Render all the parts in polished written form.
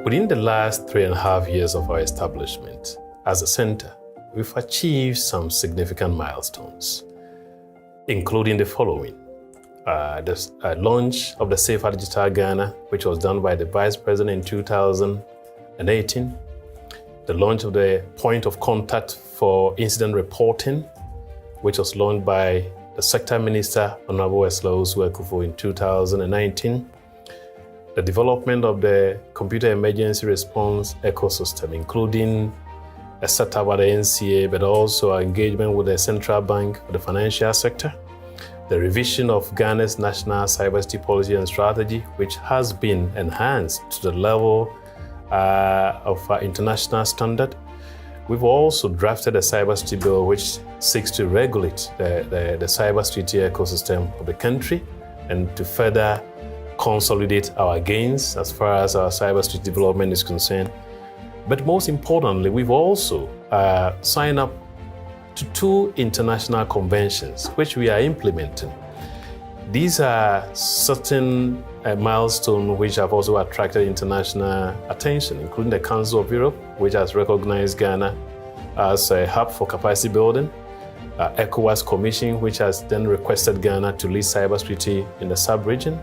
Within the last 3.5 years of our establishment as a center, we've achieved some significant milestones, including the following. The launch of the Safer Digital Ghana, which was done by the Vice President in 2018. The launch of the Point of Contact for Incident Reporting, which was launched by the Sector Minister, Honorable Weslow in 2019. The development of the Computer Emergency Response ecosystem, including a setup at the NCA, but also our engagement with the Central Bank for the financial sector. The revision of Ghana's national cybersecurity policy and strategy, which has been enhanced to the level of international standard. We've also drafted a cybersecurity bill which seeks to regulate the cybersecurity ecosystem of the country and to further consolidate our gains as far as our cybersecurity development is concerned. But most importantly, we've also signed up to 2 international conventions which we are implementing. These are certain milestones which have also attracted international attention, including the Council of Europe, which has recognized Ghana as a hub for capacity building, ECOWAS Commission, which has then requested Ghana to lead cybersecurity in the sub-region,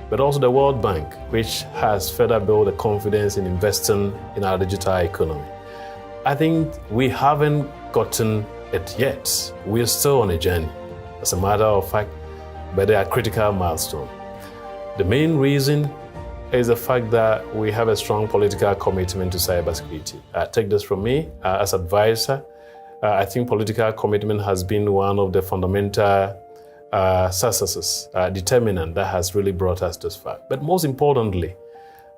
but also the World Bank, which has further built the confidence in investing in our digital economy. I think we haven't gotten it yet. We're still on a journey, as a matter of fact, but they are critical milestones. The main reason is the fact that we have a strong political commitment to cybersecurity. Take this from me as advisor. I think political commitment has been one of the fundamental successes, determinant that has really brought us this far. But most importantly,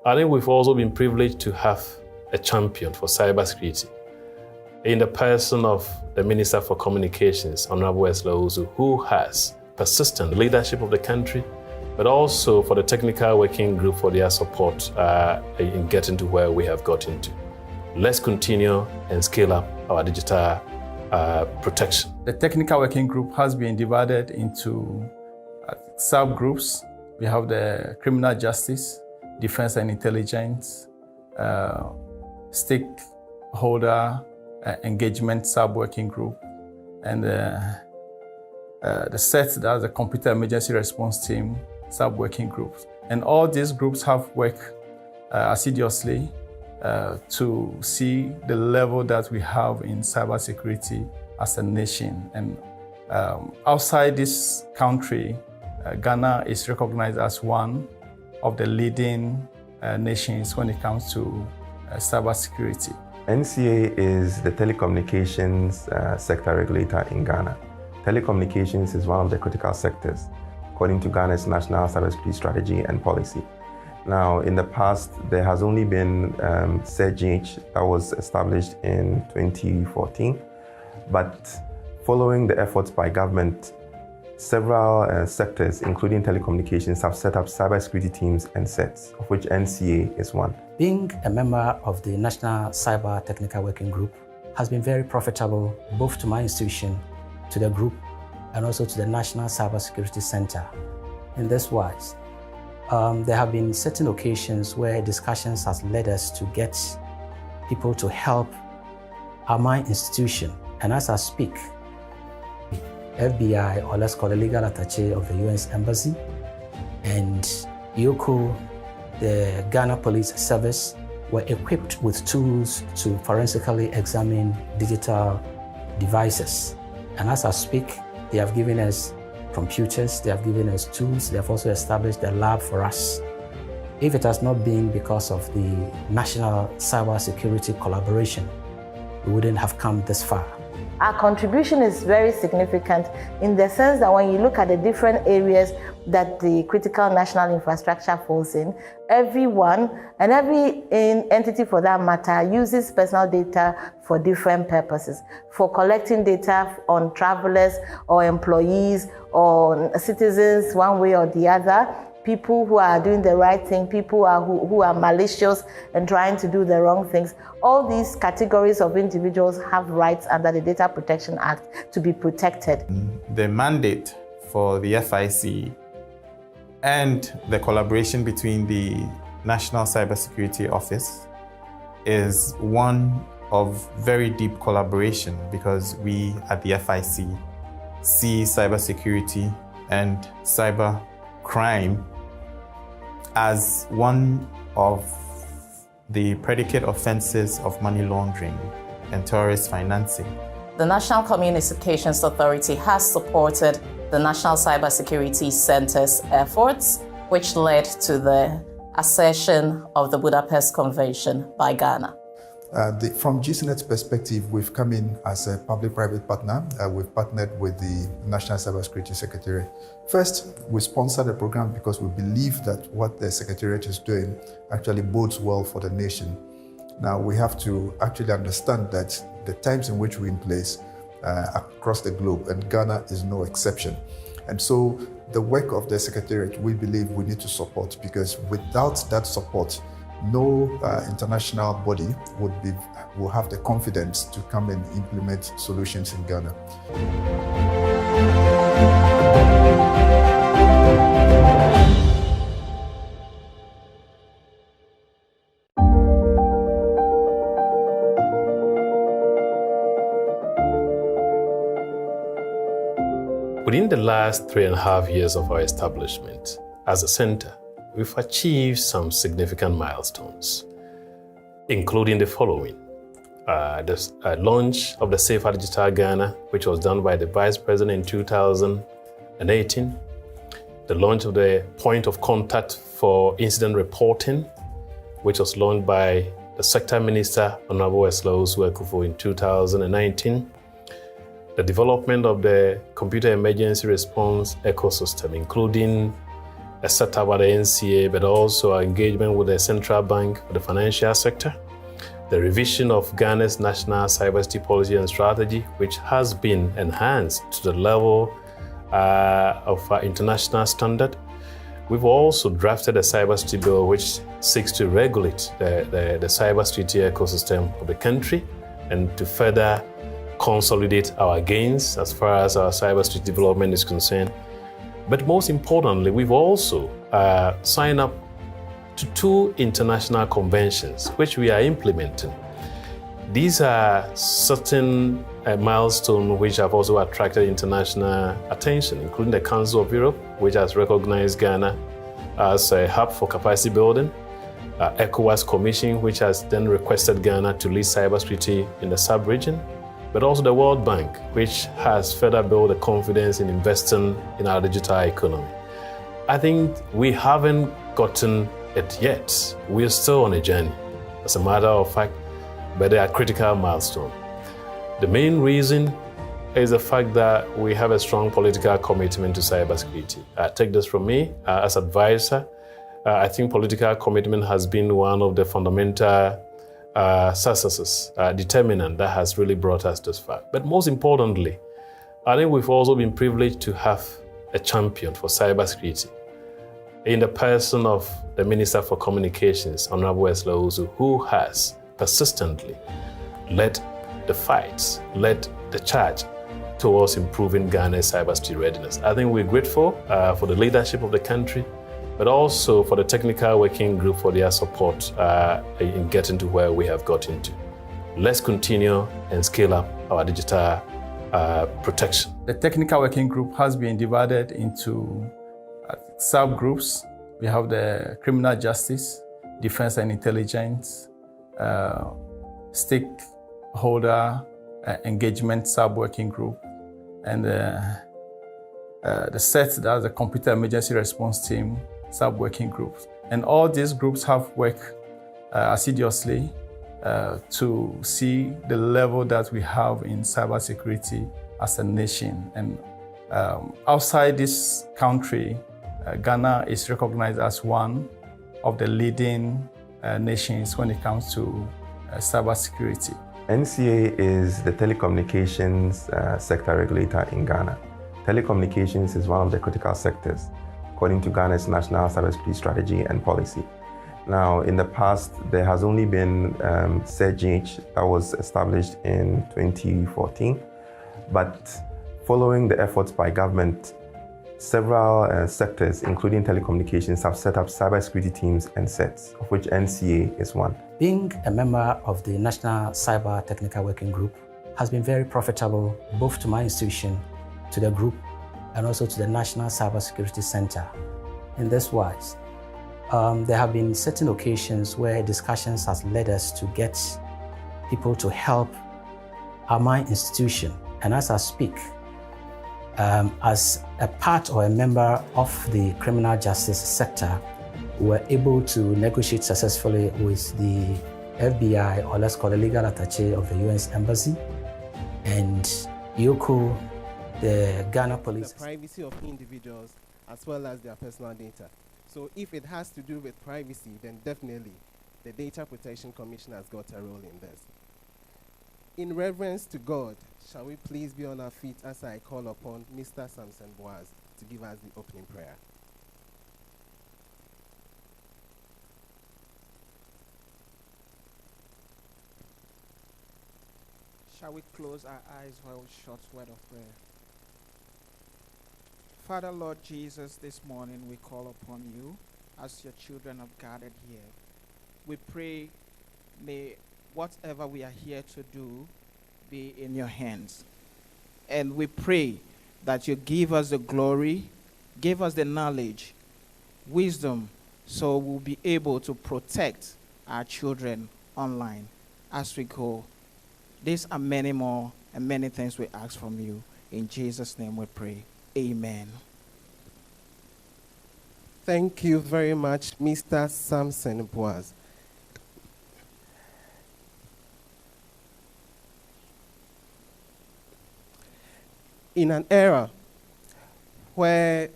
I think we've also been privileged to have a champion for cybersecurity in the person of the Minister for Communications, Honorable Weslow, who has persistent leadership of the country, but also for the technical working group for their support in getting to where we have gotten to. Let's continue and scale up our digital protection. The technical working group has been divided into subgroups. We have the criminal justice, defense and intelligence, stakeholder engagement sub-working group, and the set, that's the computer emergency response team sub-working groups. And all these groups have worked assiduously to see the level that we have in cybersecurity as a nation. And outside this country, Ghana is recognized as one of the leading nations when it comes to cybersecurity. NCA is the telecommunications sector regulator in Ghana. Telecommunications is one of the critical sectors, according to Ghana's national cybersecurity strategy and policy. Now, in the past, there has only been CERGH that was established in 2014, but following the efforts by government, several sectors, including telecommunications, have set up cybersecurity teams and sets, of which NCA is one. Being a member of the National Cyber Technical Working Group has been very profitable, both to my institution, to the group, and also to the National Cybersecurity Center. In this wise, there have been certain occasions where discussions has led us to get people to help my institution. And as I speak, FBI, or let's call it legal attaché of the US Embassy, and YOCO, the Ghana Police Service, were equipped with tools to forensically examine digital devices. And as I speak, they have given us computers, they have given us tools, they have also established a lab for us. If it has not been because of the national cybersecurity collaboration, we wouldn't have come this far. Our contribution is very significant in the sense that when you look at the different areas that the critical national infrastructure falls in, everyone and every entity for that matter uses personal data for different purposes. For collecting data on travelers or employees or citizens one way or the other, people who are doing the right thing, people who are malicious and trying to do the wrong things. All these categories of individuals have rights under the Data Protection Act to be protected. The mandate for the FIC and the collaboration between the National Cybersecurity Office is one of very deep collaboration because we at the FIC see cybersecurity and cyber crime as one of the predicate offenses of money laundering and terrorist financing. The National Communications Authority has supported the National Cybersecurity Center's efforts, which led to the accession of the Budapest Convention by Ghana. From GCNet's perspective, we've come in as a public-private partner. We've partnered with the National Cybersecurity Secretariat. First, we sponsor the program because we believe that what the Secretariat is doing actually bodes well for the nation. Now, we have to actually understand that the times in which we're in place across the globe, and Ghana is no exception. And so the work of the Secretariat, we believe we need to support, because without that support, no international body will have the confidence to come and implement solutions in Ghana. Within the last 3.5 years of our establishment as a center, we've achieved some significant milestones, including the following. The launch of the Safer Digital Ghana, which was done by the Vice President in 2018. The launch of the Point of Contact for Incident Reporting, which was launched by the Sector Minister, Honorable Wesley Ekufu, in 2019. The development of the Computer Emergency Response ecosystem, including a setup at the NCA, but also our engagement with the Central Bank for the financial sector. The revision of Ghana's National Cybersecurity Policy and Strategy, which has been enhanced to the level of our international standard. We've also drafted a cybersecurity bill which seeks to regulate the cybersecurity ecosystem of the country and to further consolidate our gains as far as our cybersecurity development is concerned. But most importantly, we've also signed up to 2 international conventions, which we are implementing. These are certain milestones which have also attracted international attention, including the Council of Europe, which has recognized Ghana as a hub for capacity building, ECOWAS Commission, which has then requested Ghana to lead cybersecurity in the sub-region, but also the World Bank, which has further built the confidence in investing in our digital economy. I think we haven't gotten it yet. We're still on a journey, as a matter of fact, but they are critical milestones. The main reason is the fact that we have a strong political commitment to cybersecurity. Take this from me as advisor. I think political commitment has been one of the fundamental successes, determinant that has really brought us this far. But most importantly, I think we've also been privileged to have a champion for cybersecurity in the person of the Minister for Communications, Honorable Wesley Ekufu, who has persistently led the fights, led the charge towards improving Ghana's cybersecurity readiness. I think we're grateful for the leadership of the country, but also for the technical working group for their support in getting to where we have gotten to. Let's continue and scale up our digital protection. The technical working group has been divided into subgroups. We have the criminal justice, defense and intelligence, stakeholder engagement sub-working group, and the set, that's the computer emergency response team sub-working groups. And all these groups have worked assiduously to see the level that we have in cybersecurity as a nation. And outside this country, Ghana is recognized as one of the leading nations when it comes to cybersecurity. NCA is the telecommunications sector regulator in Ghana. Telecommunications is one of the critical sectors, according to Ghana's National Cybersecurity Strategy and Policy. Now, in the past, there has only been CERGH that was established in 2014, but following the efforts by government, Several sectors, including telecommunications, have set up cybersecurity teams and sets, of which NCA is one. Being a member of the National Cyber Technical Working Group has been very profitable both to my institution, to the group, and also to the National Cybersecurity Center. In this wise, there have been certain occasions where discussions has led us to get people to help my institution. And as I speak, as a part or a member of the criminal justice sector, we were able to negotiate successfully with the FBI, or let's call it legal attaché of the US Embassy, and YOCO, the Ghana police. The privacy of individuals as well as their personal data. So if it has to do with privacy, then definitely the Data Protection Commission has got a role in this. In reverence to God, shall we please be on our feet as I call upon Mr. Samson Boaz to give us the opening prayer. Shall we close our eyes for a short word of prayer? Father, Lord Jesus, this morning we call upon you as your children have gathered here. We pray, may whatever we are here to do be in your hands. And we pray that you give us the glory, give us the knowledge, wisdom, so we'll be able to protect our children online as we go. These are many more and many things we ask from you. In Jesus' name we pray. Amen. Thank you very much, Mr. Samson Boaz. In an era where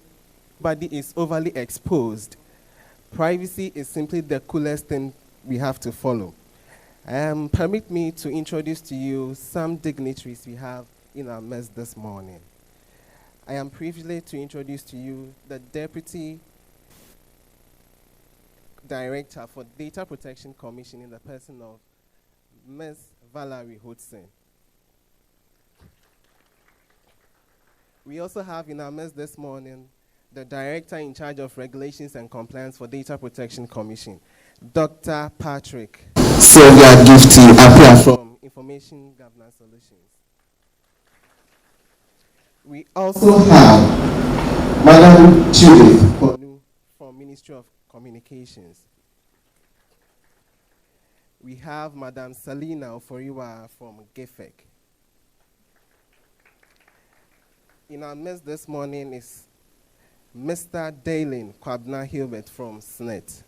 body is overly exposed, privacy is simply the coolest thing we have to follow. Permit me to introduce to you some dignitaries we have in our midst this morning. I am privileged to introduce to you the Deputy Director for Data Protection Commission in the person of Ms. Valerie Hodson. We also have in our midst this morning the Director in charge of Regulations and Compliance for Data Protection Commission, Dr. Patrick Sylvia Gifty appear from Information Governance Solutions. We also have Madam Judith from Ministry of Communications. We have Madam Salina Oforiwa from GEFEC. In our midst this morning is Mr. Dalen Kwabna Hilbert from SNET.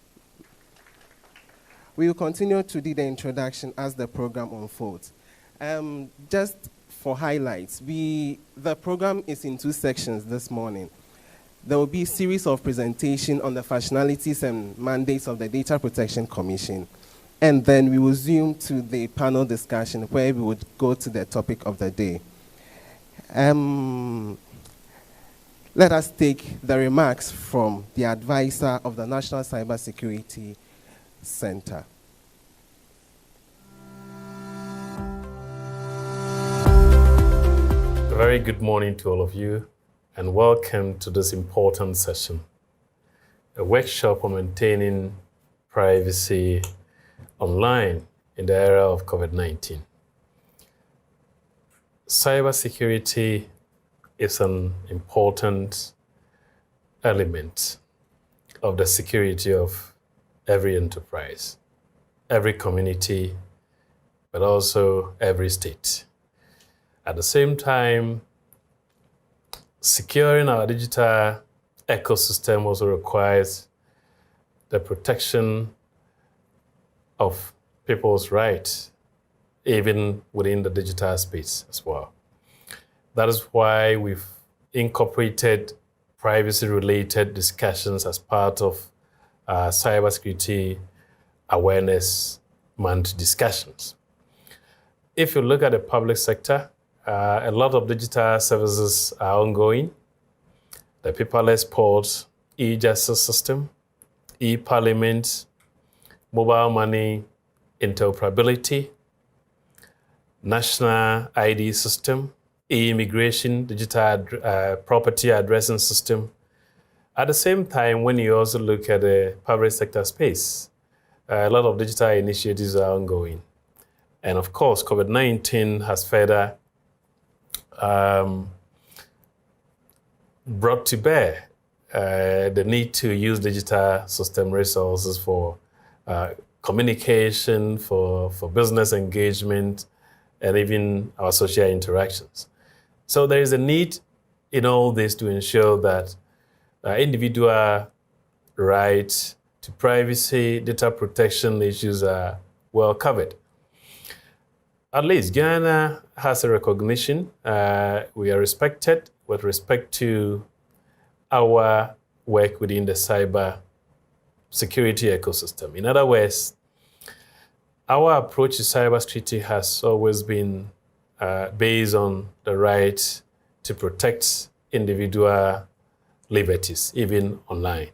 We will continue to do the introduction as the program unfolds. Just for highlights, the program is in two sections this morning. There will be a series of presentations on the functionalities and mandates of the Data Protection Commission. And then we will zoom to the panel discussion where we would go to the topic of the day. Let us take the remarks from the advisor of the National Cybersecurity Center. A very good morning to all of you, and welcome to this important session, a workshop on maintaining privacy online in the era of COVID-19. Cybersecurity is an important element of the security of every enterprise, every community, but also every state. At the same time, securing our digital ecosystem also requires the protection of people's rights, even within the digital space as well. That is why we've incorporated privacy-related discussions as part of cybersecurity awareness month discussions. If you look at the public sector, a lot of digital services are ongoing. The paperless portal, e-justice system, e-parliament, mobile money interoperability, national ID system, e-immigration, digital property addressing system. At the same time, when you also look at the public sector space, a lot of digital initiatives are ongoing. And of course, COVID-19 has further brought to bear the need to use digital system resources for communication, for business engagement, and even our social interactions. So there is a need in all this to ensure that individual rights to privacy, data protection issues are well covered. At least Ghana has a recognition. We are respected with respect to our work within the cyber security ecosystem. In other words, our approach to cybersecurity has always been based on the right to protect individual liberties, even online.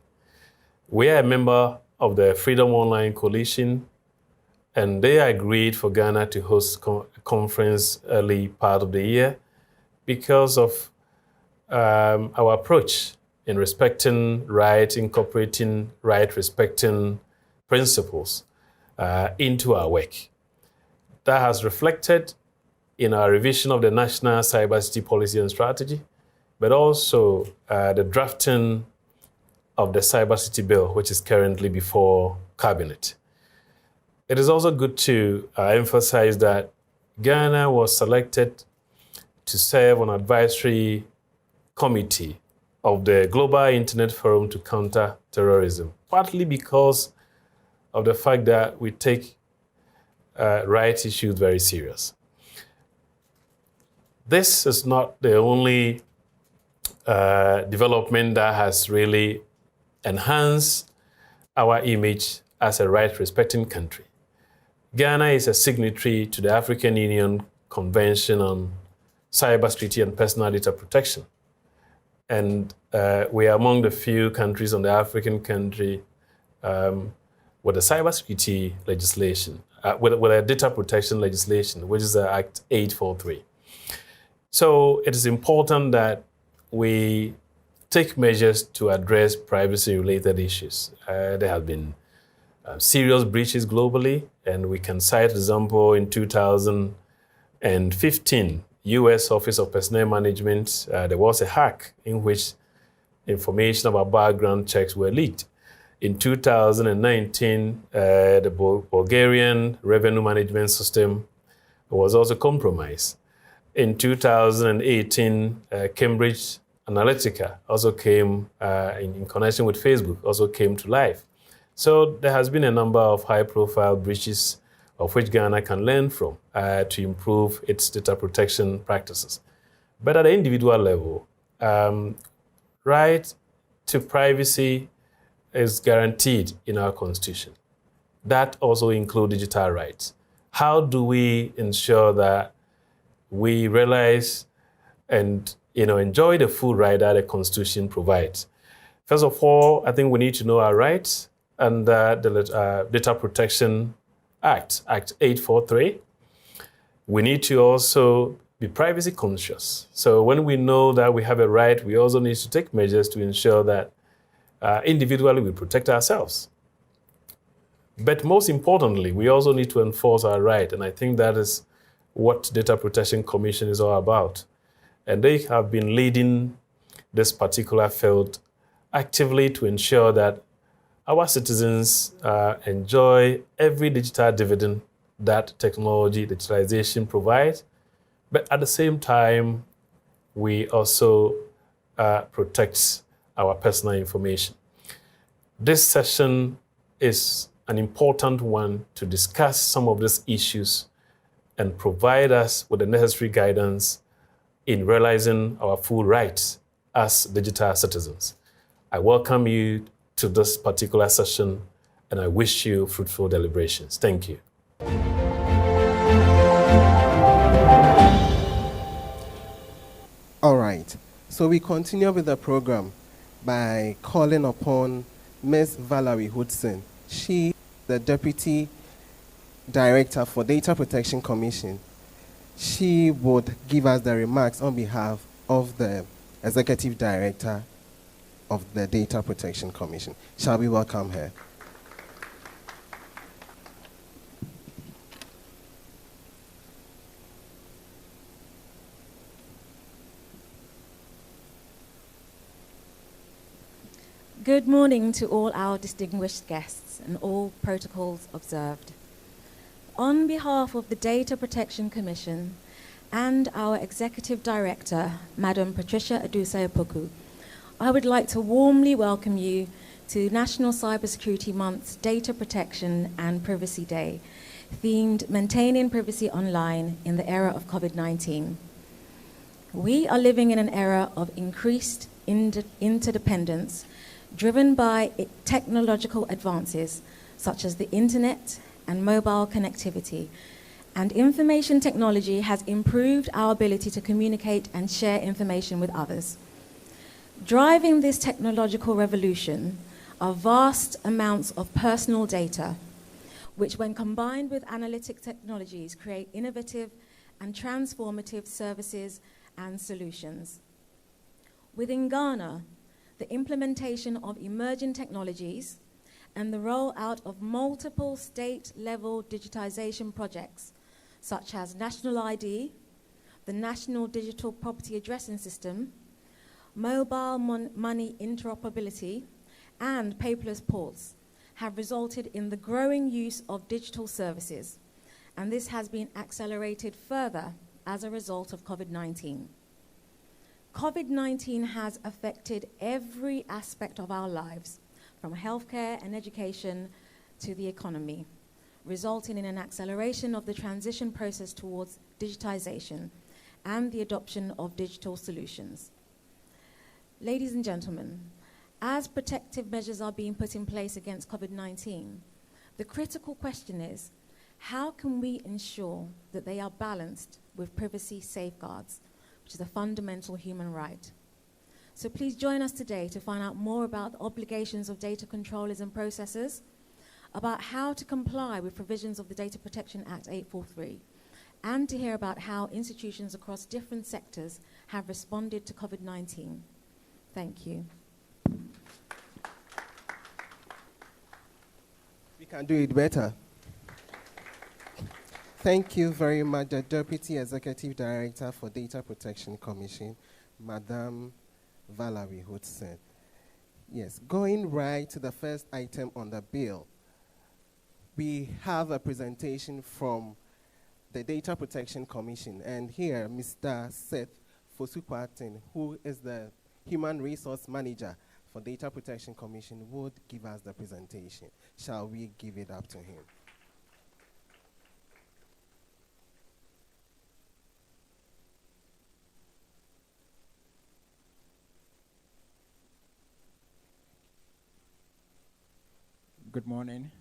We are a member of the Freedom Online Coalition, and they agreed for Ghana to host a conference early part of the year because of our approach in respecting right, incorporating right, respecting principles into our work. That has reflected in our revision of the National Cybersecurity Policy and Strategy, but also the drafting of the Cybersecurity Bill, which is currently before Cabinet. It is also good to emphasize that Ghana was selected to serve on advisory committee of the Global Internet Forum to Counter Terrorism, partly because of the fact that we take rights issues very serious. This is not the only development that has really enhanced our image as a right-respecting country. Ghana is a signatory to the African Union Convention on Cybersecurity and Personal Data Protection. And we are among the few countries on the African country with a cybersecurity legislation, with a data protection legislation, which is Act 843. So it is important that we take measures to address privacy-related issues. There have been serious breaches globally, and we can cite example in 2015, U.S. Office of Personnel Management, there was a hack in which information about background checks were leaked. In 2019, the Bulgarian revenue management system was also compromised. In 2018, Cambridge Analytica also came, in connection with Facebook, also came to life. So there has been a number of high-profile breaches of which Ghana can learn from to improve its data protection practices. But at the individual level, right to privacy is guaranteed in our Constitution. That also includes digital rights. How do we ensure that we realize and enjoy the full right that the Constitution provides? First of all, I think we need to know our rights and the Data Protection Act 843. We need to also be privacy conscious. So when we know that we have a right, we also need to take measures to ensure that individually we protect ourselves. But most importantly, we also need to enforce our right. And I think that is what Data Protection Commission is all about. And they have been leading this particular field actively to ensure that our citizens enjoy every digital dividend that technology, digitalization provides, but at the same time, we also protect our personal information. This session is an important one to discuss some of these issues and provide us with the necessary guidance in realizing our full rights as digital citizens. I welcome you to this particular session, and I wish you fruitful deliberations. Thank you. All right, so we continue with the program by calling upon Ms. Valerie Hoodson. She is the Deputy Director for Data Protection Commission. She would give us the remarks on behalf of the Executive Director of the Data Protection Commission. Shall we welcome her? Good morning to all our distinguished guests and all protocols observed. On behalf of the Data Protection Commission and our Executive Director, Madam Patricia Adusei-Opoku, I would like to warmly welcome you to National Cybersecurity Month's Data Protection and Privacy Day, themed Maintaining Privacy Online in the Era of COVID-19. We are living in an era of increased interdependence driven by technological advances such as the internet and mobile connectivity, and information technology has improved our ability to communicate and share information with others. Driving this technological revolution are vast amounts of personal data, which when combined with analytic technologies create innovative and transformative services and solutions. Within Ghana, the implementation of emerging technologies and the rollout of multiple state-level digitization projects, such as National ID, the National Digital Property Addressing System, mobile money interoperability, and paperless ports, have resulted in the growing use of digital services, and this has been accelerated further as a result of COVID-19. COVID-19 has affected every aspect of our lives, from healthcare and education to the economy, resulting in an acceleration of the transition process towards digitization and the adoption of digital solutions. Ladies and gentlemen, as protective measures are being put in place against COVID-19, the critical question is, how can we ensure that they are balanced with privacy safeguards, which is a fundamental human right? So please join us today to find out more about the obligations of data controllers and processors, about how to comply with provisions of the Data Protection Act 843, and to hear about how institutions across different sectors have responded to COVID-19. Thank you. We can do it better. Thank you very much, the Deputy Executive Director for Data Protection Commission, Madam Valerie Hudson. Yes, going right to the first item on the bill, we have a presentation from the Data Protection Commission, and here Mr. Seth Fosu-Kwarteng, who is the Human Resource Manager for Data Protection Commission, would give us the presentation. Shall we give it up to him? Good morning.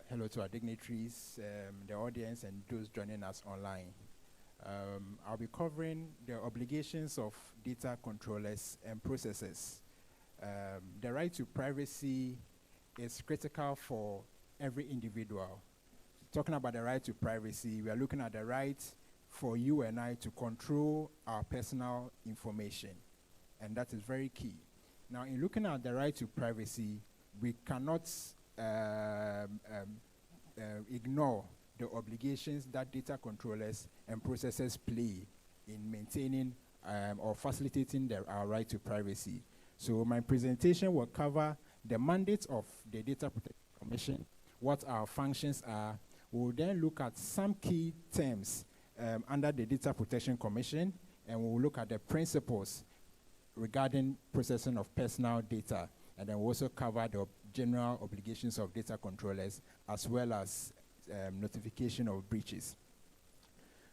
Hello to our dignitaries, the audience, and those joining us online. I'll be covering the obligations of data controllers and processors. The right to privacy is critical for every individual. Talking about the right to privacy, we are looking at the right for you and I to control our personal information, and that is very key. Now, in looking at the right to privacy, we cannot ignore the obligations that data controllers and processors play in maintaining or facilitating our right to privacy. So my presentation will cover the mandate of the Data Protection Commission, what our functions are. We'll then look at some key terms under the Data Protection Commission, and we'll look at the principles regarding processing of personal data, and then we'll also cover the general obligations of data controllers as well as notification of breaches.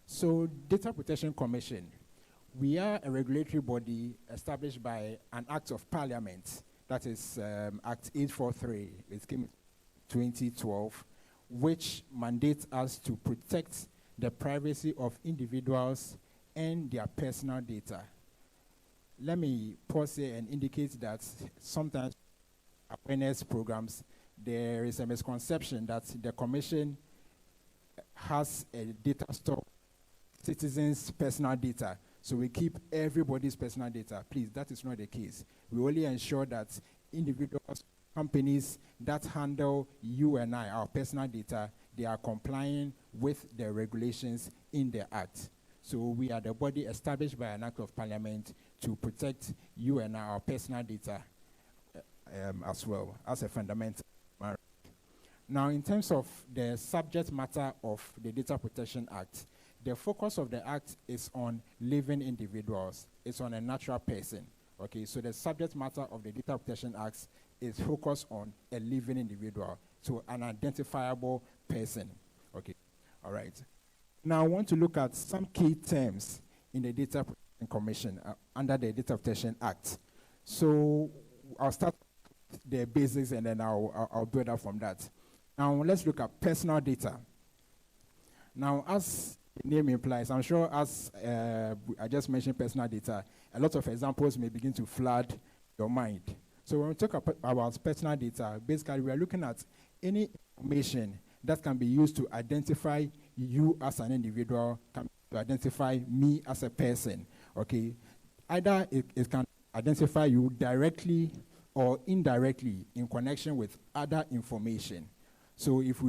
So, Data Protection Commission, we are a regulatory body established by an Act of Parliament, that is Act 843, it came in 2012, which mandates us to protect the privacy of individuals and their personal data. Let me pause here and indicate that sometimes awareness programs, there is a misconception that the Commission has a data store, citizens' personal data. So we keep everybody's personal data. Please, that is not the case. We only ensure that individuals, companies that handle you and I, our personal data, they are complying with the regulations in the Act. So we are the body established by an Act of Parliament to protect you and our personal data as well as a fundamental right. Now, in terms of the subject matter of the Data Protection Act, the focus of the Act is on living individuals. It's on a natural person. Okay, so the subject matter of the Data Protection Act is focused on a living individual, so an identifiable person. Okay, all right. Now I want to look at some key terms in the Data Protection Commission under the Data Protection Act. So I'll start with the basics and then I'll build up from that. Now let's look at personal data. Now, as the name implies, I'm sure as I just mentioned personal data, a lot of examples may begin to flood your mind. So when we talk about personal data, basically we are looking at any information that can be used to identify you as an individual, to identify me as a person, okay? Either it can identify you directly or indirectly in connection with other information. So if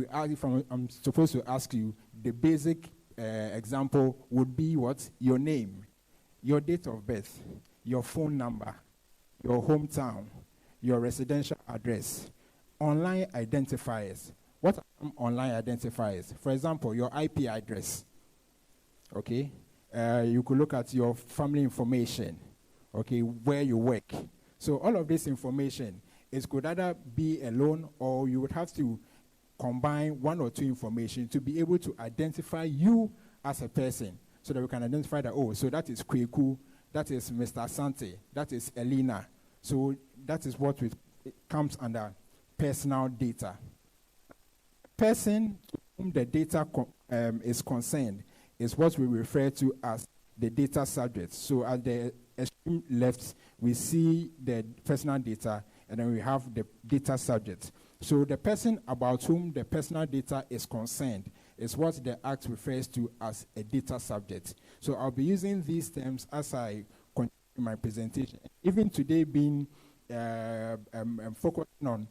I'm supposed to ask you, the basic example would be what? Your name, your date of birth, your phone number, your hometown, your residential address, online identifiers. What are online identifiers? For example, your IP address, okay? You could look at your family information, okay, where you work. So all of this information, it could either be alone or you would have to combine one or two information to be able to identify you as a person so that we can identify that, oh, so that is Kweku, that is Mr. Asante, that is Elena. So that is what it comes under personal data. Person to whom the data is concerned is what we refer to as the data subject. So at the extreme left, we see the personal data, and then we have the data subject. So the person about whom the personal data is concerned is what the Act refers to as a data subject. So I'll be using these terms as I continue my presentation. Even today being focusing on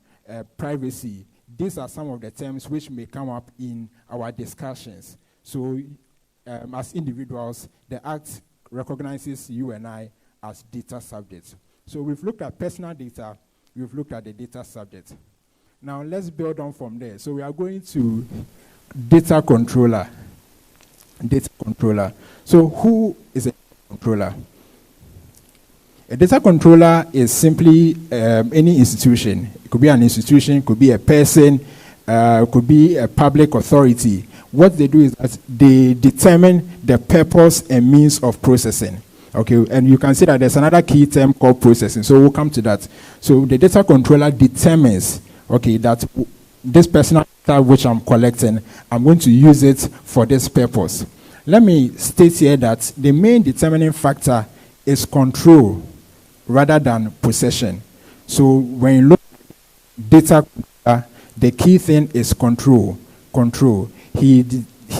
privacy, these are some of the terms which may come up in our discussions. So as individuals, the Act recognizes you and I as data subjects. So we've looked at personal data, we've looked at the data subject. Now let's build on from there. So we are going to data controller. Data controller. So who is a controller? A data controller is simply any institution. It could be an institution, could be a person, could be a public authority. What they do is that they determine the purpose and means of processing. Okay, and you can see that there's another key term called processing. So we'll come to that. So the data controller determines, okay, that this personal data which I'm collecting, I'm going to use it for this purpose. Let me state here that the main determining factor is control rather than possession. So when you look at data, the key thing is control. Control. He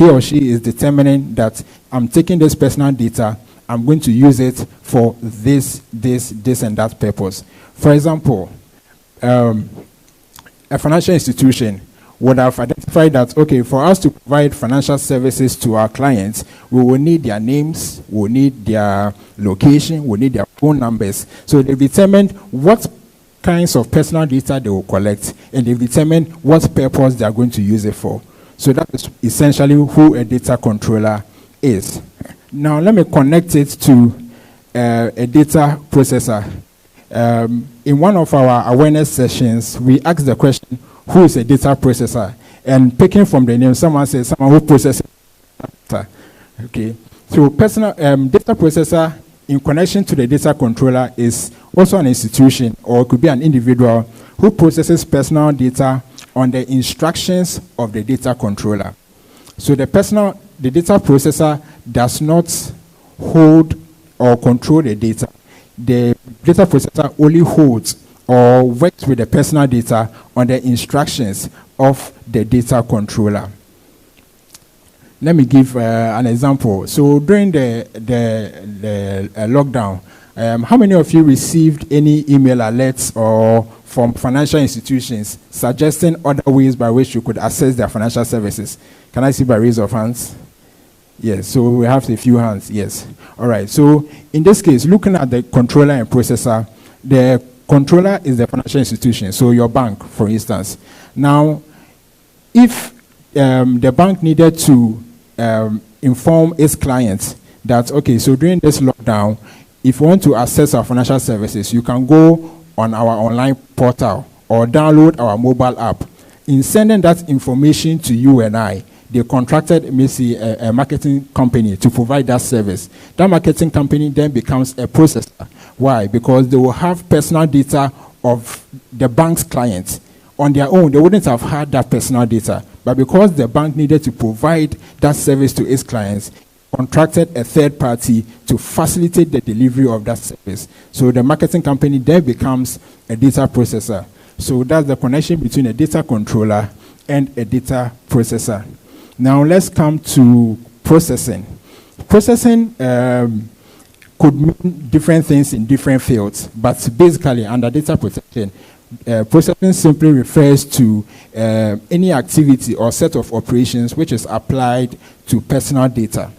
or she is determining that I'm taking this personal data, I'm going to use it for this, and that purpose. For example, a financial institution would have identified that, okay, for us to provide financial services to our clients, we will need their names, we will need their location, we will need their phone numbers. So they've determined what kinds of personal data they will collect, and they've determined what purpose they are going to use it for. So that is essentially who a data controller is. Now let me connect it to a data processor. In one of our awareness sessions, we asked the question, who is a data processor? And picking from the name, someone says someone who processes data. Okay. So personal data processor in connection to the data controller is also an institution, or it could be an individual who processes personal data on the instructions of the data controller. So the data processor does not hold or control the data. The data processor only holds or works with the personal data on the instructions of the data controller. let me give an example. So during the lockdown, how many of you received any email alerts or from financial institutions suggesting other ways by which you could access their financial services? Can I see by raise of hands? Yes, so we have a few hands, yes. All right, so in this case, looking at the controller and processor, the controller is the financial institution, so your bank, for instance. Now, if the bank needed to inform its clients that, okay, so during this lockdown, if you want to access our financial services, you can go on our online portal or download our mobile app. In sending that information to you and I, they contracted maybe a marketing company to provide that service. That marketing company then becomes a processor. Why? Because they will have personal data of the bank's clients. On their own, they wouldn't have had that personal data. But because the bank needed to provide that service to its clients, contracted a third party to facilitate the delivery of that service. So the marketing company then becomes a data processor. So that's the connection between a data controller and a data processor. Now let's come to processing. Processing could mean different things in different fields, but basically under data protection, processing simply refers to any activity or set of operations which is applied to personal data.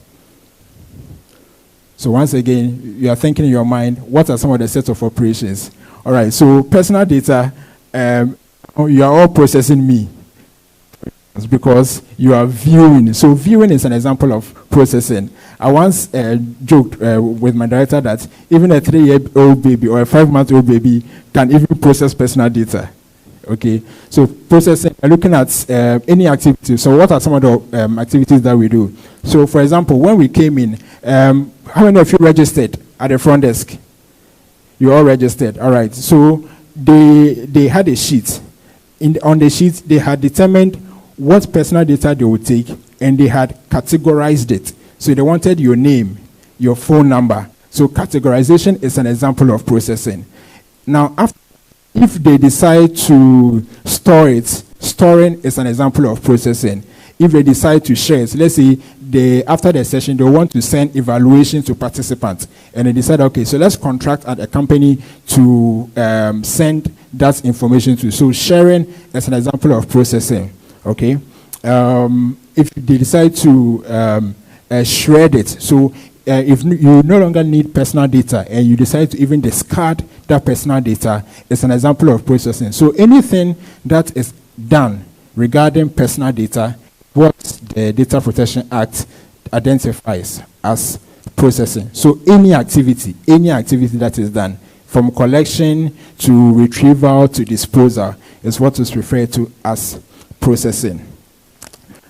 So once again, you are thinking in your mind, what are some of the sets of operations? All right, so personal data, you are all processing me. It's because you are viewing. So viewing is an example of processing. I once joked with my director that even a 3-year-old baby or a 5-month-old baby can even process personal data. Okay, so processing, looking at any activity. So what are some of the activities that we do? So for example, when we came in, how many of you registered at the front desk? You all registered, all right. So they had a sheet. On the sheet, they had determined what personal data they would take, and they had categorized it. So they wanted your name, your phone number. So categorization is an example of processing. Now, if they decide to store it, storing is an example of processing. If they decide to share it, let's say after the session, they want to send evaluation to participants, and they decide, okay, so let's contract at a company to send that information to. So sharing is an example of processing. Okay, if they decide to shred it, so if you no longer need personal data and you decide to even discard that personal data, it's an example of processing. So anything that is done regarding personal data, what the Data Protection Act identifies as processing. So any activity that is done, from collection to retrieval to disposal, is what is referred to as processing.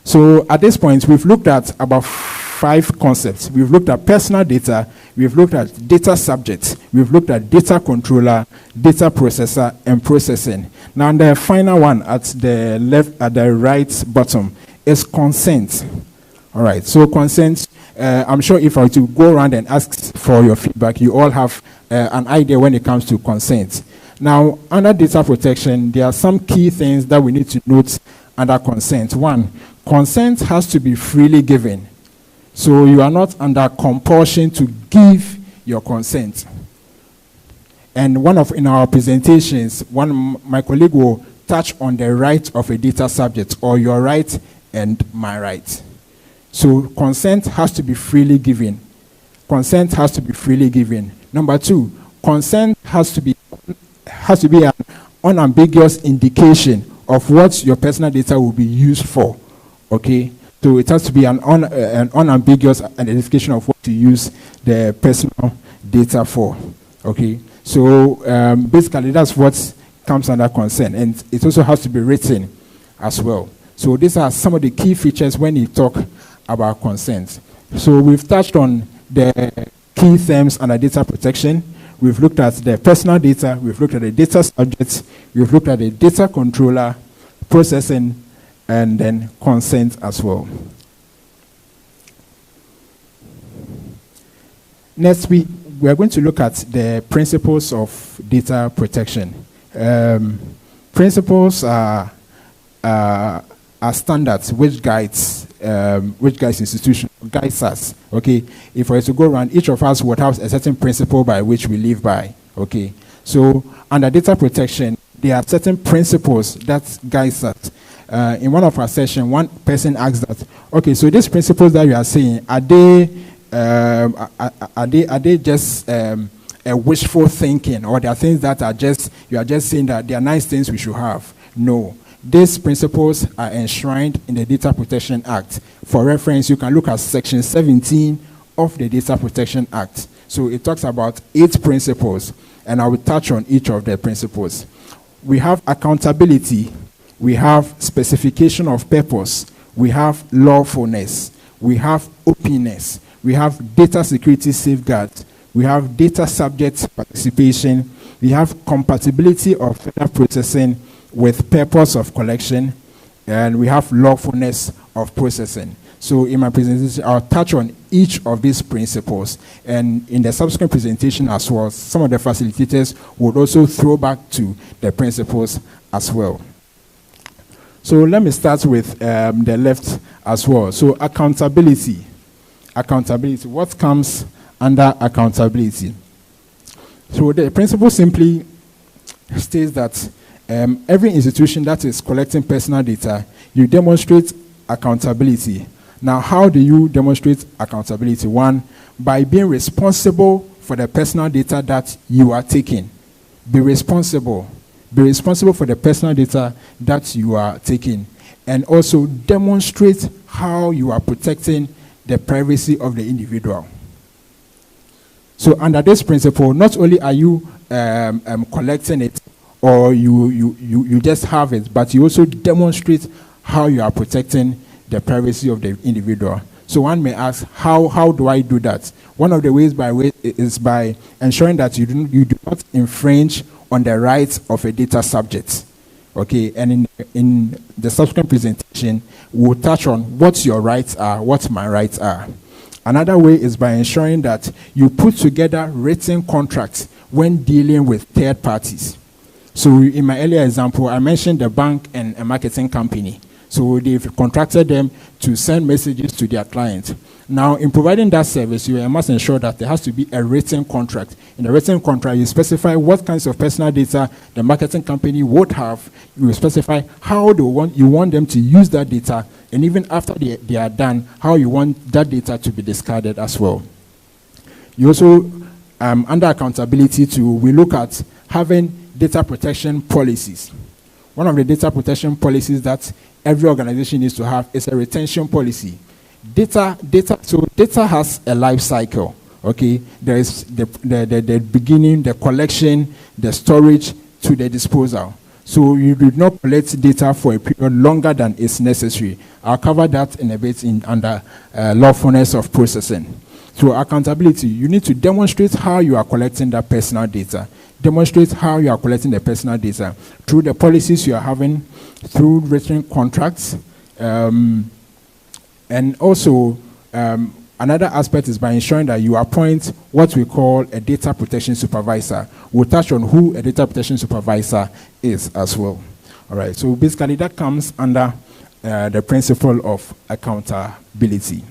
So at this point, we've looked at about 5 concepts. We've looked at personal data, we've looked at data subjects, we've looked at data controller, data processor, and processing. Now the final one at the right bottom is consent. All right, so consent, I'm sure if I were to go around and ask for your feedback, you all have an idea when it comes to consent. Now, under data protection, there are some key things that we need to note under consent. 1, consent has to be freely given. So you are not under compulsion to give your consent. And in our presentations, my colleague will touch on the right of a data subject, or your right and my right. So consent has to be freely given. Consent has to be freely given. Number 2, consent has to be an unambiguous indication of what your personal data will be used for. Okay, so it has to be an unambiguous identification of what to use the personal data for. Okay, so basically that's what comes under consent, and it also has to be written as well. So these are some of the key features when you talk about consent. So we've touched on the key themes under data protection. We've looked at the personal data, we've looked at the data subjects, we've looked at the data controller, processing, and then consent as well. Next week, we are going to look at the principles of data protection. Principles are standards which guides institution guides us. Okay, if we were to go around, each of us would have a certain principle by which we live by. Okay, so under data protection, there are certain principles that guides us. In one of our sessions, one person asked that, okay, so these principles that you are saying, are they just a wishful thinking, or there are things that are just, you are just saying that they are nice things we should have? No. These principles are enshrined in the Data Protection Act. For reference, you can look at Section 17 of the Data Protection Act. So it talks about 8 principles, and I will touch on each of the principles. We have accountability, we have specification of purpose, we have lawfulness, we have openness, we have data security safeguards, we have data subject participation, we have compatibility of data processing with purpose of collection, and we have lawfulness of processing. So in my presentation, I'll touch on each of these principles, and in the subsequent presentation as well, some of the facilitators would also throw back to the principles as well. So let me start with the left as well. So accountability. Accountability. What comes under accountability? So the principle simply states that every institution that is collecting personal data, you demonstrate accountability. Now, how do you demonstrate accountability? One, by being responsible for the personal data that you are taking. Be responsible. Be responsible for the personal data that you are taking. And also demonstrate how you are protecting the privacy of the individual. So under this principle, not only are you collecting it, or you just have it, but you also demonstrate how you are protecting the privacy of the individual. So one may ask, how do I do that? One of the ways is by ensuring that you do not infringe on the rights of a data subject. Okay, and in the subsequent presentation, we'll touch on what your rights are, what my rights are. Another way is by ensuring that you put together written contracts when dealing with third parties. So in my earlier example, I mentioned the bank and a marketing company. So they've contracted them to send messages to their clients. Now, in providing that service, you must ensure that there has to be a written contract. In the written contract, you specify what kinds of personal data the marketing company would have. You specify how you want them to use that data, and even after they are done, how you want that data to be discarded as well. You also, under accountability too, we look at having data protection policies. One of the data protection policies that every organization needs to have is a retention policy. Data has a life cycle. Okay, there is the beginning, the collection, the storage to the disposal. So you do not collect data for a period longer than is necessary. I'll cover that in a bit under lawfulness of processing. Through accountability, you need to demonstrate how you are collecting that personal data. Demonstrate how you are collecting the personal data through the policies you are having, through written contracts, and also another aspect is by ensuring that you appoint what we call a data protection supervisor. We'll touch on who a data protection supervisor is as well. All right, so basically that comes under the principle of accountability.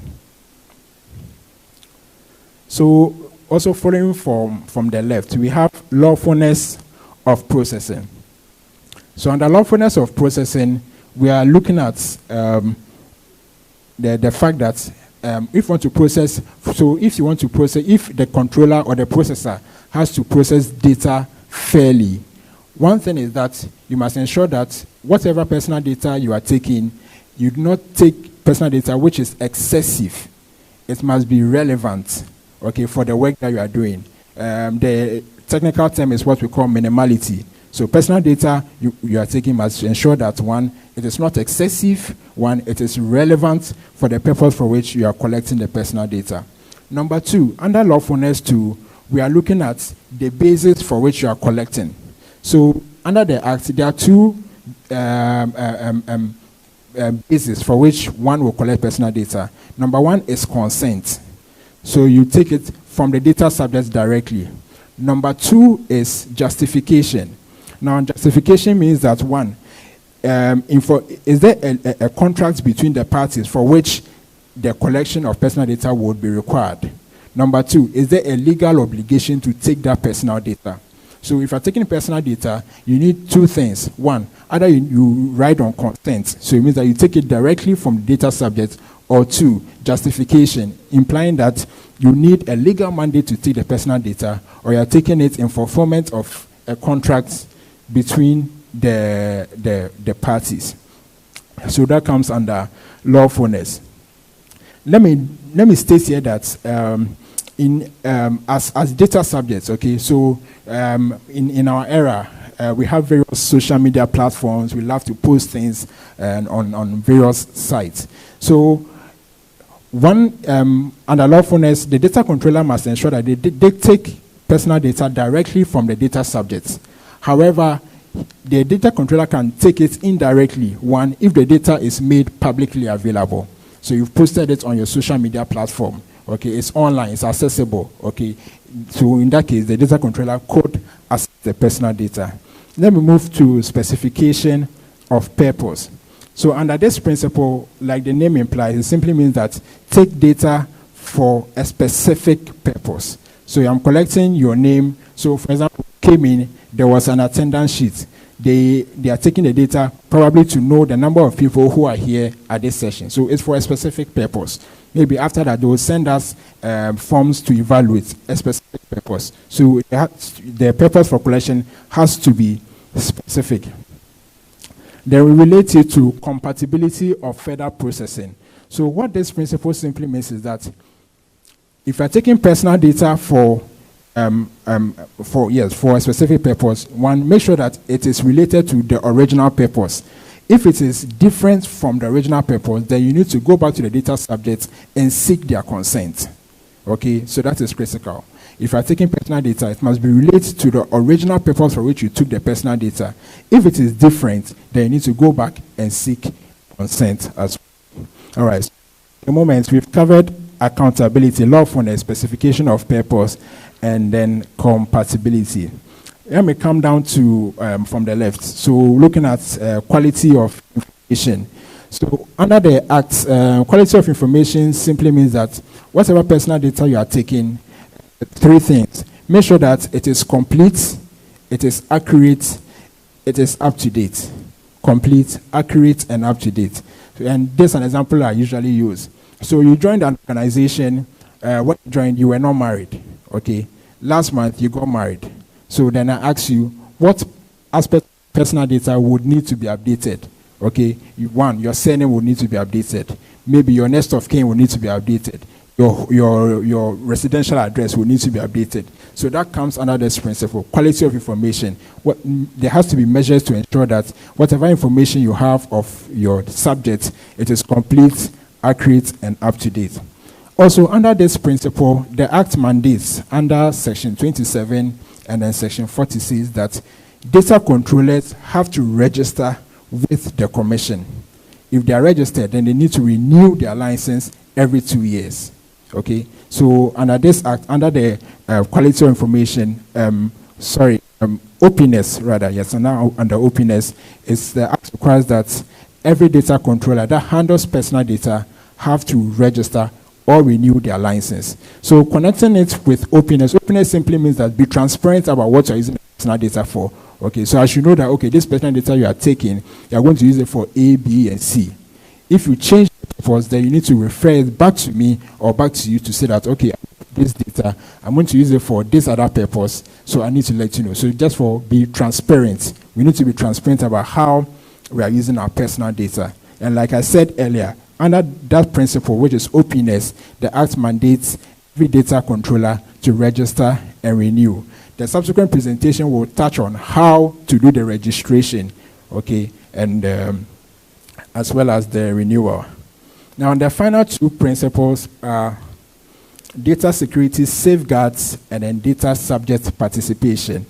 So also following from the left, we have lawfulness of processing. So under lawfulness of processing, we are looking at the fact that if you want to process, if the controller or the processor has to process data fairly, one thing is that you must ensure that whatever personal data you are taking, you do not take personal data which is excessive. It must be relevant, okay, for the work that you are doing. The technical term is what we call minimality. So personal data you are taking must ensure that, one, it is not excessive, one, it is relevant for the purpose for which you are collecting the personal data. Number two, under lawfulness two, we are looking at the basis for which you are collecting. So under the Act, there are two bases for which one will collect personal data. Number one is consent. So you take it from the data subject directly. Number two is justification. Now, justification means that, one, is there a contract between the parties for which the collection of personal data would be required? Number 2, is there a legal obligation to take that personal data? So if you're taking personal data, you need 2 things. 1, either you write on consent, so it means that you take it directly from the data subject, or 2, justification, implying that you need a legal mandate to take the personal data, or you're taking it in fulfillment of a contract between the parties. So that comes under lawfulness. Let me state here that as data subjects, okay, so in our era, we have various social media platforms. We love to post things on various sites. So under lawfulness, the data controller must ensure that they take personal data directly from the data subjects. However, the data controller can take it indirectly, 1, if the data is made publicly available. So you've posted it on your social media platform. Okay, it's online, it's accessible. Okay, so in that case, the data controller could access the personal data. Let me move to specification of purpose. So under this principle, like the name implies, it simply means that take data for a specific purpose. So I'm collecting your name. So for example, came in, there was an attendance sheet. They are taking the data probably to know the number of people who are here at this session. So it's for a specific purpose. Maybe after that, they will send us forms to evaluate a specific purpose. So the purpose for collection has to be specific. Then we relate it to compatibility of further processing. So what this principle simply means is that if you're taking personal data for a specific purpose, 1, make sure that it is related to the original purpose. If it is different from the original purpose, then you need to go back to the data subject and seek their consent. Okay, so that is critical. If you are taking personal data, it must be related to the original purpose for which you took the personal data. If it is different, then you need to go back and seek consent as well. All right, so at the moment we've covered accountability, lawfulness, specification of purpose, and then compatibility. Let me come down to from the left. So looking at quality of information. So under the Act, quality of information simply means that whatever personal data you are taking, 3 things. Make sure that it is complete, it is accurate, it is up to date. Complete, accurate, and up to date. And this is an example I usually use. So you joined an organization, when you joined, you were not married. Okay. Last month, you got married. So then I ask you, what aspect of personal data would need to be updated? Okay. 1, your surname would need to be updated. Maybe your next of kin will need to be updated. Your residential address will need to be updated. So that comes under this principle, quality of information. There has to be measures to ensure that whatever information you have of your subject, it is complete, accurate, and up to date. Also, under this principle, the Act mandates under Section 27 and then Section 46 that data controllers have to register with the Commission. If they are registered, then they need to renew their license every 2 years. Okay, so under this Act, under the quality of information, openness rather, yes, and now under openness, the Act requires that every data controller that handles personal data have to register or renew their license. So connecting it with openness simply means that be transparent about what you're using personal data for. Okay, so I should know that, okay, this personal data you are taking, you're going to use it for A, B, and C. If you change the purpose, then you need to refer it back to me or back to you to say that, okay, this data, I'm going to use it for this other purpose, so I need to let you know. So just for be transparent, we need to be transparent about how we are using our personal data. And like I said earlier, under that principle, which is openness, the Act mandates every data controller to register and renew. The subsequent presentation will touch on how to do the registration, okay, and as well as the renewal. Now, the final 2 principles are data security safeguards and then data subject participation.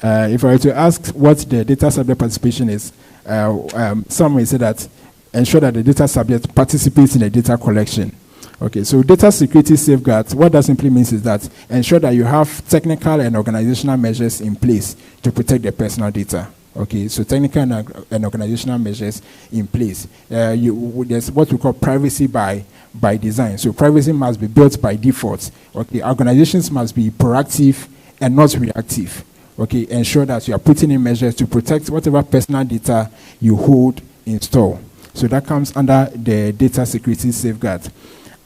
If I were to ask what the data subject participation is, some may say that ensure that the data subject participates in the data collection. Okay, so data security safeguards, what that simply means is that ensure that you have technical and organizational measures in place to protect the personal data. Okay, so technical and organizational measures in place. There's what we call privacy by design. So privacy must be built by default. Okay, organizations must be proactive and not reactive. Okay, ensure that you are putting in measures to protect whatever personal data you hold in store. So that comes under the data security safeguard.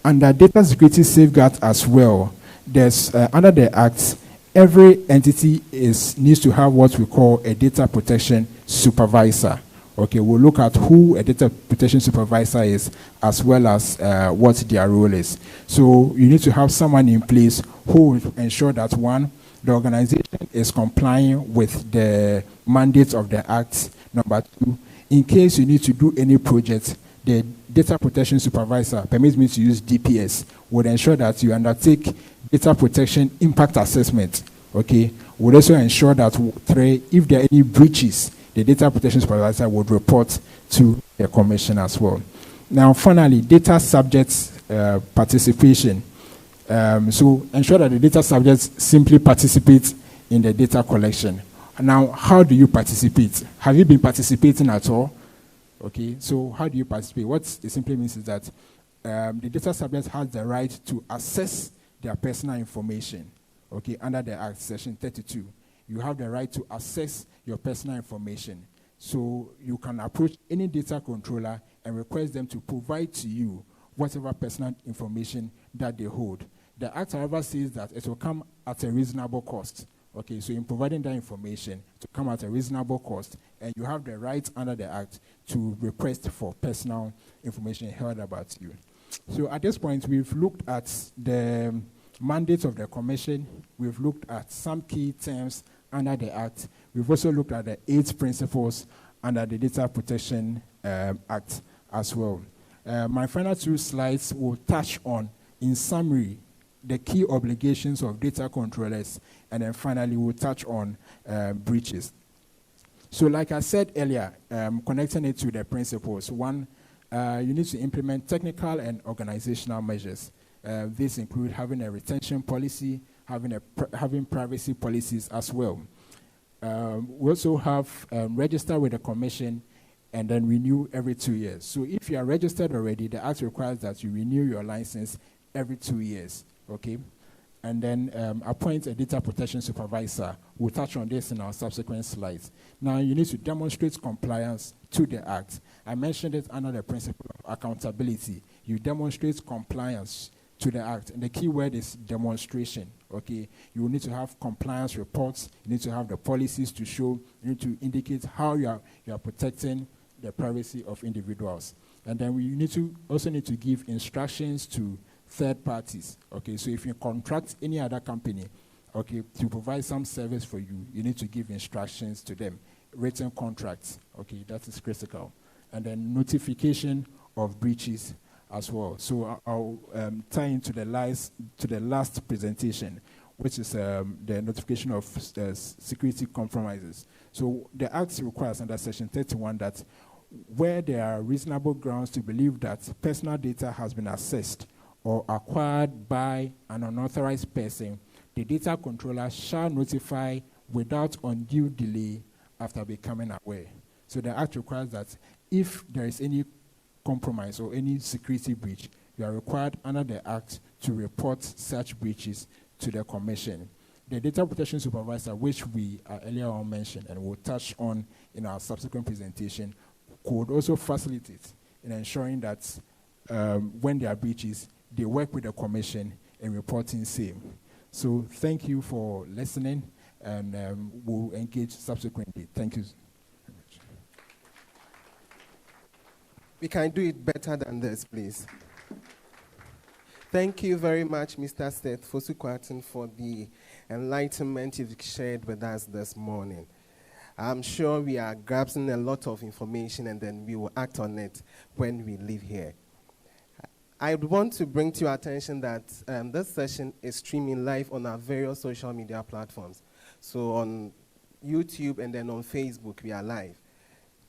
Under data security safeguard as well, there's under the Act, every entity needs to have what we call a data protection supervisor. Okay, we'll look at who a data protection supervisor is as well as what their role is. So you need to have someone in place who will ensure that, one, the organization is complying with the mandates of the Act. Number two, in case you need to do any project, the data protection supervisor permits me to use DPS, would ensure that you undertake data protection impact assessment. Okay, would also ensure that, three, if there are any breaches, the data protection supervisor would report to the commission as well. Now, finally, data subjects participation. So ensure that the data subjects simply participate in the data collection. Now, how do you participate? Have you been participating at all? Okay, so how do you participate? What it simply means is that the data subject has the right to access their personal information. Okay, under the Act, Section 32. You have the right to access your personal information. So you can approach any data controller and request them to provide to you whatever personal information that they hold. The Act, however, says that it will come at a reasonable cost. Okay, so in providing that information, to come at a reasonable cost, and you have the right under the Act to request for personal information held about you. So at this point, we've looked at the mandates of the Commission. We've looked at some key terms under the Act. We've also looked at the 8 principles under the Data Protection Act as well. My final 2 slides will touch on, in summary, the key obligations of data controllers, and then finally we'll touch on breaches. So like I said earlier, connecting it to the principles, 1, you need to implement technical and organizational measures. This include having a retention policy, having privacy policies as well. We also have register with the Commission and then renew every 2 years. So if you are registered already, the Act requires that you renew your license every 2 years. Okay, and then appoint a data protection supervisor. We'll touch on this in our subsequent slides. Now, you need to demonstrate compliance to the Act. I mentioned it under the principle of accountability. You demonstrate compliance to the Act, and the key word is demonstration. Okay, you will need to have compliance reports. You need to have the policies to show. You need to indicate how you are protecting the privacy of individuals. And then you also need to give instructions to third parties. Okay, so if you contract any other company, okay, to provide some service for you, you need to give instructions to them. Written contracts, okay, that is critical. And then notification of breaches as well. So I'll tie into the last presentation, which is the notification of security compromises. So the Act requires under Section 31 that where there are reasonable grounds to believe that personal data has been accessed or acquired by an unauthorized person, the data controller shall notify without undue delay after becoming aware. So the Act requires that if there is any compromise or any security breach, you are required under the Act to report such breaches to the Commission. The data protection supervisor, which we earlier on mentioned and will touch on in our subsequent presentation, could also facilitate in ensuring that when there are breaches, they work with the Commission in reporting same. So thank you for listening, and we'll engage subsequently. Thank you. We can do it better than this, please. Thank you very much, Mr. Seth Fosu-Kwarteng, for the enlightenment you've shared with us this morning. I'm sure we are grasping a lot of information, and then we will act on it when we leave here. I want to bring to your attention that this session is streaming live on our various social media platforms. So on YouTube and then on Facebook, we are live.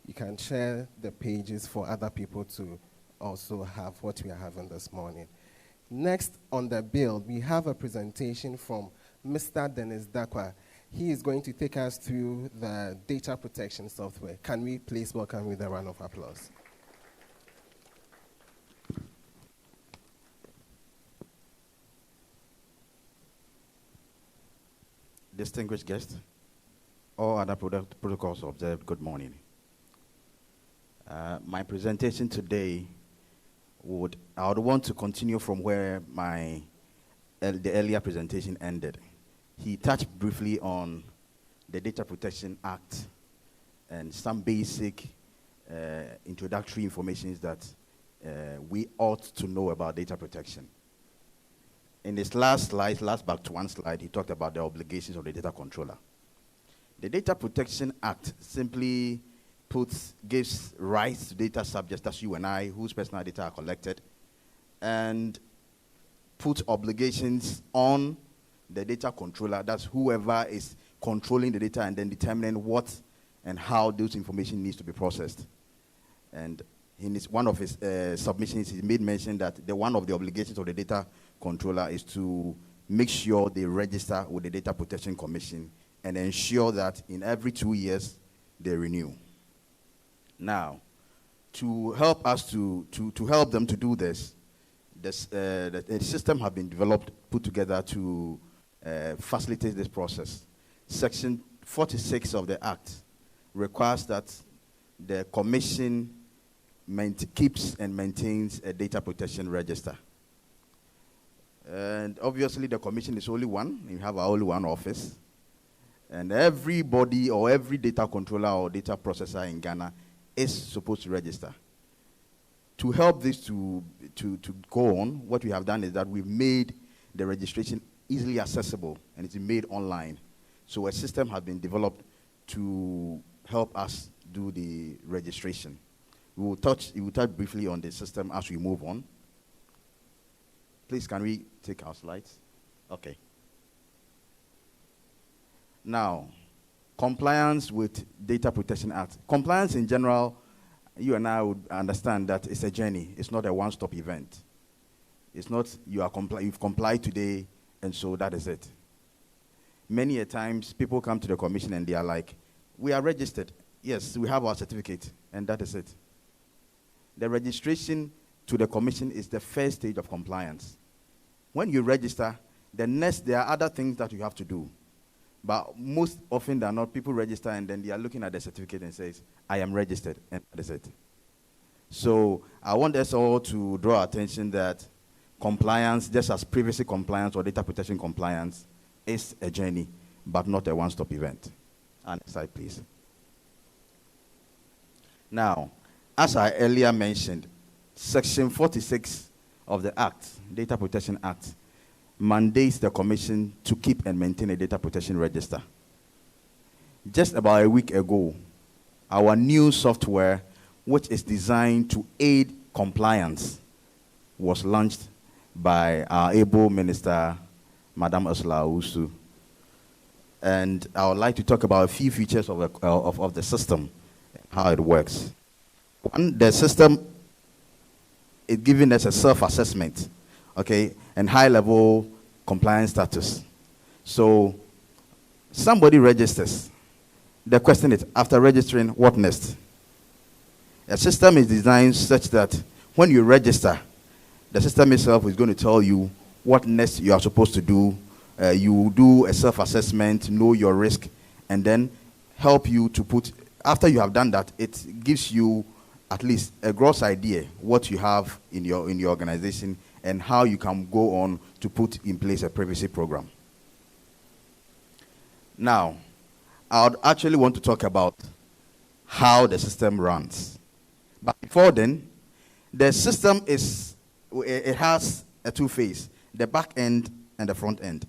You can share the pages for other people to also have what we are having this morning. Next on the bill, we have a presentation from Mr. Dennis Dakwa. He is going to take us through the data protection software. Can we please welcome with a round of applause? Distinguished guests, all other protocols observed, good morning. My presentation today I would want to continue from where the earlier presentation ended. He touched briefly on the Data Protection Act and some basic introductory information that we ought to know about data protection. In his last but one slide, he talked about the obligations of the data controller. The Data Protection Act simply gives rights to data subjects, that's you and I, whose personal data are collected, and puts obligations on the data controller, that's whoever is controlling the data and then determining what and how those information needs to be processed. And in one of his submissions, he made mention that one of the obligations of the data controller is to make sure they register with the Data Protection Commission and ensure that in every 2 years they renew. Now, to help us to help them to do this, the system has been developed, put together to facilitate this process. Section 46 of the Act requires that the Commission keeps and maintains a data protection register. And obviously the Commission is only one. We have only one office. And everybody or every data controller or data processor in Ghana is supposed to register. To help this to go on, what we have done is that we've made the registration easily accessible and it's made online. So a system has been developed to help us do the registration. We will touch briefly on the system as we move on. Please, can we take our slides? Okay. Now, compliance with Data Protection Act. Compliance in general, you and I would understand that it's a journey. It's not a one-stop event. It's not you've complied today and so that is it. Many a times people come to the Commission and they are like, we are registered. Yes, we have our certificate and that is it. The registration to the Commission is the first stage of compliance. When you register, there are other things that you have to do. But most often than not, people register and then they are looking at the certificate and says, I am registered, and that is it. So I want us all to draw attention that compliance, just as privacy compliance or data protection compliance, is a journey, but not a one-stop event. Next slide, please. Now, as I earlier mentioned, Section 46 of the Act, Data Protection Act, mandates the Commission to keep and maintain a data protection register. Just about a week ago, our new software, which is designed to aid compliance, was launched by our able minister, Madam Ursula Owusu. And I would like to talk about a few features of the system, how it works. One, the system is giving us a self-assessment, okay, and high-level compliance status. So somebody registers. The question is, after registering, what next? A system is designed such that when you register, the system itself is going to tell you what next you are supposed to do. You do a self-assessment, know your risk, and then help you to put, after you have done that, it gives you at least a gross idea what you have in your organization and how you can go on to put in place a privacy program. Now, I would actually want to talk about how the system runs. But before then, the system it has a two-phase, the back end and the front end.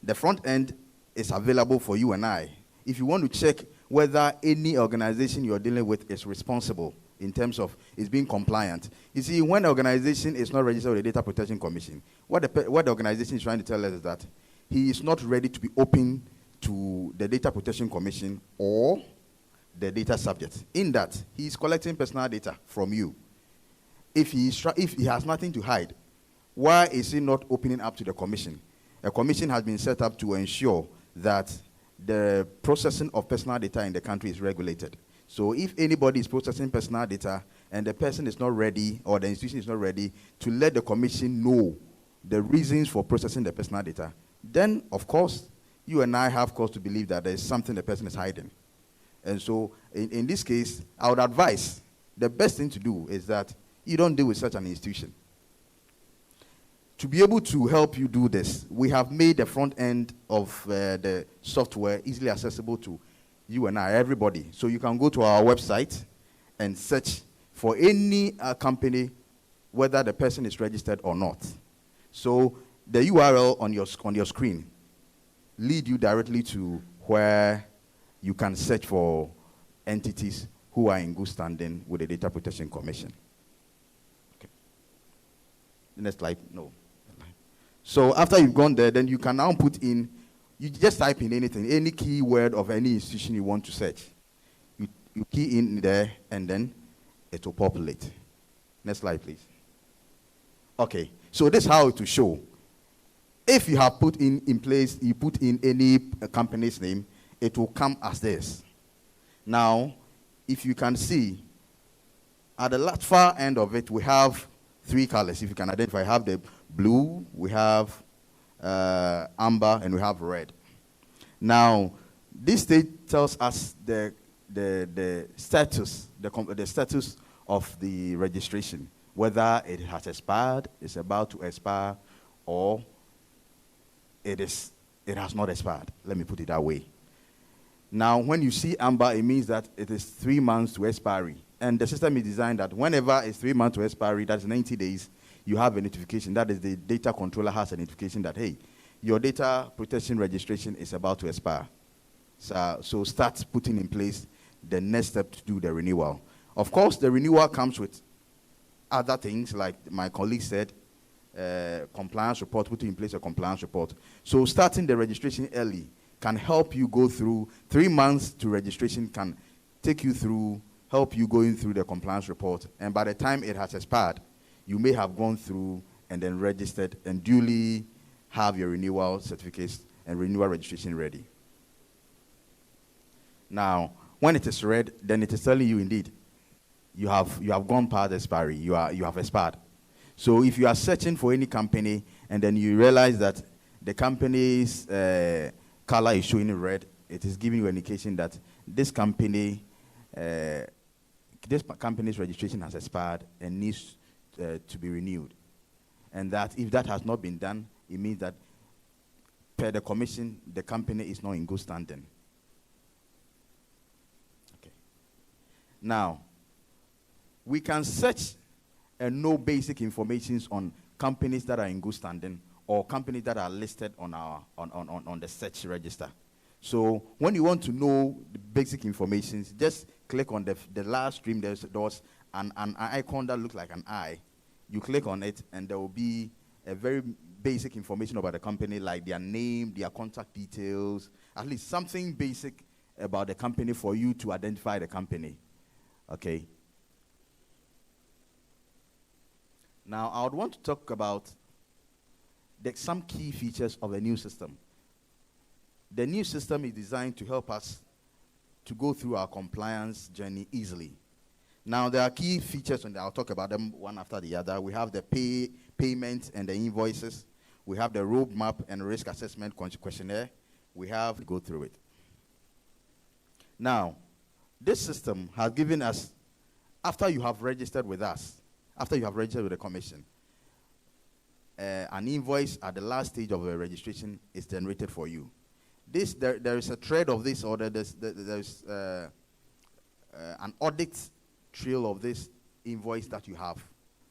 The front end is available for you and I. If you want to check whether any organization you're dealing with is responsible in terms of is being compliant. You see, when an organization is not registered with the Data Protection Commission, what the organization is trying to tell us is that he is not ready to be open to the Data Protection Commission or the data subject. In that, he is collecting personal data from you. If he has nothing to hide, why is he not opening up to the commission? A commission has been set up to ensure that the processing of personal data in the country is regulated. So if anybody is processing personal data and the person is not ready or the institution is not ready to let the commission know the reasons for processing the personal data, then of course you and I have cause to believe that there is something the person is hiding. And so in this case, I would advise the best thing to do is that you don't deal with such an institution. To be able to help you do this, we have made the front end of the software easily accessible to you and I, everybody. So you can go to our website and search for any company, whether the person is registered or not. So the URL on your screen lead you directly to where you can search for entities who are in good standing with the Data Protection Commission. Okay. The next slide, no. So after you've gone there, then you can now put in, you just type in anything, any keyword of any institution you want to search. You key in there, and then it will populate. Next slide, please. Okay, so this is how it will show. If you have put in place, you put in any company's name, it will come as this. Now, if you can see, at the last far end of it, we have 3 colors. If you can identify, we have the blue, we have amber, and we have red. Now, this state tells us the status, the status of the registration, whether it has expired, it's about to expire, or it has not expired. Let me put it that way. Now, when you see amber, it means that it is 3 months to expiry. And the system is designed that whenever it's 3 months to expiry, that's 90 days, you have a notification. That is, the data controller has a notification that, hey, your data protection registration is about to expire. So start putting in place the next step to do the renewal. Of course, the renewal comes with other things, like my colleague said, compliance report, putting in place a compliance report. So starting the registration early can help you go through 3 months to registration, can take you through, help you going through the compliance report. And by the time it has expired, you may have gone through and then registered and duly have your renewal certificates and renewal registration ready. Now, when it is red, then it is telling you indeed, you have gone past expiry, you have expired. So if you are searching for any company and then you realize that the company's color is showing in red, it is giving you an indication that this company's registration has expired and needs to be renewed. And that if that has not been done, it means that per the commission, the company is not in good standing. Okay. Now, we can search and know basic information on companies that are in good standing or companies that are listed on our on the search register. So when you want to know the basic information, just click on the last stream. There was an icon that looks like an eye. You click on it, and there will be a very basic information about the company, like their name, their contact details, at least something basic about the company for you to identify the company. Okay. Now, I would want to talk about some key features of the new system. The new system is designed to help us to go through our compliance journey easily. Now, there are key features, and I'll talk about them one after the other. We have the payment and the invoices. We have the roadmap and risk assessment questionnaire. We have to go through it. Now, this system has given us, after you have registered with us, after you have registered with the commission, an invoice at the last stage of the registration is generated for you. There is a thread of this, or there's an audit trail of this invoice that you have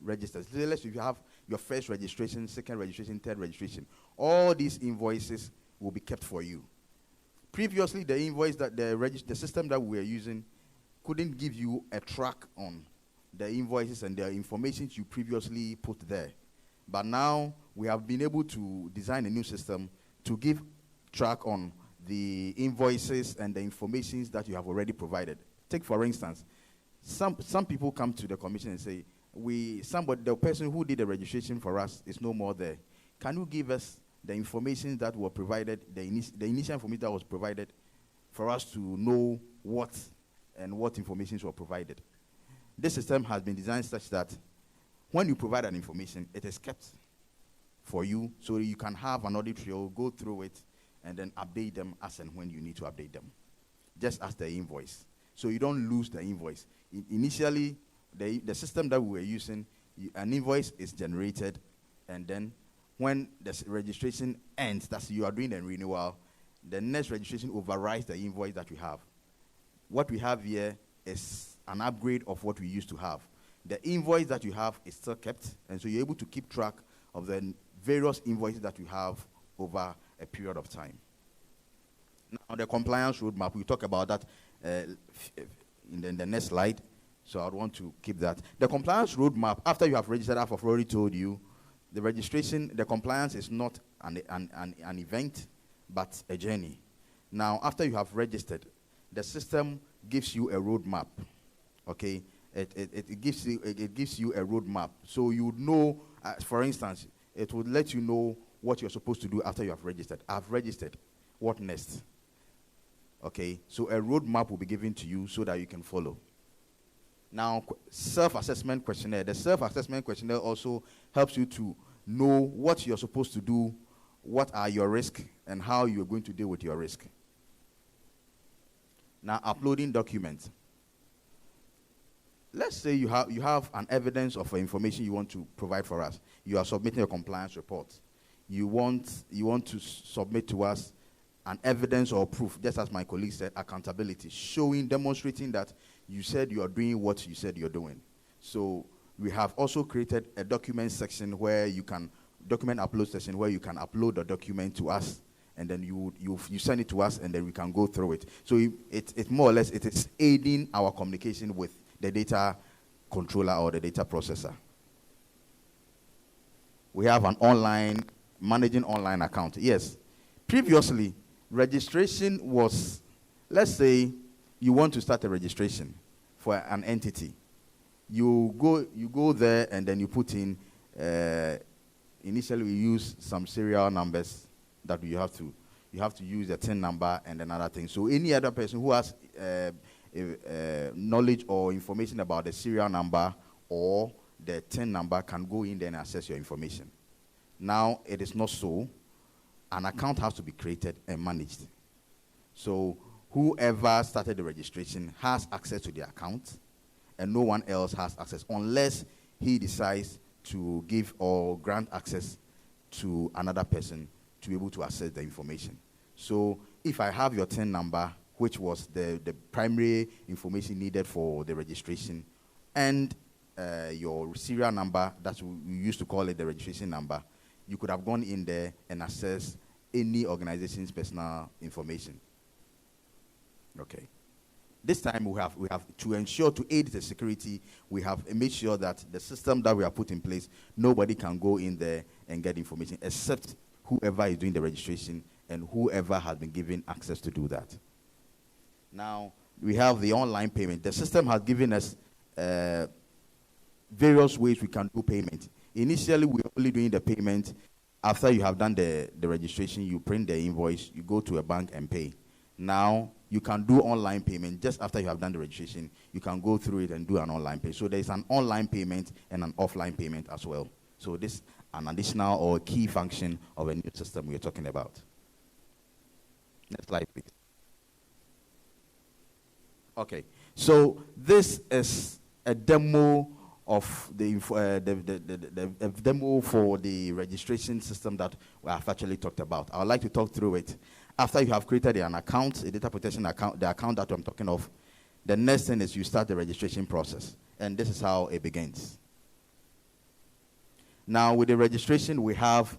registered. So let's say if you have your first registration, second registration, third registration, all these invoices will be kept for you. Previously, the invoice that the system that we were using couldn't give you a track on the invoices and the information you previously put there. But now we have been able to design a new system to give track on the invoices and the information that you have already provided. Take, for instance, some people come to the commission and say, the person who did the registration for us is no more there. Can you give us the information that were provided, the initial information that was provided for us to know what information were provided. This system has been designed such that when you provide an information, it is kept for you so you can have an audit trail, go through it, and then update them as and when you need to update them, just as the invoice. So you don't lose the invoice. Initially, the system that we were using, an invoice is generated, and then when the registration ends, that's you are doing the renewal, the next registration overrides the invoice that we have. What we have here is an upgrade of what we used to have. The invoice that you have is still kept, and so you're able to keep track of the various invoices that you have over a period of time. Now, the compliance roadmap, we'll talk about that in the next slide, so I want to keep that. The compliance roadmap, after you have registered, I've already told you, the registration, the compliance is not an event, but a journey. Now, after you have registered, the system gives you a roadmap, okay? It gives you a roadmap. So you know, for instance, it would let you know what you're supposed to do after you have registered. I've registered. What next? Okay, so a roadmap will be given to you so that you can follow. Now, self-assessment questionnaire. The self-assessment questionnaire also helps you to know what you're supposed to do, what are your risks, and how you're going to deal with your risk. Now, uploading documents. Let's say you have an evidence of information you want to provide for us. You are submitting a compliance report. You want to submit to us an evidence or proof, just as my colleague said, accountability, demonstrating that you said you are doing what you said you're doing. So we have also created a document section where you can, document upload section where you can upload the document to us, and then you send it to us, and then we can go through it. So it more or less, it is aiding our communication with the data controller or the data processor. We have an managing online account. Yes, previously, registration was, let's say you want to start a registration for an entity. You go there, and then you put in, initially we use some serial numbers that you have to use the TIN number and another thing. So any other person who has knowledge or information about the serial number or the TIN number can go in there and access your information. Now it is not so. An account has to be created and managed. So whoever started the registration has access to the account, and no one else has access unless he decides to give or grant access to another person to be able to access the information. So if I have your TIN number, which was the primary information needed for the registration, and your serial number, that's what we used to call it, the registration number, you could have gone in there and accessed any organization's personal information. Okay. This time we have to ensure, to aid the security, we have made sure that the system that we have put in place, nobody can go in there and get information except whoever is doing the registration and whoever has been given access to do that. Now, we have the online payment. The system has given us various ways we can do payment. Initially, we were only doing the payment after you have done the registration. You print the invoice, you go to a bank and pay. Now, you can do online payment just after you have done the registration. You can go through it and do an online pay. So there's an online payment and an offline payment as well. So this is an additional or key function of a new system we're talking about. Next slide, please. Okay, so this is a demo of the demo for the registration system that we have actually talked about. I would like to talk through it. After you have created an account, a data protection account, the account that I'm talking of, the next thing is you start the registration process. And this is how it begins. Now, with the registration, we have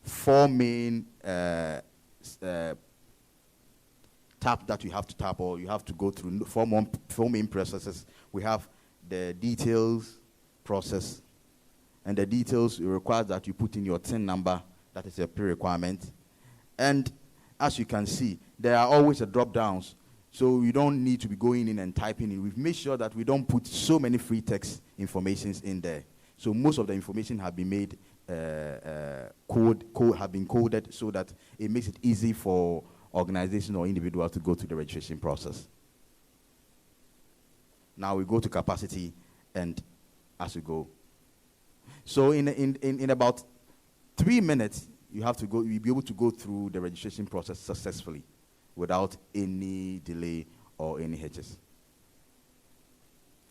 four main tabs that you have to tap, or you have to go through four main processes. We have the details process, and the details requires that you put in your TIN number. That is a pre-requirement. And as you can see, there are always a drop-downs, so you don't need to be going in and typing in. We've made sure that we don't put so many free text informations in there. So most of the information have been made, have been coded so that it makes it easy for organization or individual to go through the registration process. Now we go to capacity and as we go. So in about 3 minutes, you'll be able to go through the registration process successfully without any delay or any hitches.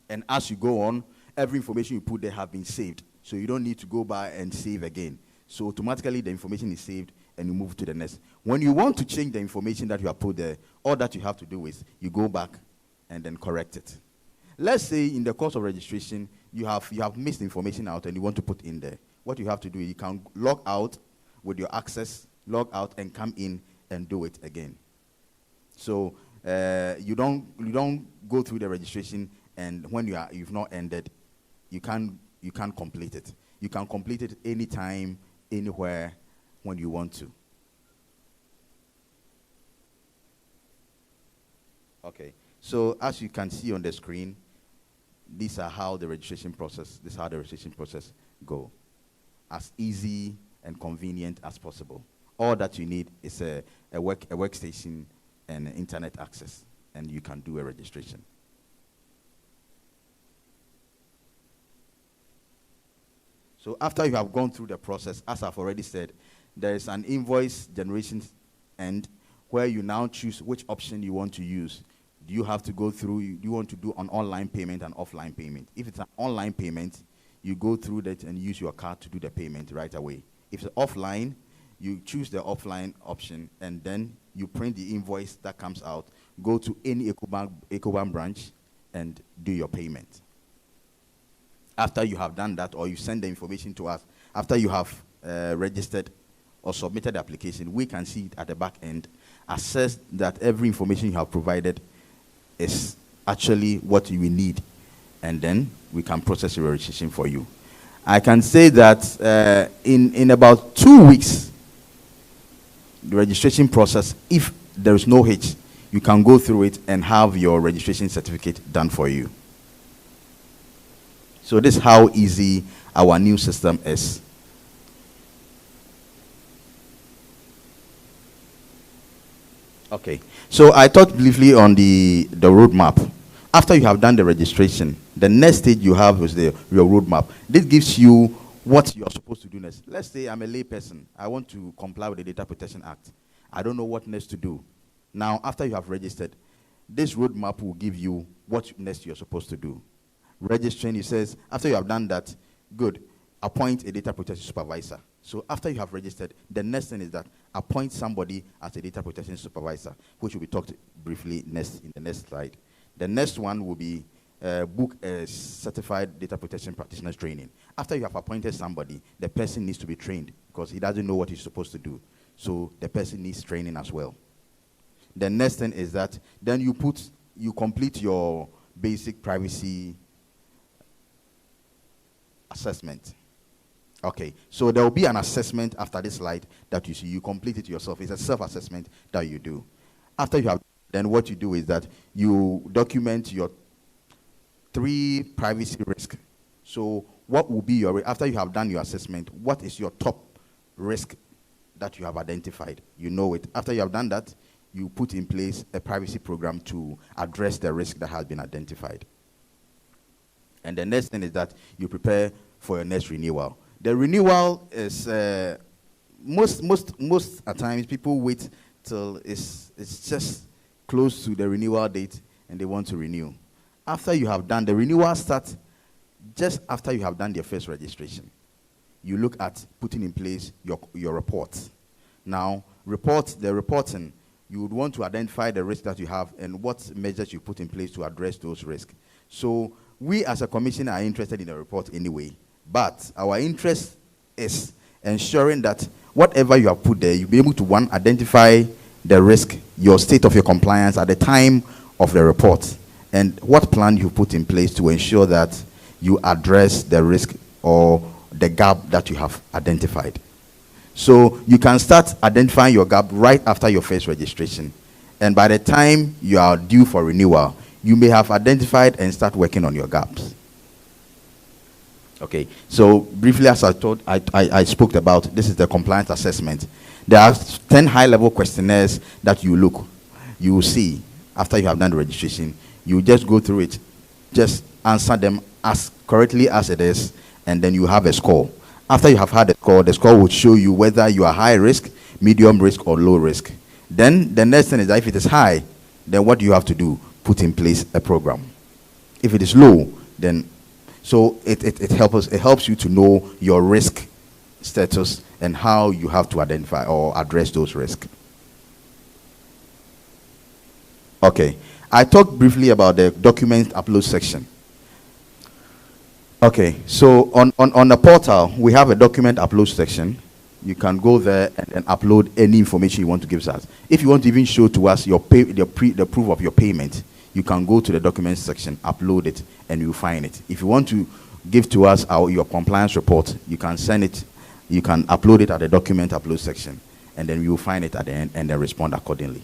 And as you go on, every information you put there have been saved. So you don't need to go by and save again. So automatically the information is saved and you move to the next. When you want to change the information that you have put there, all that you have to do is you go back and then correct it. Let's say in the course of registration, you have missed information out and you want to put in there. What you have to do is you can log out with your access, log out and come in and do it again. So you don't go through the registration and when you've not ended, you can't complete it. You can complete it anytime, anywhere, when you want to. Okay. So as you can see on the screen, these are how the registration process go. As easy and convenient as possible. All that you need is a workstation and internet access, and you can do a registration. So after you have gone through the process, as I've already said, there is an invoice generation end where you now choose which option you want to use. Do you have to go through, do you want to do an online payment and offline payment? If it's an online payment, you go through that and use your card to do the payment right away. If it's offline, you choose the offline option and then you print the invoice that comes out, go to any Ecobank branch and do your payment. After you have done that, or you send the information to us, after you have registered or submitted the application, we can see it at the back end, assess that every information you have provided is actually what you will need, and then we can process your registration for you. I can say that in about 2 weeks, the registration process, if there is no hitch, you can go through it and have your registration certificate done for you. So this is how easy our new system is. Okay, so I talked briefly on the roadmap. After you have done the registration, the next stage you have is your roadmap. This gives you what you're supposed to do next. Let's say I'm a lay person. I want to comply with the Data Protection Act. I don't know what next to do. Now, after you have registered, this roadmap will give you what next you're supposed to do. Registering, it says, after you have done that, good, appoint a data protection supervisor. So after you have registered, the next thing is that appoint somebody as a data protection supervisor, which will be talked briefly next in the next slide. The next one will be book a certified data protection practitioner's training. After you have appointed somebody, the person needs to be trained because he doesn't know what he's supposed to do. So the person needs training as well. The next thing is that then you complete your basic privacy assessment. Okay, so there will be an assessment after this slide that you see. You complete it yourself. It's a self-assessment that you do. After you have, then what you do is that you document your 3 privacy risks. So what will be your, after you have done your assessment, what is your top risk that you have identified? You know it. After you have done that, you put in place a privacy program to address the risk that has been identified. And the next thing is that you prepare for your next renewal. The renewal is, most at times people wait till it's just close to the renewal date and they want to renew. After you have done, the renewal starts just after you have done your first registration. You look at putting in place your reports. Now, the reporting, you would want to identify the risk that you have and what measures you put in place to address those risks. So we as a commission are interested in the report anyway, but our interest is ensuring that whatever you have put there, you'll be able to, one, identify the risk, your state of your compliance at the time of the report, and what plan you put in place to ensure that you address the risk or the gap that you have identified. So you can start identifying your gap right after your first registration. And by the time you are due for renewal, you may have identified and start working on your gaps. Okay, so briefly, as I spoke about, this is the compliance assessment. There are 10 high-level questionnaires that you will see after you have done the registration. You just go through it, just answer them as correctly as it is, and then you have a score. After you have had the score will show you whether you are high risk, medium risk, or low risk. Then the next thing is that if it is high, then what do you have to do? Put in place a program. If it is low, then so it helps you to know your risk status and how you have to identify or address those risks. Okay, I talked briefly about the document upload section. Okay, so on the portal, we have a document upload section. You can go there and upload any information you want to give us. If you want to even show to us the proof of your payment, you can go to the documents section, upload it, and you'll find it. If you want to give to us your compliance report, you can send it, you can upload it at the document upload section, and then you will find it at the end and then respond accordingly.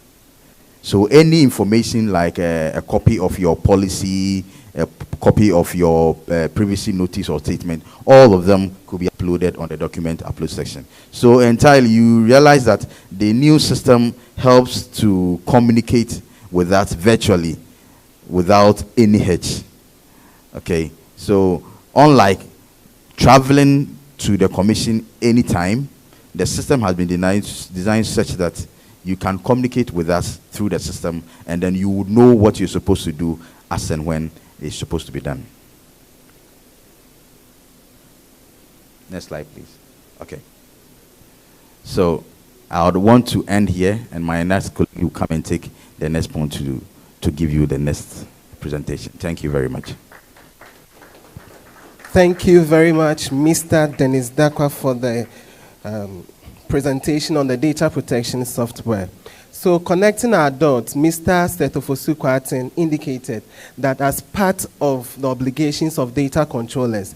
So any information like a copy of your policy, a copy of your privacy notice or statement, all of them could be uploaded on the document upload section. So entirely, you realize that the new system helps to communicate with us virtually without any hitch. Okay, so unlike traveling to the commission anytime, the system has been designed such that you can communicate with us through the system, and then you would know what you're supposed to do as and when it's supposed to be done. Next slide, please. Okay. So I would want to end here, and my next colleague will come and take the next point to give you the next presentation. Thank you very much. Thank you very much, Mr. Dennis Dakwa, for the presentation on the data protection software. So connecting our dots, Mr. Setofosu Kwarteng indicated that as part of the obligations of data controllers,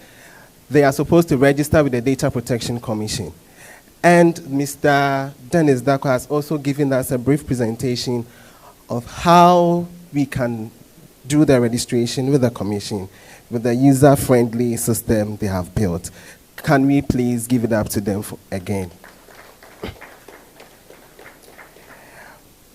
they are supposed to register with the Data Protection Commission. And Mr. Dennis Dakwa has also given us a brief presentation of how we can do the registration with the commission with the user-friendly system they have built. Can we please give it up to them again?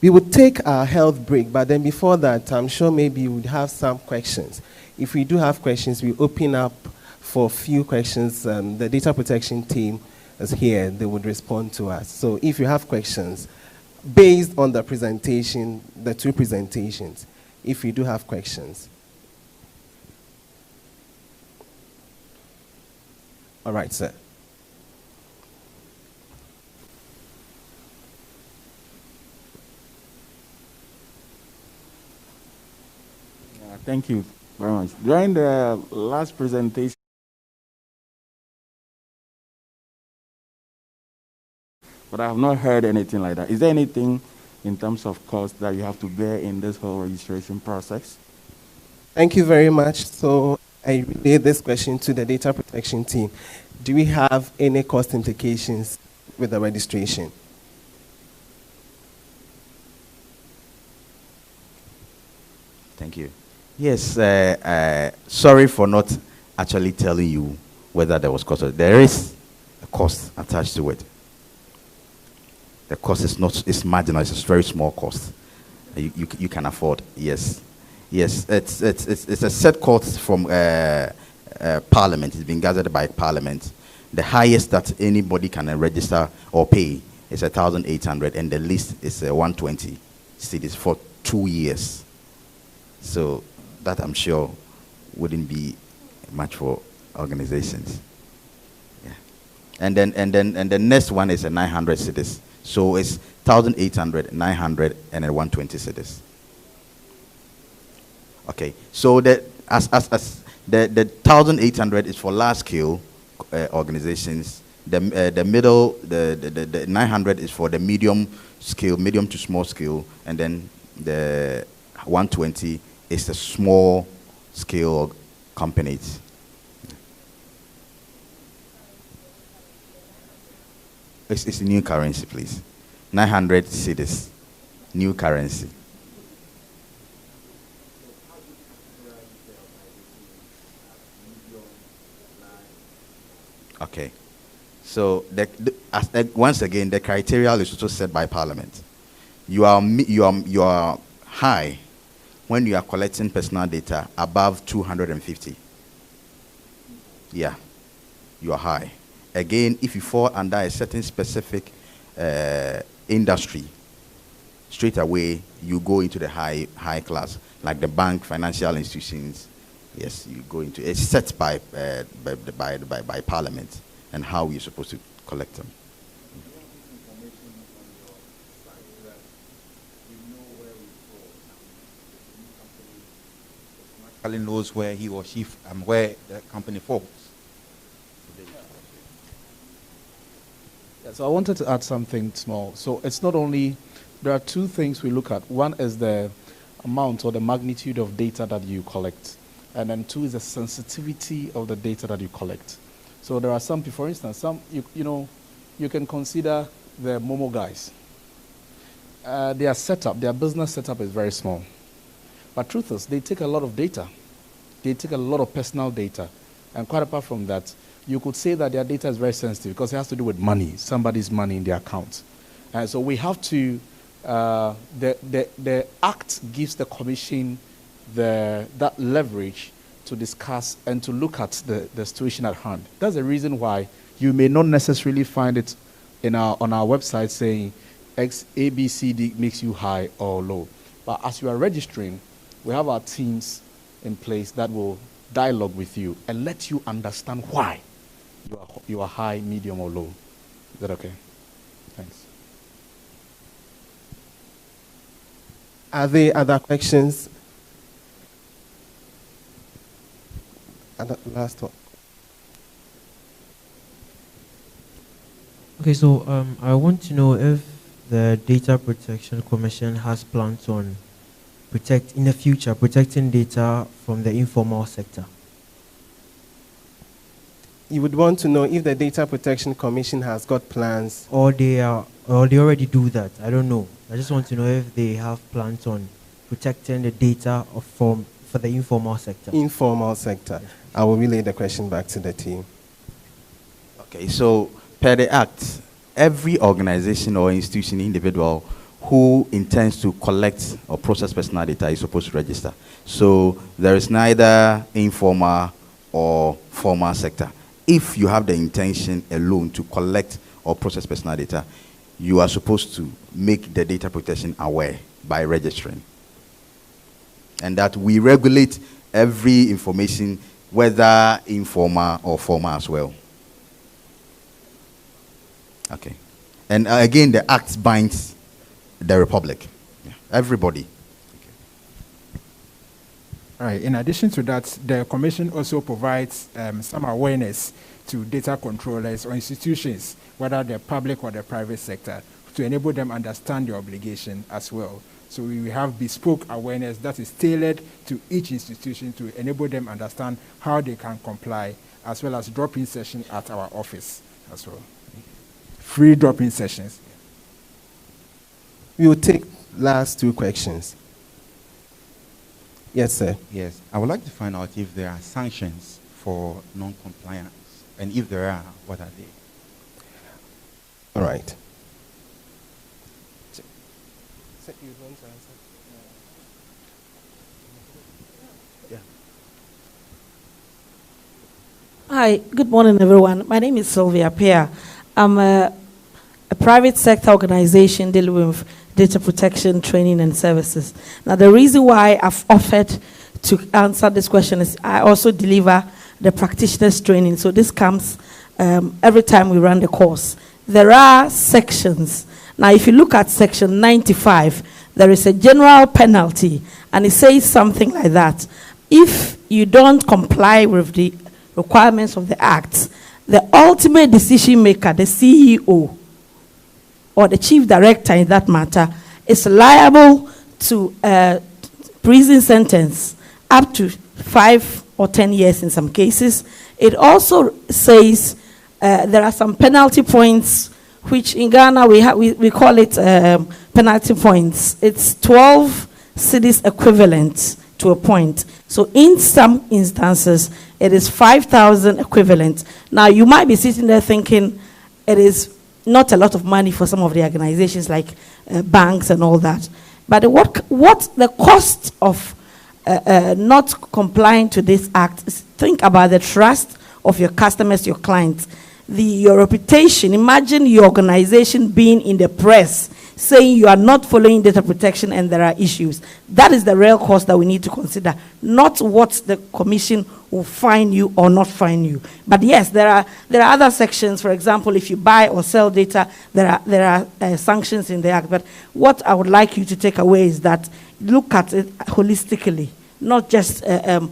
We would take our health break, but then before that, I'm sure maybe you would have some questions. If we do have questions, we open up for a few questions. The data protection team is here. They would respond to us. So if you have questions, based on the presentation, the two presentations, if you do have questions. All right, sir. Thank you very much. During the last presentation, but I have not heard anything like that. Is there anything in terms of cost that you have to bear in this whole registration process? Thank you very much. So I relay this question to the data protection team. Do we have any cost implications with the registration? Thank you. Yes, sorry for not actually telling you whether there was cost. There is a cost attached to it. The cost is not, it's marginal, it's a very small cost. You can afford, yes. Yes, it's a set cost from Parliament. It's been gathered by Parliament. The highest that anybody can register or pay is 1,800, and the least is 120 cedis for 2 years. So that I'm sure wouldn't be much for organizations. Yeah. And then the next one is 900 cedis. So it's 1,800, 900, and 120 cedis. Okay. So the 1,800 is for large scale organizations. The middle, the 900 is for the medium scale, medium to small scale, and then the 120 is the small scale companies. It's a new currency, please. 900 cedis, new currency. Okay. So once again, the criteria is also set by Parliament. You are high when you are collecting personal data above 250. Yeah, you are high. Again, if you fall under a certain specific industry, straight away you go into the high class, like the bank, financial institutions. Yes, you go into it's set by Parliament and how you're supposed to collect them. Knows where he or she where the company falls. Yeah, so I wanted to add something small. So it's not only, there are two things we look at. One is the amount or the magnitude of data that you collect. And then two is the sensitivity of the data that you collect. So there are some, for instance, you can consider the Momo guys. Their business setup is very small. But truth is, they take a lot of data. They take a lot of personal data. And quite apart from that, you could say that their data is very sensitive because it has to do with money, somebody's money in their account. And so we have to, the Act gives the Commission that leverage to discuss and to look at the situation at hand. That's the reason why you may not necessarily find it on our website saying X, A, B, C, D makes you high or low. But as you are registering, we have our teams in place that will dialogue with you and let you understand why you are high, medium, or low. Is that okay? Thanks. Are there other questions? Last one. Okay, so I want to know if the Data Protection Commission has plans on in the future protecting data from the informal sector. You would want to know if the Data Protection Commission has got plans, or they already do that. I don't know. I just want to know if they have plans on protecting the data for the informal sector. Informal sector. Yes. I will relay the question back to the team. Okay, so per the Act, every organization or institution, individual who intends to collect or process personal data is supposed to register. So there is neither informal or formal sector. If you have the intention alone to collect or process personal data, you are supposed to make the data protection aware by registering. And that we regulate every information, whether informal or formal as well. Okay. And again, the Act binds the Republic. Yeah. Everybody. Okay. All right. In addition to that, the Commission also provides some awareness to data controllers or institutions, whether they're public or the private sector, to enable them understand their obligation as well. So we have bespoke awareness that is tailored to each institution to enable them understand how they can comply, as well as drop-in sessions at our office as well. Free drop-in sessions. We will take last two questions. Yes, sir. Yes. I would like to find out if there are sanctions for non-compliance, and if there are, what are they? All right. Hi, good morning, everyone. My name is Sylvia Pear. I'm a private sector organization dealing with data protection training and services. Now, the reason why I've offered to answer this question is I also deliver the practitioners training. So this comes every time we run the course. There are sections. Now, if you look at section 95, there is a general penalty, and it says something like that. If you don't comply with the requirements of the Act, the ultimate decision maker, the CEO, or the chief director in that matter, is liable to a prison sentence up to 5 or 10 years in some cases. It also says there are some penalty points, which in Ghana we call it penalty points. It's 12 cedis equivalent to a point. So in some instances, it is 5,000 equivalent. Now, you might be sitting there thinking, it is not a lot of money for some of the organizations like banks and all that. But what the cost of not complying to this act is, think about the trust of your customers, your clients, your reputation. Imagine your organization being in the press saying you are not following data protection and there are issues. That is the real cost that we need to consider, not what the commission will fine you or not fine you. But yes, there are other sections. For example, if you buy or sell data, there are sanctions in the act. But what I would like you to take away is that look at it holistically, not just a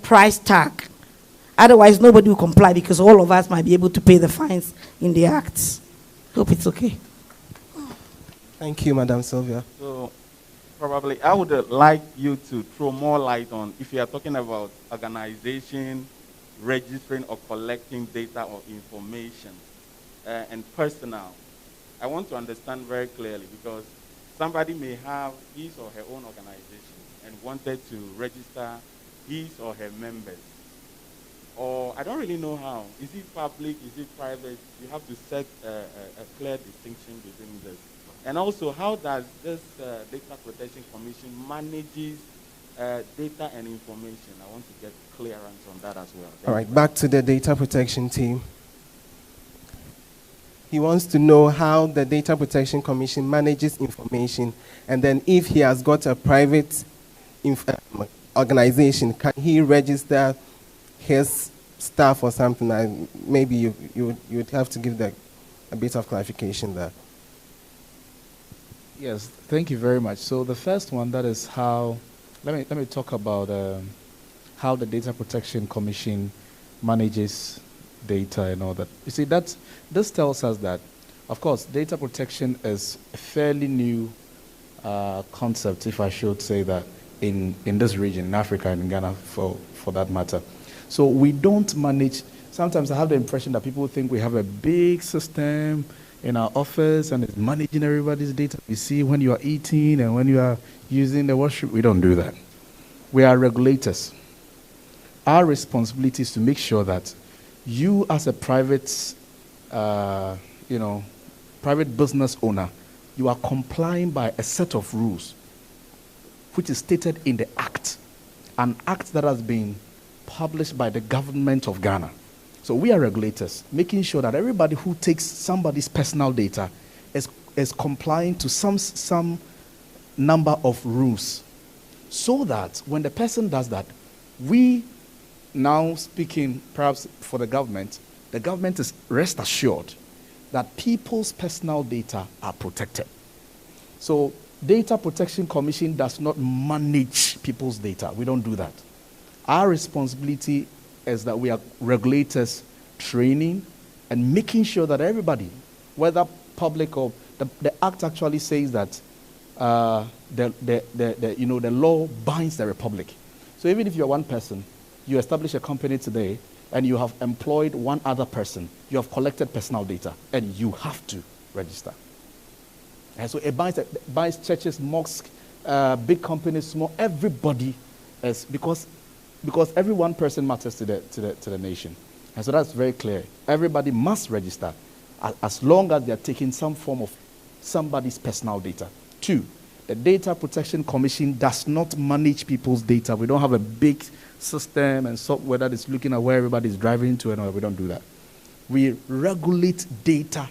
price tag. Otherwise, nobody will comply because all of us might be able to pay the fines in the acts. Hope it's okay. Thank you, Madam Sylvia. So, probably I would like you to throw more light on, if you are talking about organization, registering or collecting data or information, and personnel. I want to understand very clearly, because somebody may have his or her own organization and wanted to register his or her members. Or I don't really know how. Is it public? Is it private? You have to set a clear distinction between this. And also, how does this Data Protection Commission manages data and information? I want to get clearance on that as well. All right, back to the Data Protection team. He wants to know how the Data Protection Commission manages information, and then if he has got a private organization, can he register his staff or something? Maybe you would have to give a bit of clarification there. Yes, thank you very much. So the first one, that is how, let me talk about how the Data Protection Commission manages data and all that. You see, this tells us that, of course, data protection is a fairly new concept, if I should say that, in this region, in Africa and in Ghana, for that matter. So we don't manage. Sometimes I have the impression that people think we have a big system in our office and it's managing everybody's data. You see when you are eating and when you are using the washroom. We don't do that. We are regulators. Our responsibility is to make sure that you, as a private, private business owner, you are complying by a set of rules, which is stated in the Act, an Act that has been published by the government of Ghana. So we are regulators, making sure that everybody who takes somebody's personal data is complying to some number of rules, so that when the person does that, we, now speaking perhaps for the government is rest assured that people's personal data are protected. So Data Protection Commission does not manage people's data. We don't do that. Our responsibility is that we are regulators training and making sure that everybody, whether public or the Act actually says that the law binds the republic. So even if you're one person, you establish a company today and you have employed one other person, you have collected personal data and you have to register. And so it binds churches, mosques, big companies, small, everybody, is because every one person matters to the nation. And so that's very clear. Everybody must register as long as they are taking some form of somebody's personal data. 2, the Data Protection Commission does not manage people's data. We don't have a big system and software that is looking at where everybody is driving to, and all. We don't do that. We regulate data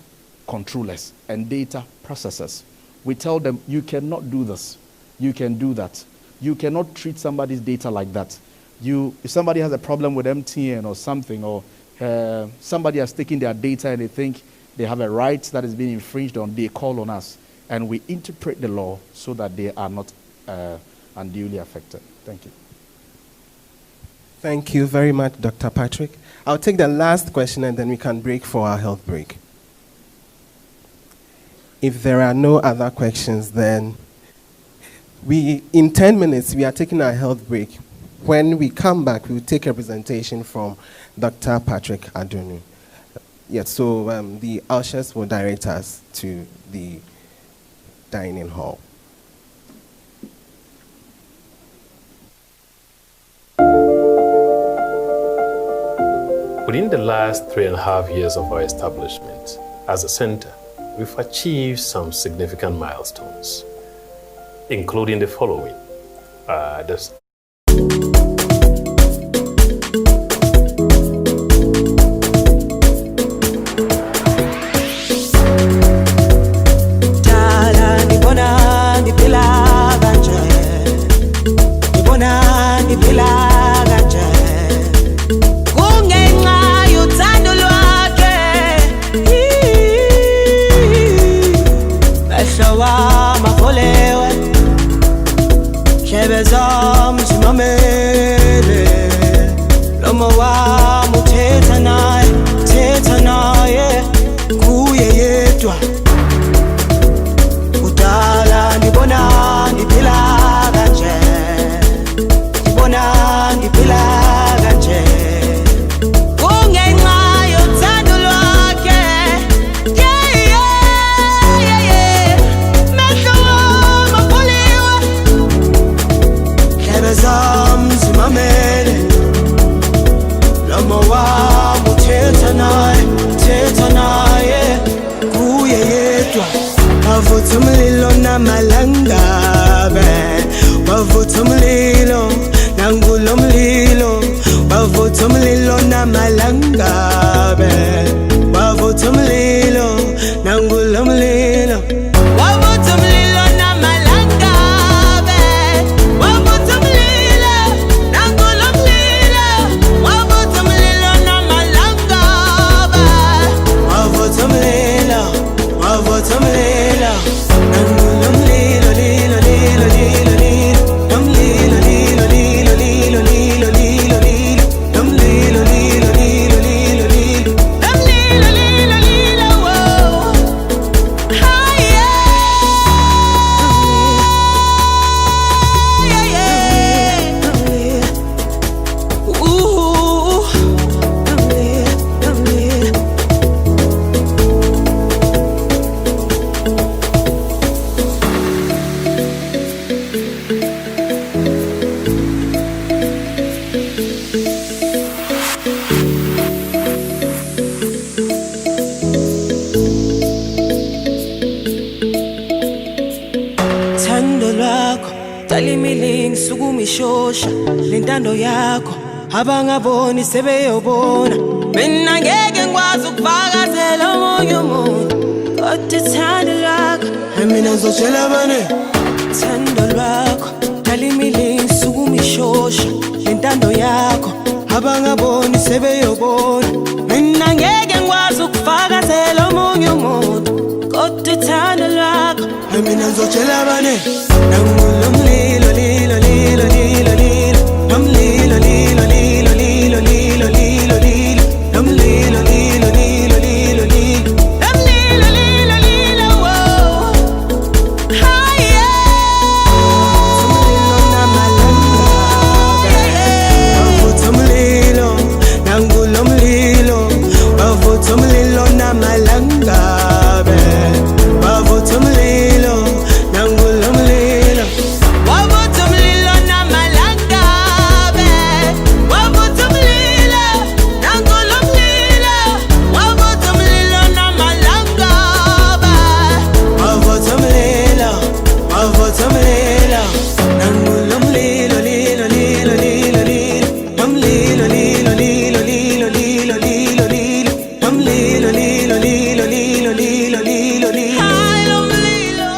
controllers and data processors. We tell them, you cannot do this. You can do that. You cannot treat somebody's data like that. If somebody has a problem with MTN or something, or somebody has taken their data and they think they have a right that is being infringed on, they call on us. And we interpret the law so that they are not unduly affected. Thank you. Thank you very much, Dr. Patrick. I'll take the last question and then we can break for our health break. If there are no other questions, then in 10 minutes, we are taking our health break. When we come back, we will take a presentation from Dr. Patrick Adonu. Yes, so the ushers will direct us to the dining hall. Within the last 3.5 years of our establishment, as a center, we've achieved some significant milestones, including the following. abangaboni sebeyobona mina ngeke ngikwazi ukuvakazela omunye umuntu kodwa ithando lakho mina ngizotshela bane ithando lwakho dala imilingi sukuma ishosha lentando yakho abangaboni sebeyobona mina ngeke ngikwazi ukuvakazela omunye umuntu kodwa ithando lakho mina ngizotshela bane nangulomlilo lilo lilo lilo lilo nomlilo lilo lilo lilo lilo lilo lilo nomlilo lilo lilo lilo lilo nomlilo lilo lilo wo haya umlilo nangulomlilo bavutha umlilo namalanga bavutha umlilo nangulomlilo bavutha umlilo namalanga bavutha umlilo nangulomlilo bavutha umlilo namalanga bavutha umlilo bavutha umlilo nangulomlilo lilo lilo lilo lilo nomlilo lilo lilo lilo lilo lilo lilo nomlilo lilo lilo lilo lilo lilo lilo hayi lomlilo.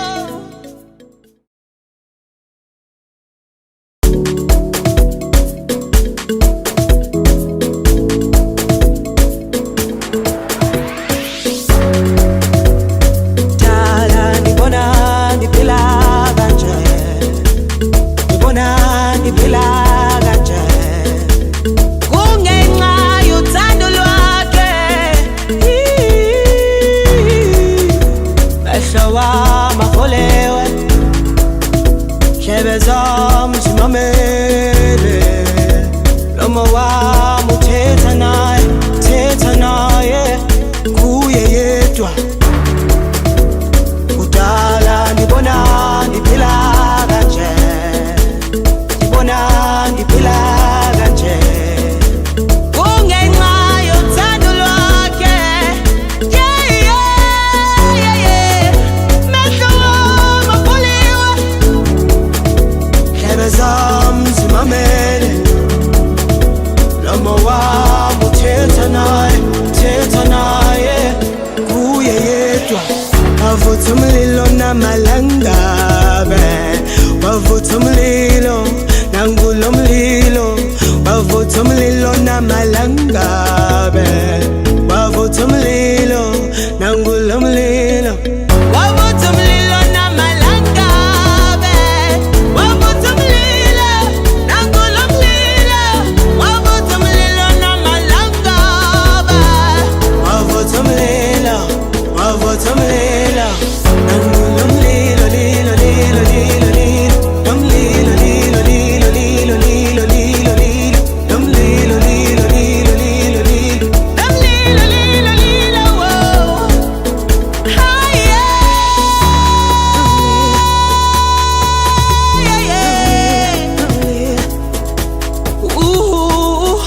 Dala ngibona ngiphila kanje ngibona ngiphila kanje kungenxa yothando lwakhe wavutha umlilo namalangabe, wavutha umlilo nangulo mlilo, wavutha umlilo namalangabe, wavutha umlilo nangulo mlilo, wavutha umlilo namalangabe, wavutha umlilo nangulo mlilo, wavutha umlilo namalangabe, wavutha umlilo, wavutha umlilo nangulo mlilo, lilo lilo lilo lilo, namlilo lilo lilo lilo lilo lilo lilo, namlilo lilo lilo lilo lilo, namlilo lilo lilo, whoa, higher, yeah, yeah, ooh,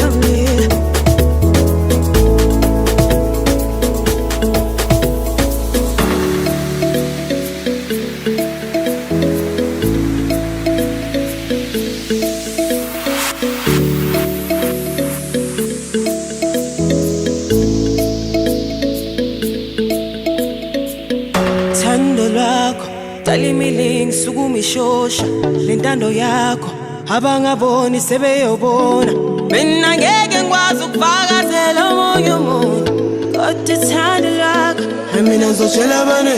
namlilo. Thando lwakho talimili ngisukumishosha lentando yakho abangaboni sebeyobona mina ngeke ngikwazi ukuvakazela omunye umuntu kodwa thando lwakho mina ngizotshela abane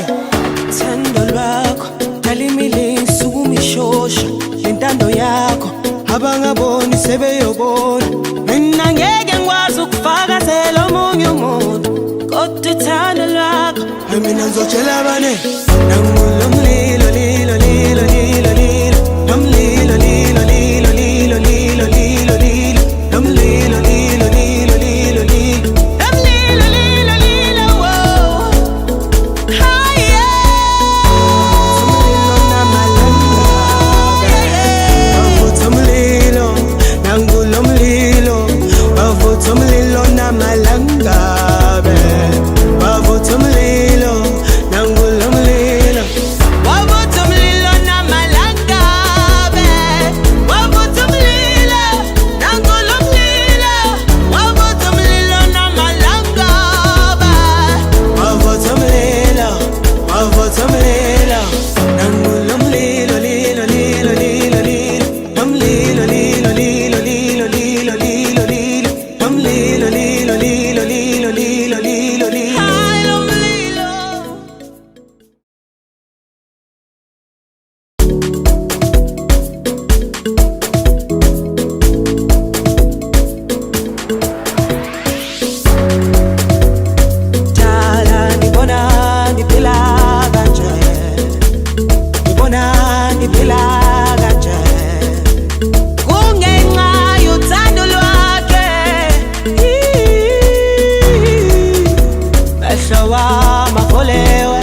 thando lwakho talimili ngisukumishosha lentando yakho abangaboni sebeyobona mina ngeke ngikwazi ukuvakazela omunye umuntu kodwa thando lwakho mina ngizotshela abane nangulo mlilo lilo lilo lilo lilo, namlilo lilo lilo lilo lilo lilo lilo, namlilo lilo lilo lilo lilo, namlilo lilo lilo, whoa, higher, umlilo namalangabe, wavutha umlilo nangulo mlilo, wavutha umlilo namalangabe, wavutha umlilo nangulo mlilo, wavutha umlilo namalangabe, wavutha umlilo nangulo mlilo, wavutha umlilo namalangabe, wavutha umlilo, wavutha umlilo nangulo mlilo, lilo lilo lilo lilo, namlilo lilo lilo lilo lilo lilo lilo, namlilo lilo lilo lilo lilo lilo lilo, hayo mlilo. Dala ngibona ngiphila kanje, ngibona ngiphila kanje, kungenxa yothando lwakhe, mehlo wami afolewe,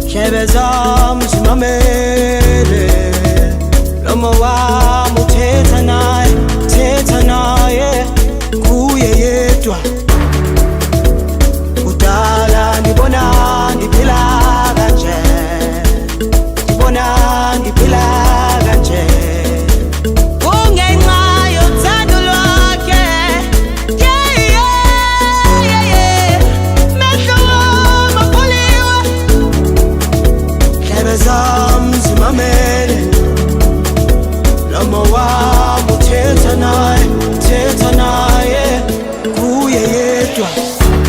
ndlebe zami zimamele, lomo wami uthetha naye, kuye yedwa. Kudala ngibona ngiphila kanje, ngibona ngiphila kanje, kungenxa yothando lwakhe, yeah, yeah, yeah, yeah, mehlo wami apholiwe, ndlebe zami zimamele, lomo wami uthetha naye, kuye yedwa.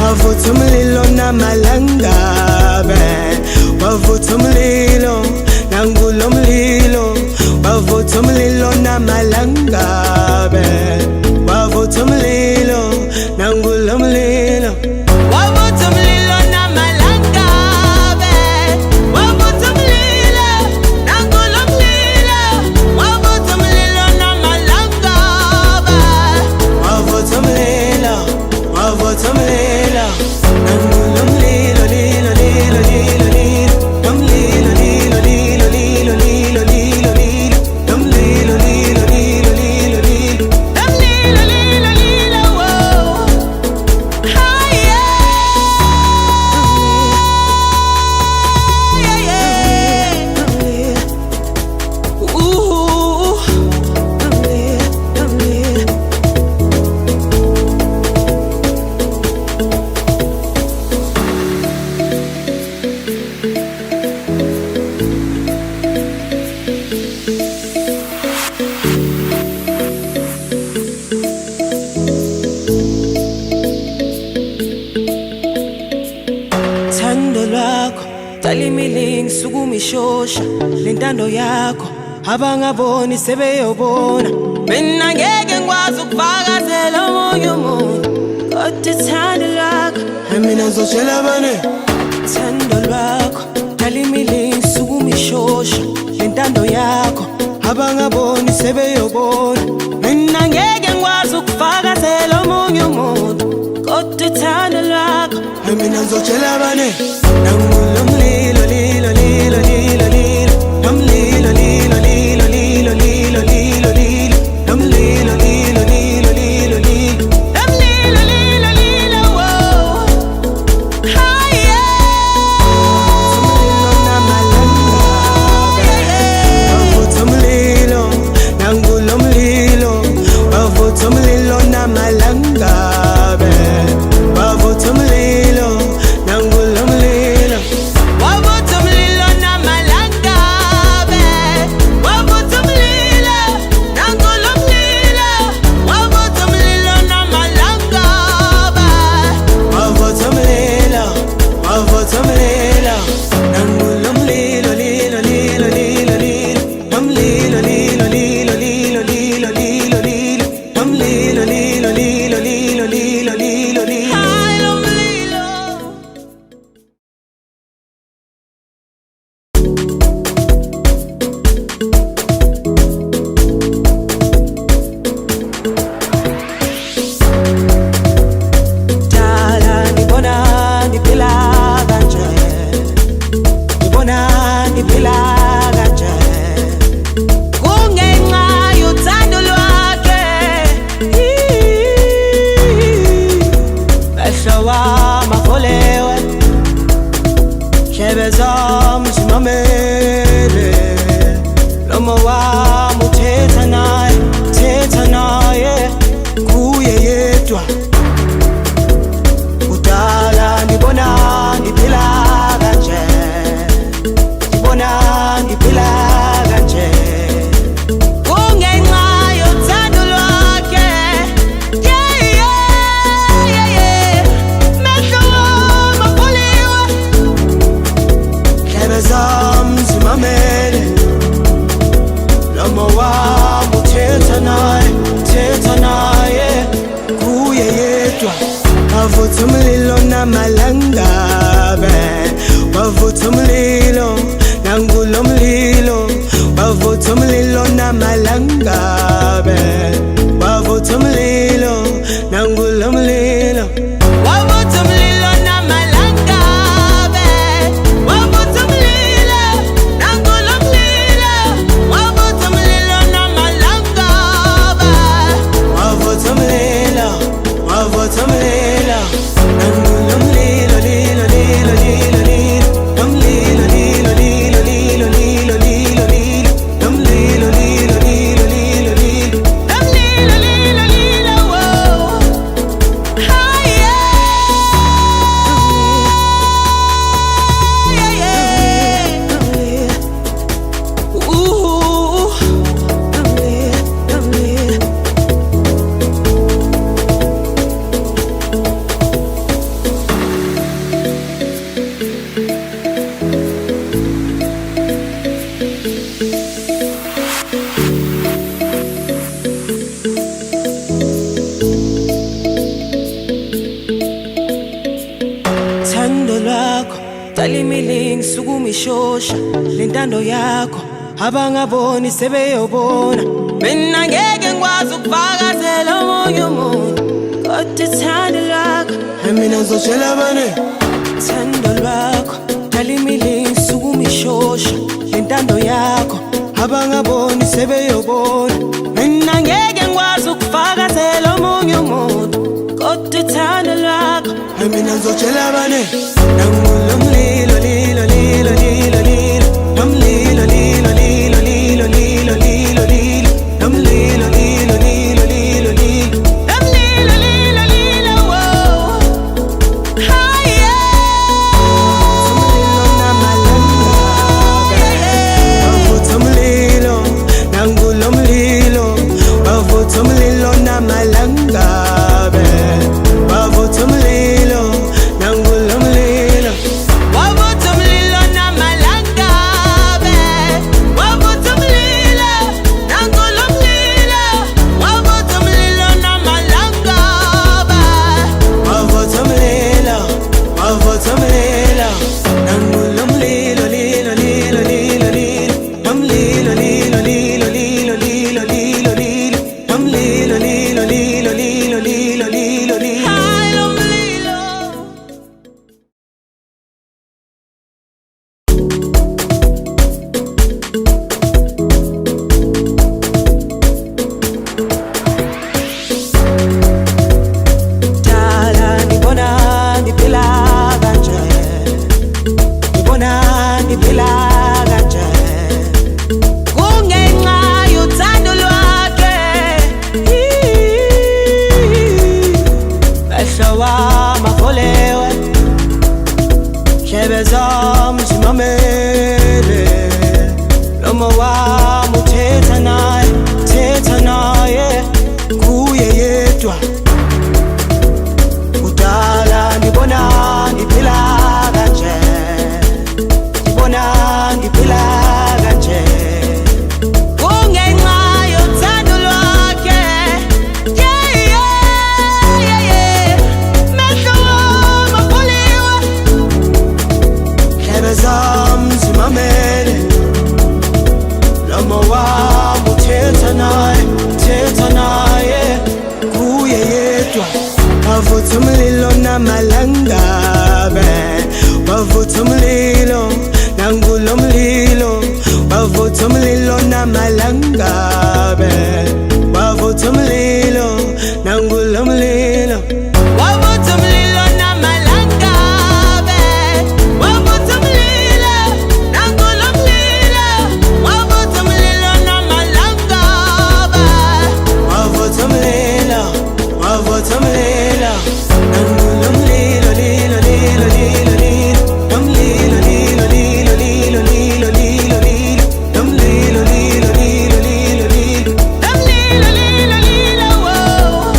Wavutha umlilo namalangabe, wavutha umlilo nangulo mlilo, wavutha umlilo namalangabe, wavutha umlilo nangulo mlilo, wavutha umlilo namalangabe, wavutha umlilo nangulo mlilo, wavutha umlilo namalangabe, wavutha umlilo, wavutha umlilo nangulo mlilo, lilo lilo lilo lilo, namlilo lilo lilo lilo lilo lilo lilo, namlilo lilo lilo lilo lilo, namlilo lilo lilo, talimili sukumishosha lentando yakho abangaboni sebeyobona mina ngeke ngikwazi ukuvakazela omunye umuntu kodwa ithando lakho mina ngizotshela bane ithando lwakho talimili sukumishosha lentando yakho abangaboni sebeyobona mina ngeke ngikwazi ukuvakazela omunye umuntu kodwa ithando lakho mina ngizotshela bane nangulo mlilo lilo lilo lilo lilo namlilo lilo lilo lilo lilo lilo lilo namlilo lilo lilo lilo lilo namlilo lilo lilo wo haya mlilo na malanga wavuta mlilo nangulo mlilo wavuta mlilo na malanga wavuta mlilo nangulo mlilo wavuta mlilo na malanga wavuta mlilo nangulo mlilo wavuta mlilo na malanga wavuta mlilo nangulo mlilo lilo lilo lilo lilo namlilo lilo lilo lilo lilo lilo lilo namlilo lilo lilo lilo lilo lilo lilo hailo mlilo. Dala nibona niphila kanje nibona niphila kanje kungenxa yothando lwakhe mehlo wami avolewe ndlebe zami zimamele lomo wami uthetha naye kuye yedwa kudala ngibona ngiphila kanje ngibona ngiphila kanje kungenxa yothando lwakhe mehlo wami avolewe ndlebe zami zimamele lomo wami uthetha naye kuye yedwa wavutha umlilo namalangabe wavutha umlilo nangulo mlilo wavutha umlilo namalangabe wavutha umlilo nangulo mlilo wavutha umlilo namalangabe wavutha umlilo nangulo mlilo wavutha umlilo namalangabe wavutha umlilo wavutha umlilo nangulo mlilo lilo lilo lilo lilo namlilo lilo lilo lilo lilo lilo lilo namlilo lilo lilo lilo lilo namlilo lilo lilo wo haya thando lwakho talimili ngisukumishosha lentando yakho abangaboni sebeyobona mina ngeke ngikwazi ukuvakazela omunye umuntu kodwa ithando lakho mina ngizotshela bane thando lwakho talimili ngisukumishosha lentando yakho abangaboni sebeyobona mina ngeke ngikwazi ukuvakazela omunye umuntu kodwa ithando lakho mina ngizotshela bane nangulo mlilo lilo lilo lilo lilo namlilo lilo lilo lilo lilo lilo lilo namlilo lilo lilo lilo lilo namlilo lilo lilo wo haya umlilo namalangabe wavutha umlilo nangulo mlilo wavutha umlilo namalangabe wavutha umlilo nangulo mlilo wavutha umlilo namalangabe wami afolewe Ndlebe zami zimamele Lomo wami uthetha naye kuye yedwa Kudala ngibona ngiphila kanje Ngibona ngiphila kanje Kungenxa yothando lwakhe Mehlo wami apholiwe Ndlebe zami zimamele Lomo wami uthetha naye kuye yedwa Wavutha umlilo namalangabe Wavutha umlilo nangulo mlilo Wavutha umlilo namalangabe Wavutha umlilo nangulo mlilo Wavutha umlilo namalangabe Wavutha umlilo nangulo mlilo Wavutha umlilo namalangabe Wavutha umlilo Wavutha umlilo nangulo mlilo lilo lilo lilo lilo Namlilo lilo lilo lilo lilo lilo lilo Namlilo lilo lilo lilo lilo Namlilo lilo lilo whoa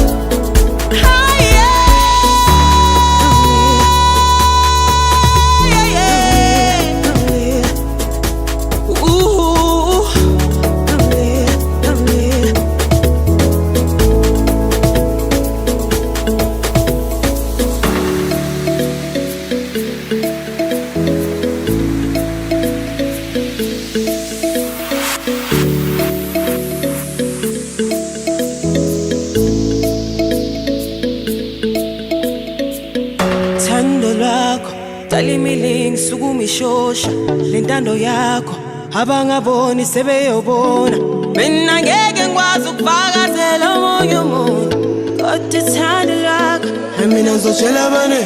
Thando lwakho talimili ngisukumishosha lentando yakho abangaboni sebeyobona mina ngeke ngikwazi ukufakazela omunye umuntu kodwa thando lwakho mina ngizotshela abane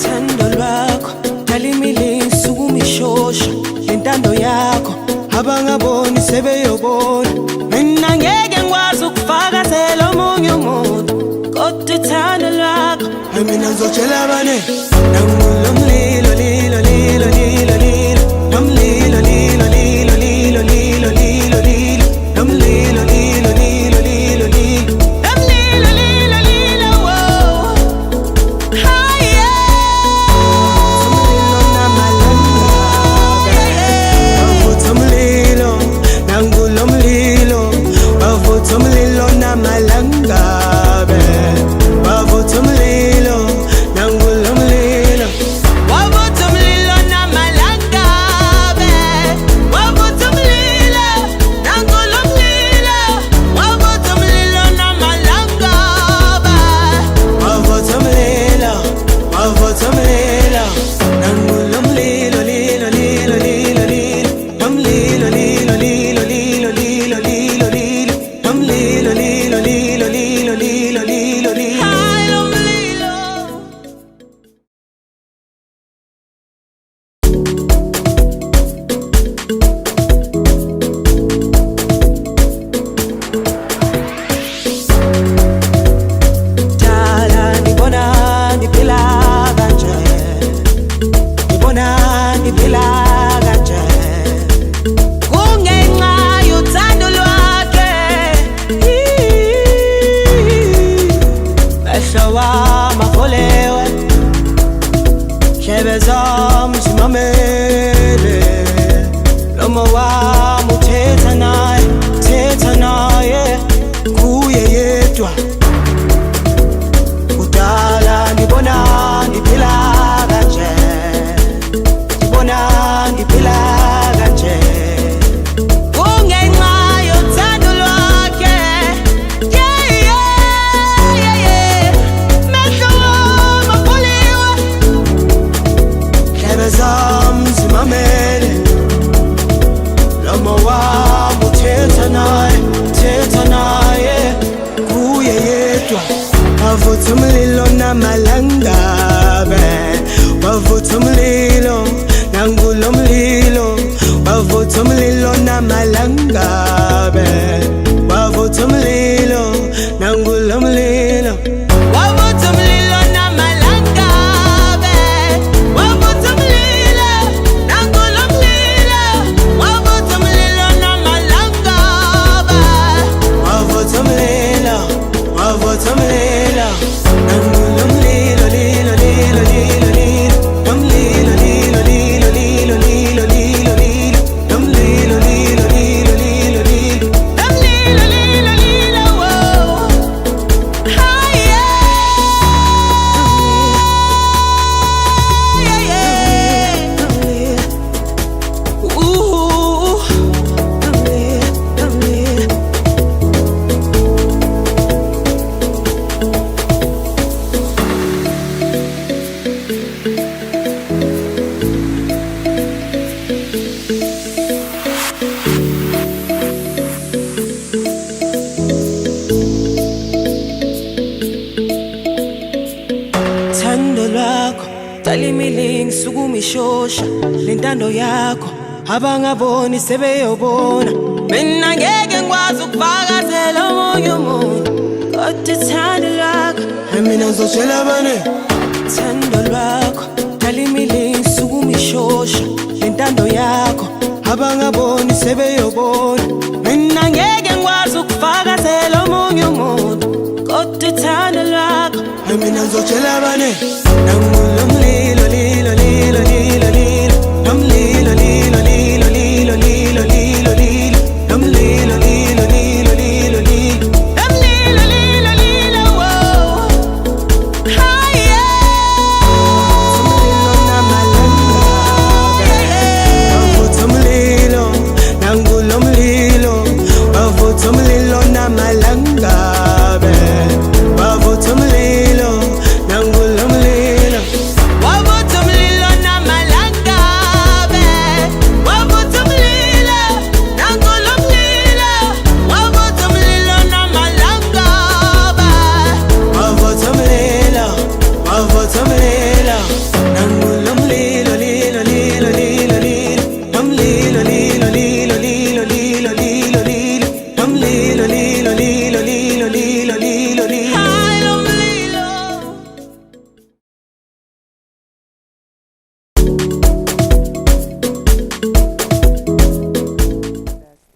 thando lwakho talimili ngisukumishosha lentando yakho abangaboni sebeyobona mina ngeke ngikwazi ukufakazela omunye umuntu kodwa thando lwakho mina ngizotshela abane nangulo mlilo lilo lilo lilo lilo namlilo lilo lilo lilo lilo lilo lilo namlilo lilo lilo lilo lilo namlilo lilo lilo whoa Wavutha umlilo nangulo mlilo Wavutha umlilo namalangabe Wavutha umlilo nangulo mlilo Wavutha umlilo namalangabe Wavutha umlilo nangulo mlilo Wavutha umlilo namalangabe Wavutha umlilo Wavutha umlilo nangulo mlilo lilo lilo lilo lilo Namlilo lilo lilo lilo lilo lilo lilo Namlilo lilo lilo lilo lilo lilo lilo Hayo mlilo Dala ngibona ngiphila kanje Ngibona ngiphila kanje Kungenxa yothando lwakhe Mehlo wami afolewe Ndlebe zami zimamele Lomo wami uthetha naye kuye yedwa Kudala ngibona ngiphila kanje Ngibona ngiphila kanje Kungenxa yothando lwakhe Mehlo wami apholiwe Ndlebe zami zimamele Lomo wami uthetha naye kuye uthando lwakho dala imilingi sukumishosha lentando yakho abangaboni sebeyobona mina ngeke ngikwazi ukuvakazela omunye umuntu kodwa uthando lwakho mina ngizotshela bane uthando lwakho dala imilingi sukumishosha lentando yakho abangaboni sebeyobona mina ngeke ngikwazi ukuvakazela omunye umuntu kodwa uthando lwakho mina ngizotshela bane nangulo mlilo lilo lilo lilo lilo nomlilo lilo lilo lilo lilo lilo lilo nomlilo lilo lilo lilo lilo nomlilo lilo lilo wo haya somlilo namalanga bavutha umlilo nangulo mlilo bavutha umlilo namalanga bavutha umlilo nangulo mlilo wavutha umlilo namalanga wavutha umlilo nangulo mlilo wavutha umlilo namalanga wavutha umlilo nangulo mlilo lilo lilo lilo lilo nomlilo lilo lilo lilo lilo lilo lilo nomlilo lilo lilo lilo lilo lilo lilo hayo mlilo.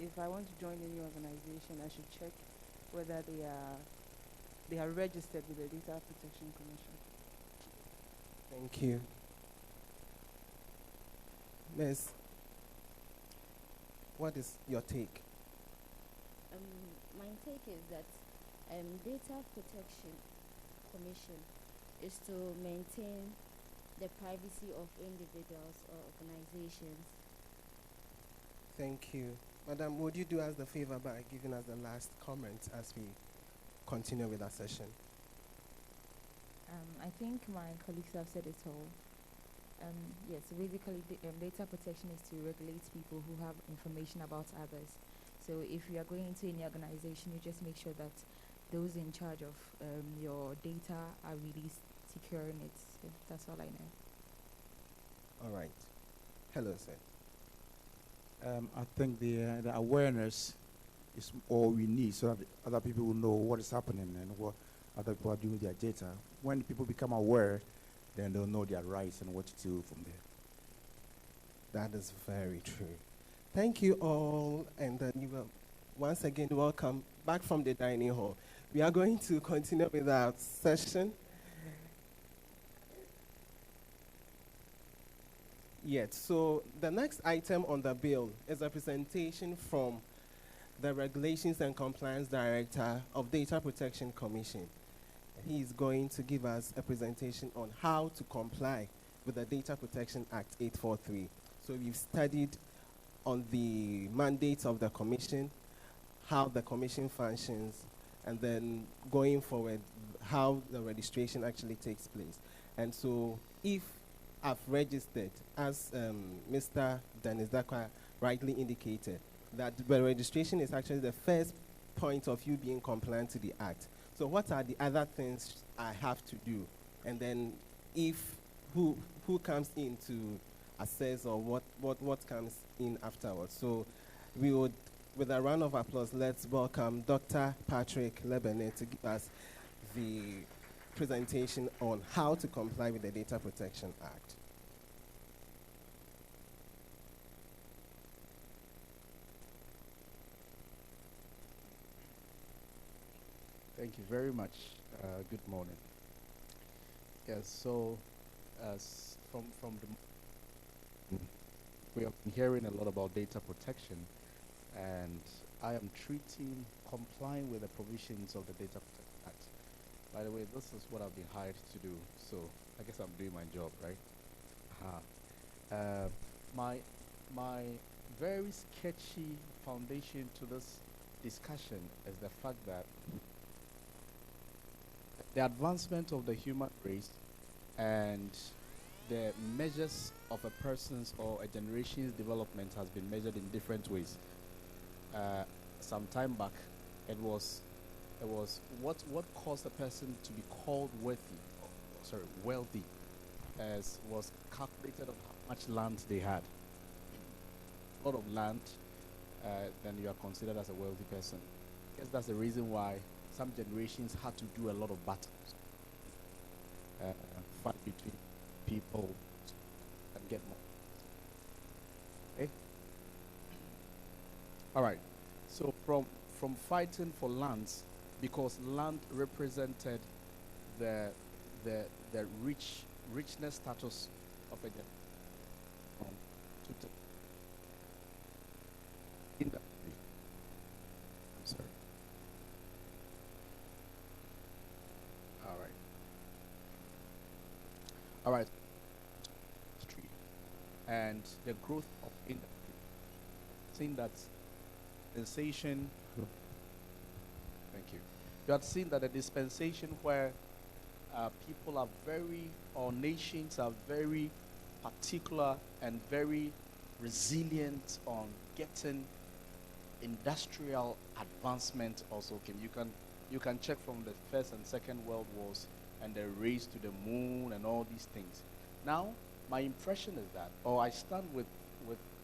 If I want to join any organization, I should check whether they are registered with the Data Protection Commission. Thank you. Miss, what is your take? My take is that Data Protection Commission is to maintain the privacy of individuals or organizations. Thank you. Madam, would you do us the favor by giving us the last comment as we continue with our session? I think my colleagues have said it all. Yes, so basically data protection is to regulate people who have information about others. So if you are going into any organization, you just make sure that those in charge of your data are really securing it. So that's all I know. All right. Hello, sir. I think the awareness is all we need so that other people will know what is happening and what other people are doing with their data. When people become aware, then they'll know their rights and what to do from there. That is very true. Thank you all, and you will once again welcome back from the dining hall. We are going to continue with our session. Yes, so the next item on the bill is a presentation from the Regulations and Compliance Director of Data Protection Commission. He is going to give us a presentation on how to comply with the Data Protection Act 843. So we've studied on the mandates of the Commission, how the Commission functions, and then going forward, how the registration actually takes place. And so if I've registered, as Mr. Dennis Dakwa rightly indicated, that the registration is actually the first point of you being compliant to the Act. So what are the other things I have to do? And then who comes in to assess, or what comes in afterwards? So we would, with a round of applause, let's welcome Dr. Patrick Lebene to give us the presentation on how to comply with the Data Protection Act. Thank you very much. Good morning. Yes, so as from the we have been hearing a lot about data protection, and I am treating complying with the provisions of the Data Protection Act. By the way, this is what I've been hired to do, so I guess I'm doing my job, right? My very sketchy foundation to this discussion is the fact that the advancement of the human race and the measures of a person's or a generation's development has been measured in different ways. Some time back, it was what caused a person to be called worthy. wealthy, as was calculated on how much land they had. A lot of land, then you are considered as a wealthy person. I guess that's the reason why some generations had to do a lot of battles, fight between people and get more. Okay? All right. So from fighting for lands, because land represented the richness status of a generation, to industry. I'm sorry. All right. And the growth of industry. Seeing that dispensation. Thank you. You have seen that the dispensation where people are or nations are very particular and very resilient on getting industrial advancement also came. You can check from the First and Second World Wars and the race to the moon and all these things. Now, my impression is that, or I stand with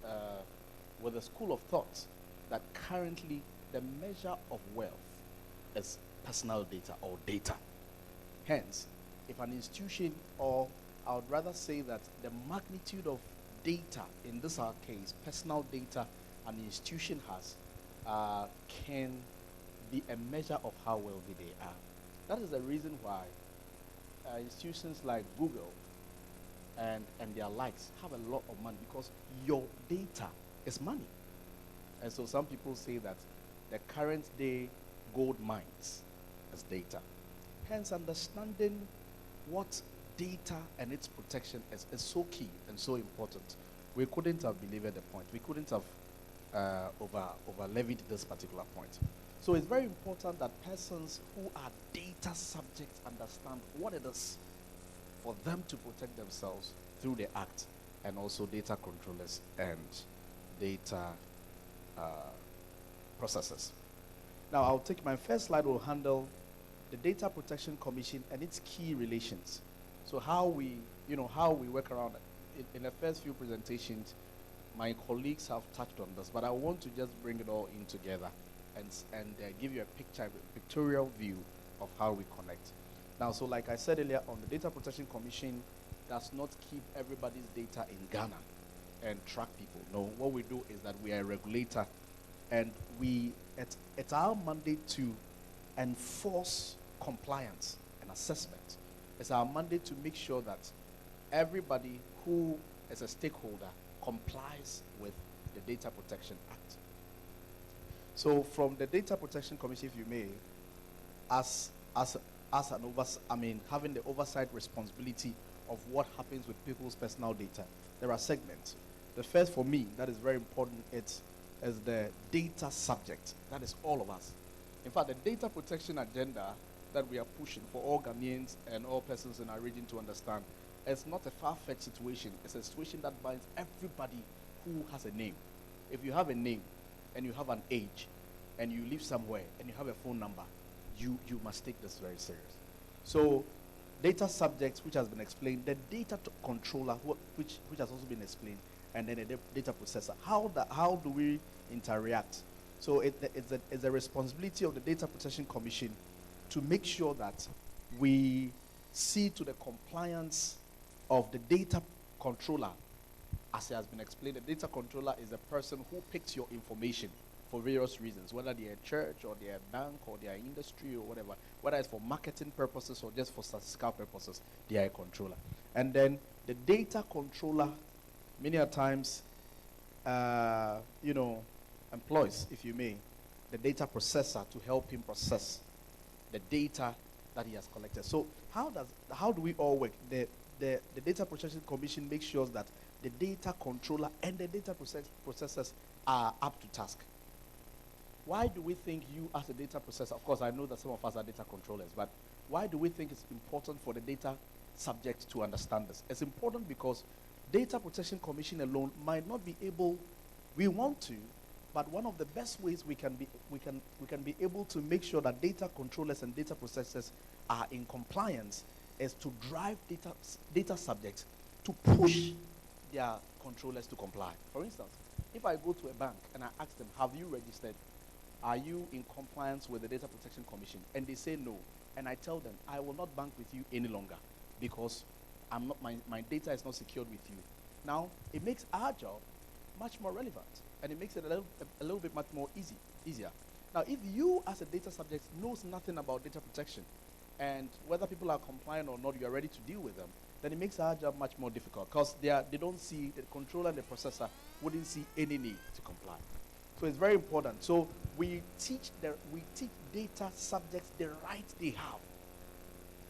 a school of thought that currently the measure of wealth is personal data or data. Hence, if an institution, or I would rather say that the magnitude of data, in this our case, personal data an institution has, can be a measure of how wealthy they are. That is the reason why institutions like Google and their likes have a lot of money, because your data is money. And so some people say that the current day gold mines is data. Hence, understanding what data and its protection is so key and so important. We couldn't have believed the point. We couldn't have over-levied this particular point. So it's very important that persons who are data subjects understand what it is for them to protect themselves through the act, and also data controllers and data processors. Now, I'll take my first slide will handle the Data Protection Commission and its key relations. So how we work around it. In the first few presentations, my colleagues have touched on this, but I want to just bring it all in together and give you a pictorial view of how we connect. Now, so like I said earlier on, the Data Protection Commission does not keep everybody's data in Ghana and track people. No, what we do is that we are a regulator, and it's our mandate to enforce compliance and assessment. It's our mandate to make sure that everybody who is a stakeholder complies with the Data Protection Act. So from the Data Protection Commission, if you may, having the oversight responsibility of what happens with people's personal data, there are segments. The first, for me, that is very important, is the data subject. That is all of us. In fact, the data protection agenda that we are pushing for all Ghanaians and all persons in our region to understand, it's not a far-fetched situation. It's a situation that binds everybody who has a name. If you have a name and you have an age and you live somewhere and you have a phone number, you must take this very serious. So data subjects, which has been explained, the data controller, which has also been explained, and then the data processor. How do we interact? So it's a responsibility of the Data Protection Commission to make sure that we see to the compliance of the data controller. As it has been explained, the data controller is the person who picks your information for various reasons, whether they're a church or they're a bank or they're industry or whatever, whether it's for marketing purposes or just for statistical purposes, they are a controller. And then the data controller, many a times, employs, if you may, the data processor to help him process the data that he has collected. So how do we all work? The Data Protection Commission makes sure that the data controller and the data processors are up to task. Why do we think you as a data processor, of course I know that some of us are data controllers, but why do we think it's important for the data subject to understand this? It's important because Data Protection Commission alone might not be able, we want to, but one of the best ways we can be able to make sure that data controllers and data processors are in compliance is to drive data subjects to push their controllers to comply. For instance, if I go to a bank and I ask them, have you registered? Are you in compliance with the Data Protection Commission? And they say no. And I tell them, I will not bank with you any longer because my data is not secured with you. Now, it makes our job much more relevant, and it makes it a little bit much more easier. Now, if you as a data subject knows nothing about data protection, and whether people are compliant or not, you are ready to deal with them, then it makes our job much more difficult because they don't see, the controller and the processor wouldn't see any need to comply. So it's very important. So we teach data subjects the rights they have.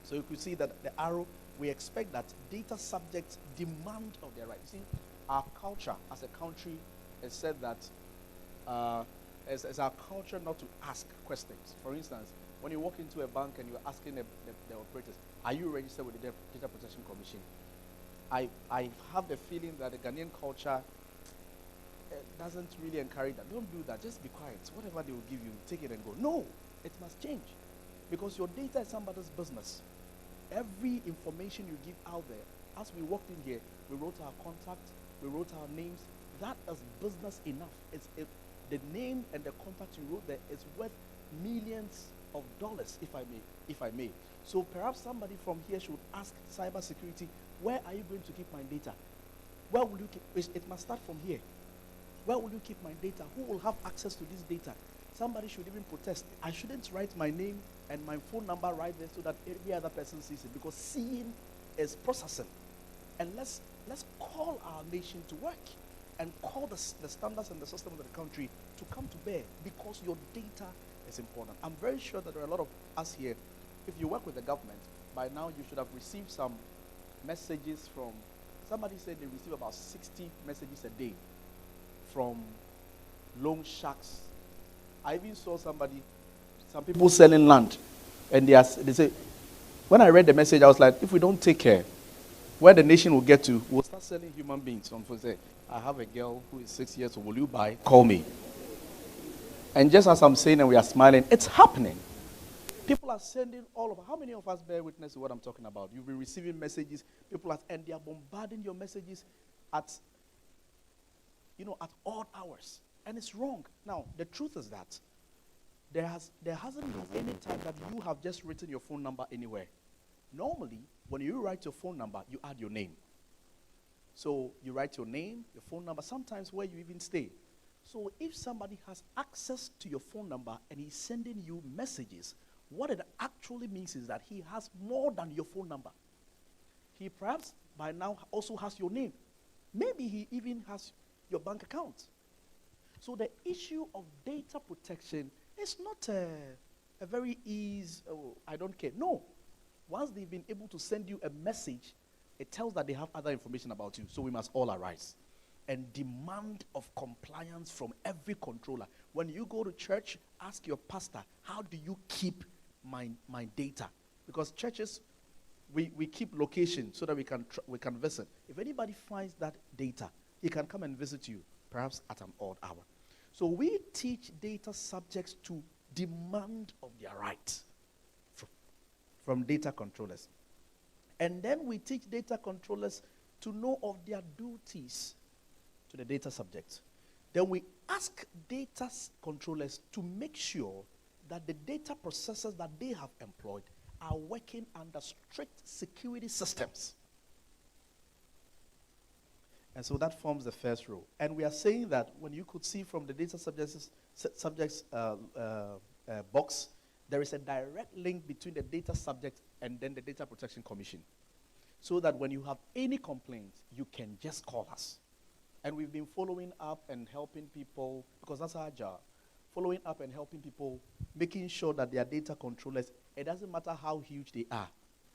So you could see that the arrow, we expect that data subjects demand of their rights. See, our culture as a country has said that it's our culture not to ask questions. For instance, when you walk into a bank and you're asking the operators, are you registered with the Data Protection Commission? I have the feeling that the Ghanaian culture doesn't really encourage that. Don't do that. Just be quiet. Whatever they will give you, take it and go. No, it must change. Because your data is somebody's business. Every information you give out there, as we walked in here, we wrote our contact, we wrote our names. That is business enough. The name and the contact you wrote there is worth millions of dollars, if I may. So perhaps somebody from here should ask cybersecurity, where are you going to keep my data? Where will you keep it? Must start from here. Where will you keep my data? Who will have access to this data? Somebody should even protest. I shouldn't write my name and my phone number right there so that every other person sees it, because seeing is processing. And let's call our nation to work and call the standards and the systems of the country to come to bear, because your data is important. I'm very sure that there are a lot of us here. If you work with the government, by now you should have received some messages from, somebody said they receive about 60 messages a day from loan sharks. I even saw some people selling land, and they say, when I read the message, I was like, if we don't take care, where the nation will get to, we'll start selling human beings. Some people say, I have a girl who is 6 years old, will you buy? Call me. And just as I'm saying and we are smiling, it's happening. People are sending all over. How many of us bear witness to what I'm talking about? You'll be receiving messages, and they are bombarding your messages at odd hours. And it's wrong. Now, the truth is that there hasn't been any time that you have just written your phone number anywhere. Normally, when you write your phone number, you add your name. So you write your name, your phone number, sometimes where you even stay. So if somebody has access to your phone number and he's sending you messages, what it actually means is that he has more than your phone number. He perhaps by now also has your name. Maybe he even has your bank account. So the issue of data protection is not a very easy, I don't care. No. Once they've been able to send you a message, it tells that they have other information about you. So we must all arise and demand of compliance from every controller. When you go to church, ask your pastor, how do you keep my data? Because churches, we keep location so that we can visit. If anybody finds that data, he can come and visit you, perhaps at an odd hour. So we teach data subjects to demand of their rights from data controllers. And then we teach data controllers to know of their duties to the data subjects. Then we ask data controllers to make sure that the data processors that they have employed are working under strict security systems. And so that forms the first row. And we are saying that when you could see from the data subjects box, there is a direct link between the data subject and then the Data Protection Commission. So that when you have any complaints, you can just call us. And we've been following up and helping people, because that's our job, following up and helping people, making sure that their data controllers, it doesn't matter how huge they are.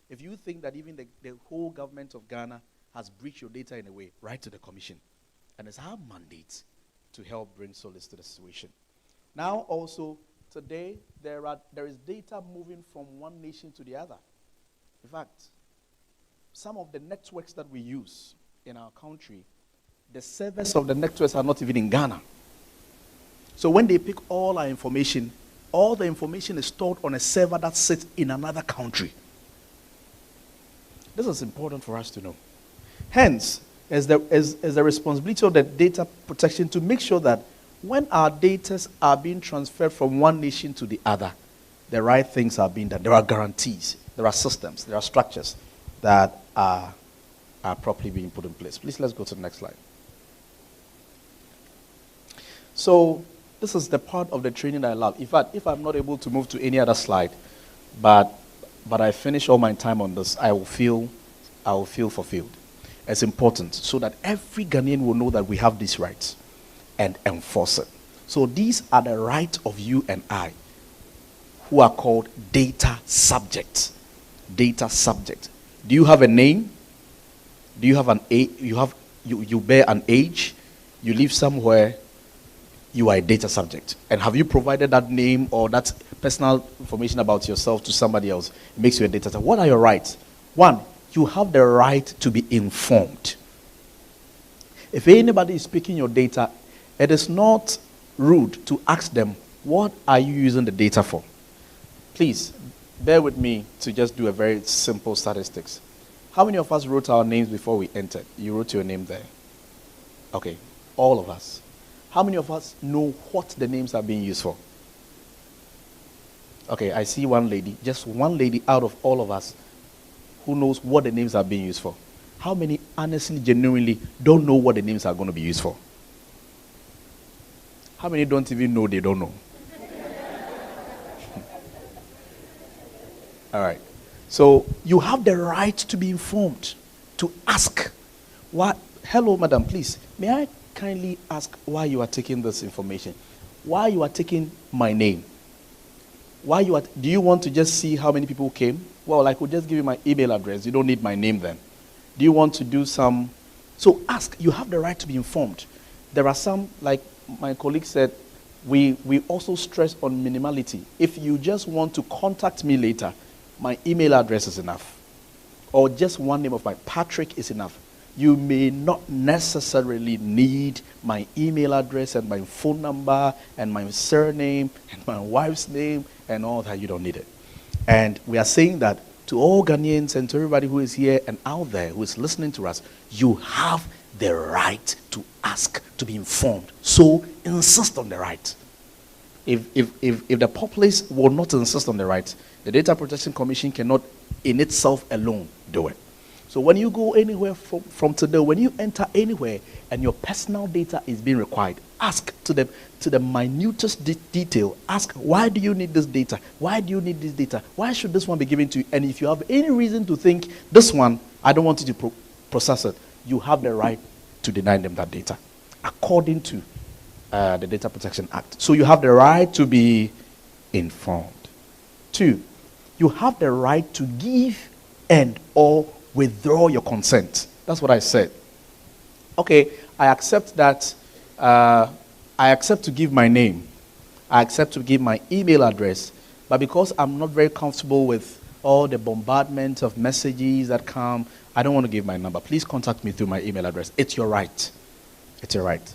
If you think that even the whole government of Ghana has breached your data in a way, write to the commission. And it's our mandate to help bring solace to the situation. Now also, today, there is data moving from one nation to the other. In fact, some of the networks that we use in our country, the servers of the networks are not even in Ghana. So when they pick all our information, all the information is stored on a server that sits in another country. This is important for us to know. Hence, as the responsibility of the data protection to make sure that when our data are being transferred from one nation to the other, the right things are being done. There are guarantees, there are systems, there are structures that are properly being put in place. Please, let's go to the next slide. So, this is the part of the training that I love. In fact, if I'm not able to move to any other slide, but I finish all my time on this, I will feel fulfilled. It's important so that every Ghanaian will know that we have these rights and enforce it. So these are the rights of you and I, who are called data subjects. Data subject. Do you have a name? Do you have an age? You bear an age? You live somewhere? You are a data subject. And have you provided that name or that personal information about yourself to somebody else? It makes you a data subject. What are your rights? One, you have the right to be informed. If anybody is speaking your data, it is not rude to ask them, what are you using the data for? Please, bear with me to just do a very simple statistics. How many of us wrote our names before we entered? You wrote your name there. Okay, all of us. How many of us know what the names are being used for? Okay, I see one lady, just one lady out of all of us who knows what the names are being used for. How many honestly, genuinely don't know what the names are going to be used for? How many don't even know they don't know? All right. So you have the right to be informed, to ask. What? Hello, madam, please. May I kindly ask why you are taking this information? Why you are taking my name? Why you are? Do you want to just see how many people came? Well, I could just give you my email address. You don't need my name then. Do you want to do some? So ask. You have the right to be informed. There are some, like my colleague said, we also stress on minimality. If you just want to contact me later, my email address is enough. Or just one name of mine, Patrick, is enough. You may not necessarily need my email address and my phone number and my surname and my wife's name and all that. You don't need it. And we are saying that to all Ghanaians and to everybody who is here and out there who is listening to us, you have the right to ask, to be informed. So insist on the right. If the populace will not insist on the right, the Data Protection Commission cannot in itself alone do it. So when you go anywhere from today, when you enter anywhere and your personal data is being required, ask to the minutest detail. Ask, why do you need this data? Why do you need this data? Why should this one be given to you? And if you have any reason to think, this one, I don't want you to process it, you have the right to deny them that data, according to the Data Protection Act. So you have the right to be informed. 2, you have the right to give and or withdraw your consent. That's what I said. Okay, I accept that. I accept to give my name. I accept to give my email address. But because I'm not very comfortable with all the bombardment of messages that come, I don't want to give my number. Please contact me through my email address. It's your right. It's your right.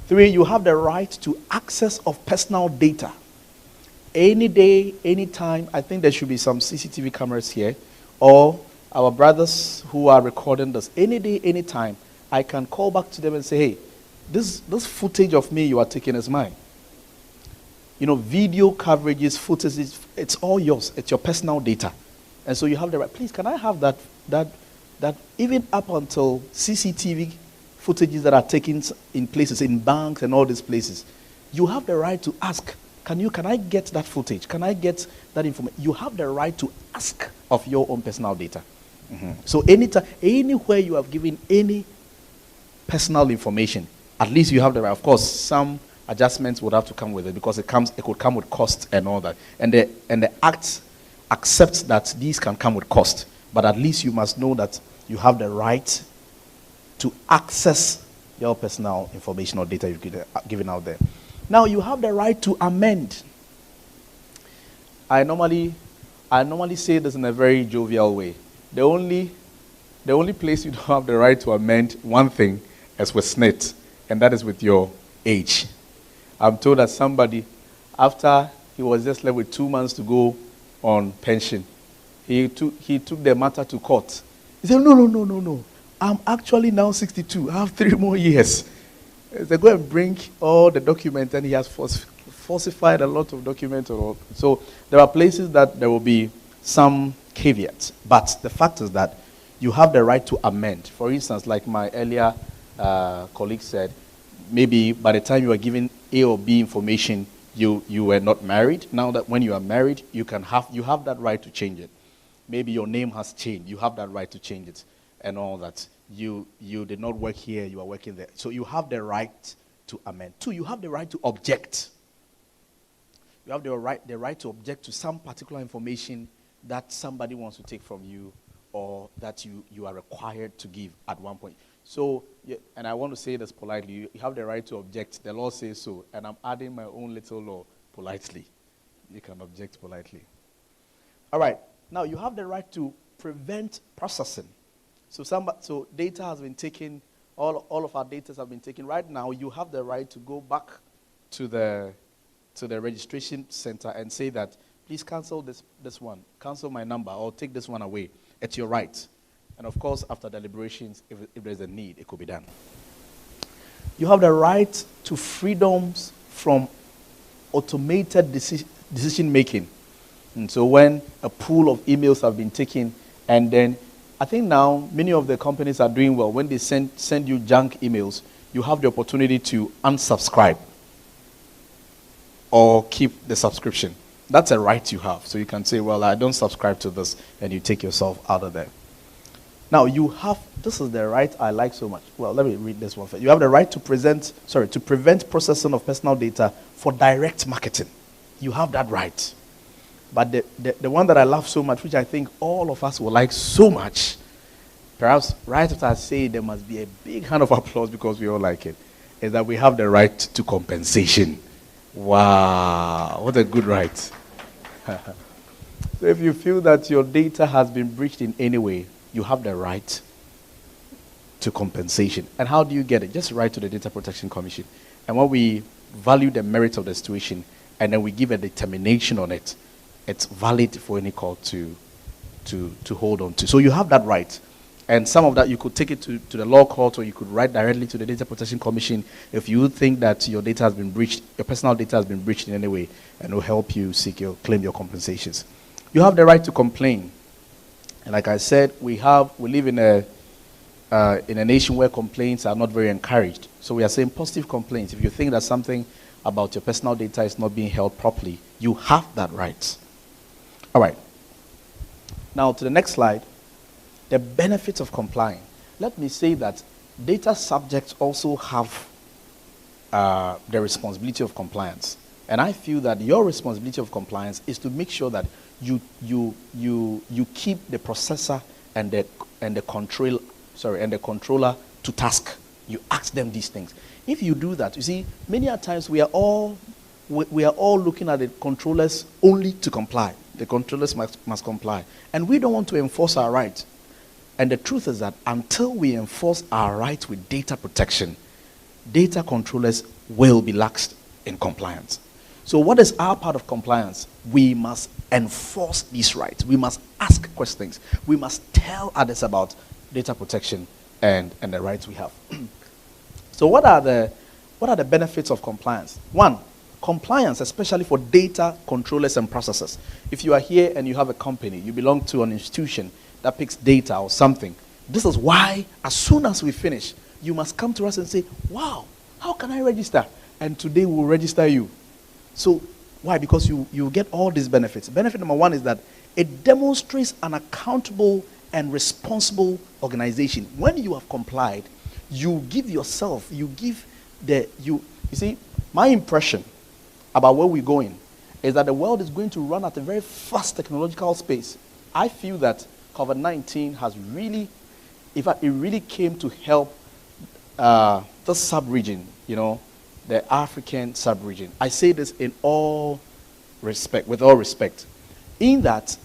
3, you have the right to access of personal data. Any day, any time. I think there should be some CCTV cameras here, or our brothers who are recording this. Any day, any time, I can call back to them and say, hey, this footage of me you are taking is mine. You know, video coverages, footage, it's all yours. It's your personal data. And so you have the right. Please, can I have that even up until CCTV footages that are taken in places, in banks and all these places, you have the right to ask, can I get that footage? Can I get that information? You have the right to ask of your own personal data. Mm-hmm. So anytime, anywhere you have given any personal information, at least you have the right. Of course, some adjustments would have to come with it because it could come with cost and all that. And the Act accepts that these can come with cost, but at least you must know that you have the right to access your personal information or data you've given out there. Now you have the right to amend. I normally say this in a very jovial way. The only place you don't have the right to amend one thing is with SNIT, and that is with your age. I'm told that somebody, after he was just left with 2 months to go on pension, he took the matter to court, He said, no. I'm actually now 62. I have 3 more years. They go and bring all the documents, and he has falsified a lot of documents. So there are places that there will be some caveats. But the fact is that you have the right to amend. For instance, like my earlier colleague said, maybe by the time you are given A or B information, you were not married. Now that when you are married, you have that right to change it. Maybe your name has changed. You have that right to change it and all that. You did not work here, you are working there. So you have the right to amend. 2, you have the right to object. You have the right to object to some particular information that somebody wants to take from you or that you are required to give at one point. So, and I want to say this politely, you have the right to object. The law says so, and I'm adding my own little law politely. You can object politely. All right. Now, you have the right to prevent processing. So data has been taken, all of our data have been taken. Right now, you have the right to go back to the registration center and say that, please cancel this one, cancel my number, or take this one away. It's your right. And of course, after deliberations, if there's a need, it could be done. You have the right to freedoms from automated decision making. And so when a pool of emails have been taken, and then I think now many of the companies are doing well. When they send you junk emails, you have the opportunity to unsubscribe or keep the subscription. That's a right you have. So you can say, well, I don't subscribe to this, and you take yourself out of there. Now this is the right I like so much. Well, let me read this one first. You have the right to prevent processing of personal data for direct marketing. You have that right. But the one that I love so much, which I think all of us will like so much, perhaps right after I say there must be a big hand of applause because we all like it, is that we have the right to compensation. Wow, what a good right. So if you feel that your data has been breached in any way, you have the right to compensation. And how do you get it? Just write to the Data Protection Commission. And when we value the merit of the situation, and then we give a determination on it, it's valid for any court to hold on to. So you have that right. And some of that, you could take it to the law court, or you could write directly to the Data Protection Commission if you think that your data has been breached, your personal data has been breached in any way, and it will help you claim your compensations. You have the right to complain. And like I said, we live in a nation where complaints are not very encouraged. So we are saying positive complaints. If you think that something about your personal data is not being held properly, you have that right. All right. Now to the next slide. The benefits of complying. Let me say that data subjects also have the responsibility of compliance. And I feel that your responsibility of compliance is to make sure that you keep the processor and the controller to task. You ask them these things. If you do that, you see, many a times we are all looking at the controllers only to comply. The controllers must comply. And we don't want to enforce our rights. And the truth is that until we enforce our rights with data protection, data controllers will be lax in compliance. So what is our part of compliance? We must enforce these rights. We must ask questions. We must tell others about data protection and the rights we have. So what are the benefits of compliance? One, compliance, especially for data controllers and processors. If you are here and you have a company, you belong to an institution that picks data or something, this is why as soon as we finish, you must come to us and say, wow, how can I register? And today we'll register you. So why? Because you get all these benefits. Benefit number one is that it demonstrates an accountable and responsible organization. When you have complied, you give yourself, you see, my impression about where we're going is that the world is going to run at a very fast technological space. I feel that COVID-19 has really, in fact, it really came to help the sub-region, the African sub-region. I say this with all respect, in that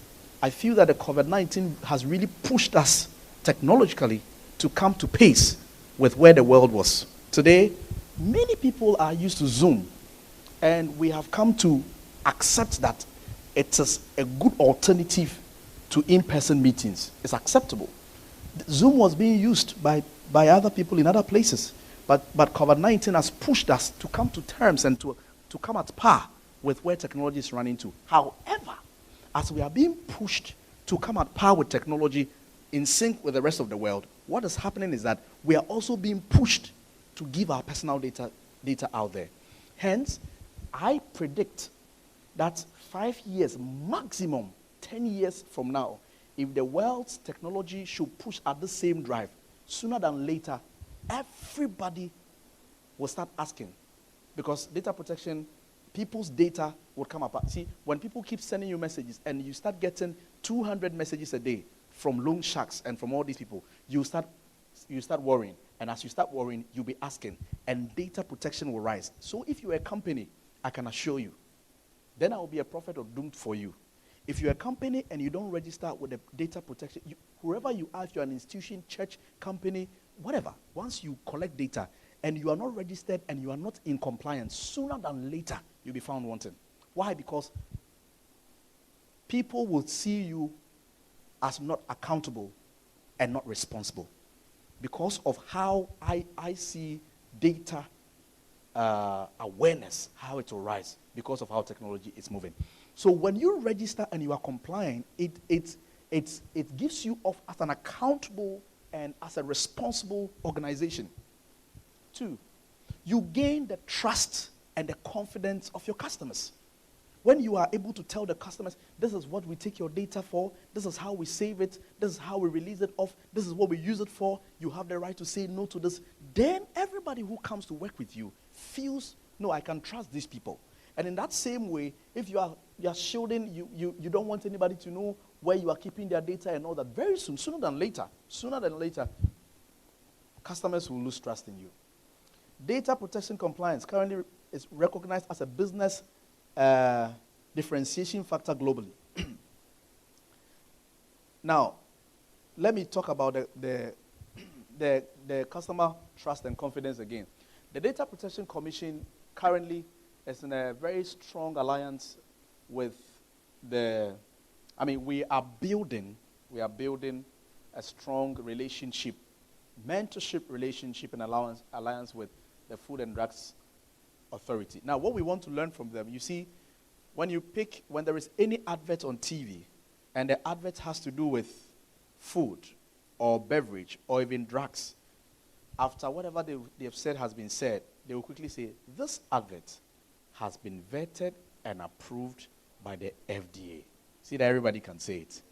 I feel that the COVID-19 has really pushed us technologically to come to pace with where the world was. Today, many people are used to Zoom, and we have come to accept that it is a good alternative to in-person meetings. It's acceptable. Zoom was being used by other people in other places. But COVID-19 has pushed us to come to terms and to come at par with where technology is running to. However, as we are being pushed to come at par with technology in sync with the rest of the world, what is happening is that we are also being pushed to give our personal data out there. Hence, I predict that 5 years, maximum 10 years from now, if the world's technology should push at the same drive, sooner than later, everybody will start asking. Because data protection, people's data will come apart. See, when people keep sending you messages and you start getting 200 messages a day from loan sharks and from all these people, you start worrying. And as you start worrying, you'll be asking. And data protection will rise. So if you're a company, I can assure you, then I will be a prophet of doom for you. If you're a company and you don't register with the data protection, whoever you are, if you're an institution, church, company, whatever, once you collect data and you are not registered and you are not in compliance, sooner than later, you'll be found wanting. Why? Because people will see you as not accountable and not responsible. Because of how I see data awareness, how it will rise, because of how technology is moving. So when you register and you are compliant, it gives you off as an accountable and as a responsible organization. 2, you gain the trust and the confidence of your customers. When you are able to tell the customers, this is what we take your data for, this is how we save it, this is how we release it off, this is what we use it for, you have the right to say no to this, then everybody who comes to work with you feels, no, I can trust these people. And in that same way, if you are shielding, you don't want anybody to know where you are keeping their data and all that, very soon, sooner than later, customers will lose trust in you. Data protection compliance currently is recognized as a business differentiation factor globally. Now, let me talk about the customer trust and confidence again. The Data Protection Commission currently is in a very strong alliance with we are building a strong relationship, mentorship relationship and alliance with the Food and Drugs Authority. Now, what we want to learn from them, you see, when there is any advert on TV, and the advert has to do with food or beverage or even drugs, after whatever they have said has been said, they will quickly say, this advert has been vetted and approved by the FDA. See that everybody can say it.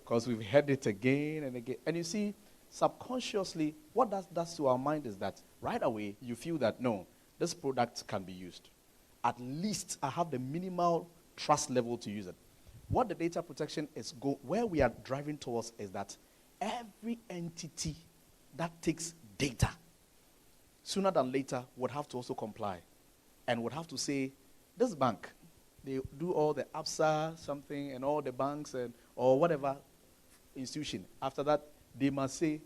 Because we've heard it again and again. And you see, subconsciously, what that does to our mind is that right away, you feel that, no, this product can be used. At least I have the minimal trust level to use it. What the data protection is, where we are driving towards is that every entity that takes data, sooner than later, would have to also comply. And would have to say, this bank, they do all the ABSA something and all the banks or whatever institution. After that, they must say,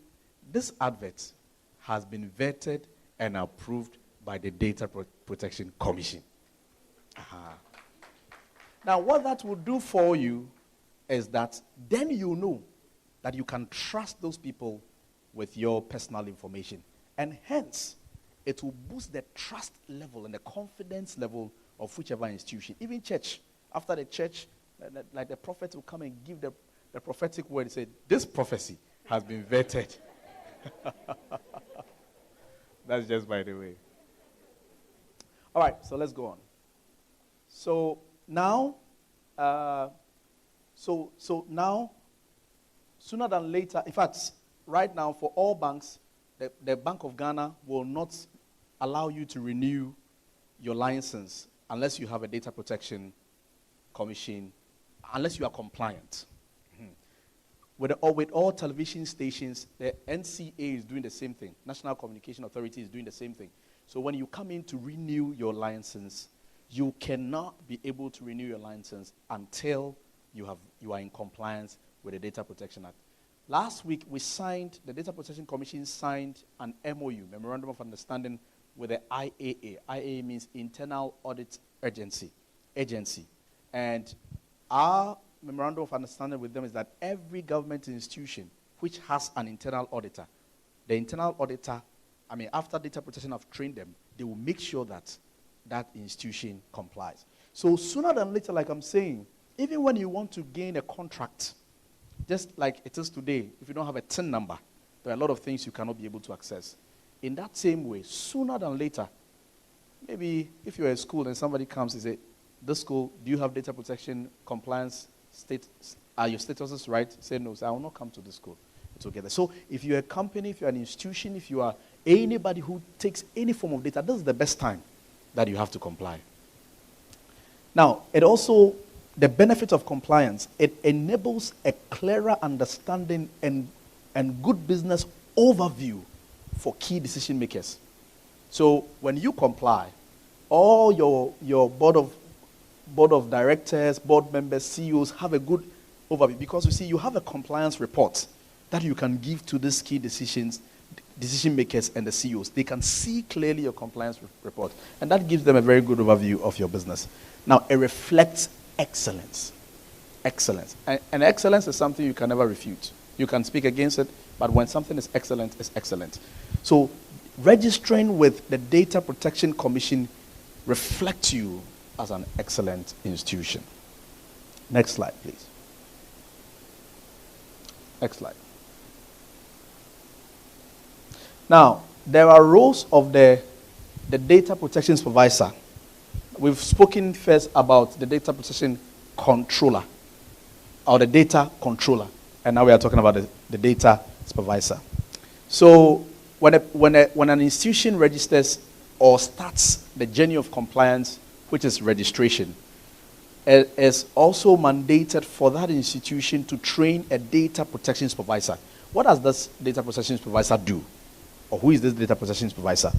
this advert has been vetted and approved by the Data Protection Commission. Now, what that will do for you is that then you know that you can trust those people with your personal information. And hence, it will boost the trust level and the confidence level of whichever institution. Even church. After the church, like the prophet will come and give the prophetic word and say, this prophecy has been vetted. That's just by the way. All right, so let's go on. So now, now, sooner than later, in fact, right now for all banks, the Bank of Ghana will not allow you to renew your license unless you have a Data Protection Commission, unless you are compliant. With all television stations, the NCA is doing the same thing. National Communication Authority is doing the same thing. So when you come in to renew your license, you cannot be able to renew your license until you are in compliance with the Data Protection Act. Last week, the Data Protection Commission signed an MOU, Memorandum of Understanding, with the IAA. IAA means Internal Audit Agency. And our Memorandum of Understanding with them is that every government institution which has an internal auditor. The internal auditor, after data protection have trained them, they will make sure that that institution complies. So sooner than later, like I'm saying, even when you want to gain a contract, just like it is today, if you don't have a TIN number, there are a lot of things you cannot be able to access. In that same way, sooner than later, maybe if you're at school and somebody comes and says, this school, do you have data protection compliance? Are your statuses right? Say no, so I will not come to this school together. So if you're a company, if you're an institution, if you are anybody who takes any form of data, this is the best time that you have to comply. Now, it also, the benefit of compliance, it enables a clearer understanding and good business overview for key decision makers. So when you comply, all your board of directors, board members, CEOs have a good overview, because you see, you have a compliance report that you can give to these key decision makers and the CEOs. They can see clearly your compliance report, and that gives them a very good overview of your business. Now, it reflects excellence. Excellence. And excellence is something you can never refute. You can speak against it, but when something is excellent, it's excellent. So registering with the Data Protection Commission reflects you as an excellent institution. Next slide, please. Next slide. Now, there are roles of the data protection supervisor. We've spoken first about the data protection controller, or the data controller, and now we are talking about the data supervisor. So when an institution registers or starts the journey of compliance, which is registration, it is also mandated for that institution to train a data protection supervisor. What does this data protection supervisor do? Or who is this data protection supervisor?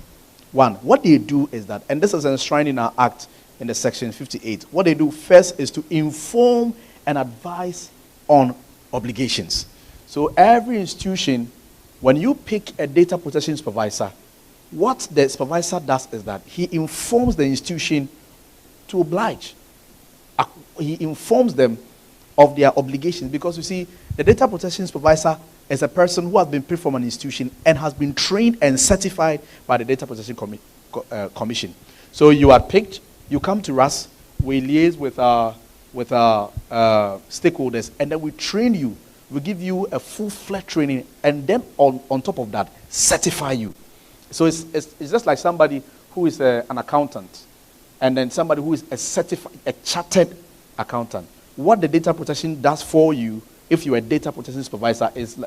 One, what they do is that, and this is enshrined in our Act in the section 58, what they do first is to inform and advise on obligations. So every institution, when you pick a data protection supervisor, what the supervisor does is that he informs the institution to oblige. He informs them of their obligations, because you see, the data protection supervisor is a person who has been picked from an institution and has been trained and certified by the Data Protection Commission. So you are picked, you come to us, we liaise with our stakeholders, and then we train you. We give you a full-fledged training, and then on top of that, certify you. So it's just like somebody who is an accountant, and then somebody who is a chartered accountant. What the data protection does for you, if you're a data protection supervisor, is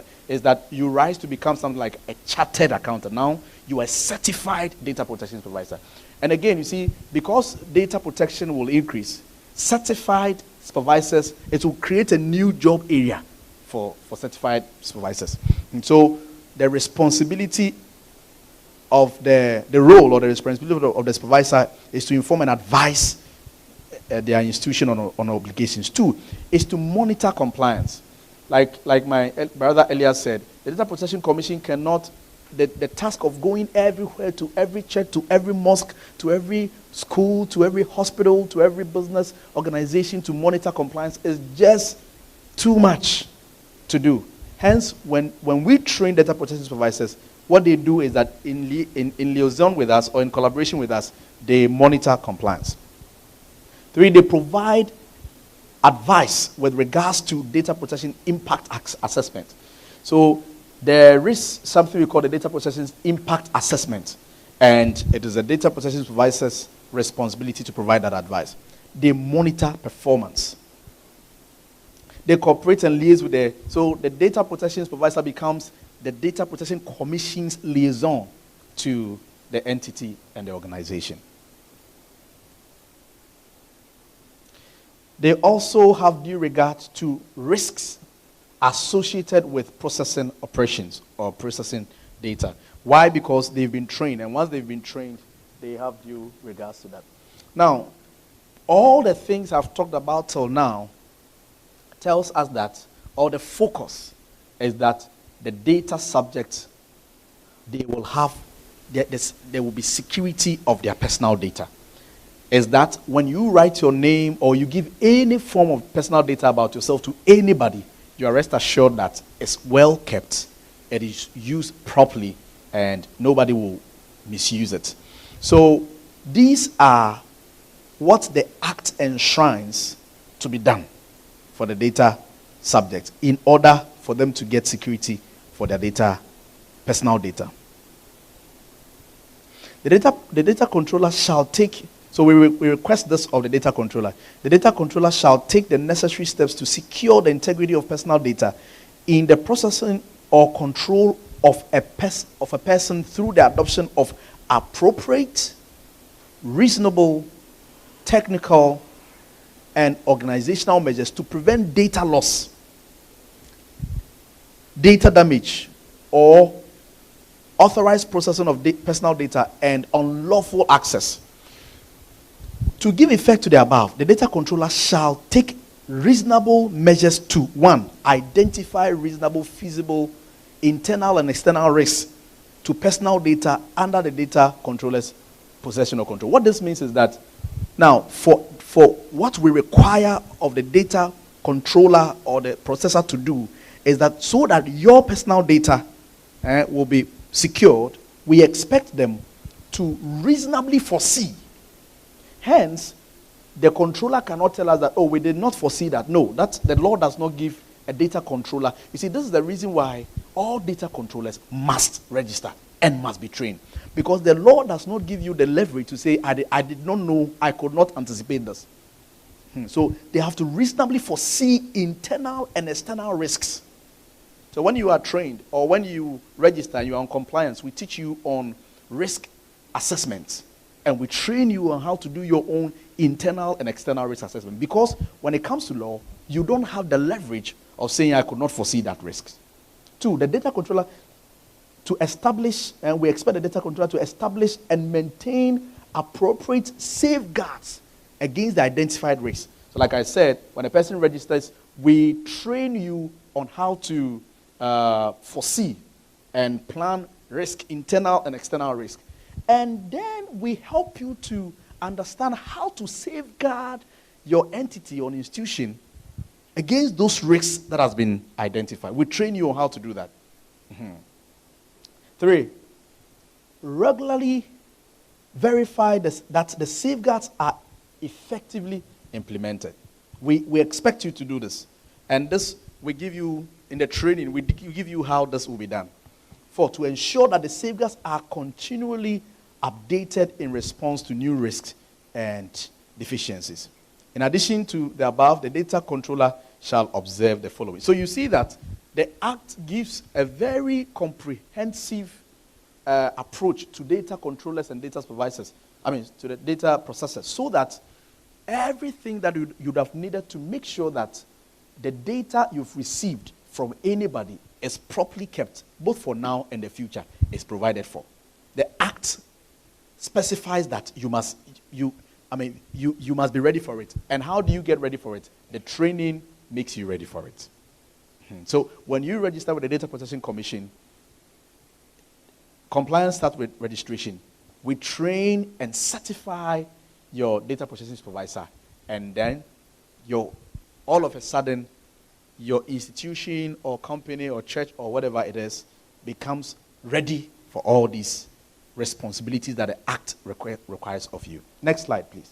that you rise to become something like a chartered accountant. Now you are a certified data protection supervisor. And again, you see, because data protection will increase, certified supervisors, it will create a new job area for certified supervisors. And so the responsibility of the role, or the responsibility of the supervisor, is to inform and advise their institution on obligations. Two is to monitor compliance. Like my brother Elias said, the Data Protection Commission cannot, the task of going everywhere, to every church, to every mosque, to every school, to every hospital, to every business organization to monitor compliance is just too much to do. Hence, when we train data protection supervisors, what they do is that in liaison with us, or in collaboration with us, they monitor compliance. Three, they provide advice with regards to data protection impact assessment. So there is something we call the data protection impact assessment, and it is a data protection supervisor's responsibility to provide that advice. They monitor performance. They cooperate and liaise with so the data protection supervisor becomes the Data Protection Commission's liaison to the entity and the organization. They also have due regard to risks associated with processing operations or processing data. Why? Because they've been trained, and once they've been trained, they have due regards to that. Now, all the things I've talked about till now tells us that, or the focus is that the data subjects, they will have, there will be security of their personal data. Is that when you write your name or you give any form of personal data about yourself to anybody, you are rest assured that it's well kept, it is used properly, and nobody will misuse it. So these are what the Act enshrines to be done for the data subject in order for them to get security for their data, personal data. The data controller shall take, so we request this of the data controller. The data controller shall take the necessary steps to secure the integrity of personal data in the processing or control of a person through the adoption of appropriate, reasonable, technical, and organizational measures to prevent data loss, data damage, or authorized processing of personal data and unlawful access. To give effect to the above, the data controller shall take reasonable measures to 1. Identify reasonable, feasible, internal and external risks to personal data under the data controller's possession or control. What this means is that now, for what we require of the data controller or the processor to do is that so that your personal data will be secured, we expect them to reasonably foresee. Hence, the controller cannot tell us that, oh, we did not foresee that. No, the law does not give a data controller. You see, this is the reason why all data controllers must register and must be trained. Because the law does not give you the leverage to say, I did not know, I could not anticipate this. So they have to reasonably foresee internal and external risks. So when you are trained or when you register and you are on compliance, we teach you on risk assessment. And we train you on how to do your own internal and external risk assessment. Because when it comes to law, you don't have the leverage of saying, I could not foresee that risk. 2, the data controller to establish, and we expect the data controller to establish and maintain appropriate safeguards against the identified risks. So like I said, when a person registers, we train you on how to foresee and plan risk, internal and external risk. And then we help you to understand how to safeguard your entity or institution against those risks that has been identified. We train you on how to do that. 3, regularly verify that the safeguards are effectively implemented. We expect you to do this. And this, we give you, in the training, we give you how this will be done. 4, to ensure that the safeguards are continually updated in response to new risks and deficiencies. In addition to the above, the data controller shall observe the following. So you see that the Act gives a very comprehensive approach to data controllers and data supervisors, to the data processors, so that everything that you'd have needed to make sure that the data you've received from anybody is properly kept, both for now and the future, is provided for. The Act specifies that you must be ready for it. And how do you get ready for it? The training makes you ready for it. So when you register with the Data Protection Commission, compliance starts with registration. We train and certify your data processing supervisor, and then all of a sudden, your institution or company or church or whatever it is becomes ready for all these responsibilities that the Act requires of you. Next slide, please.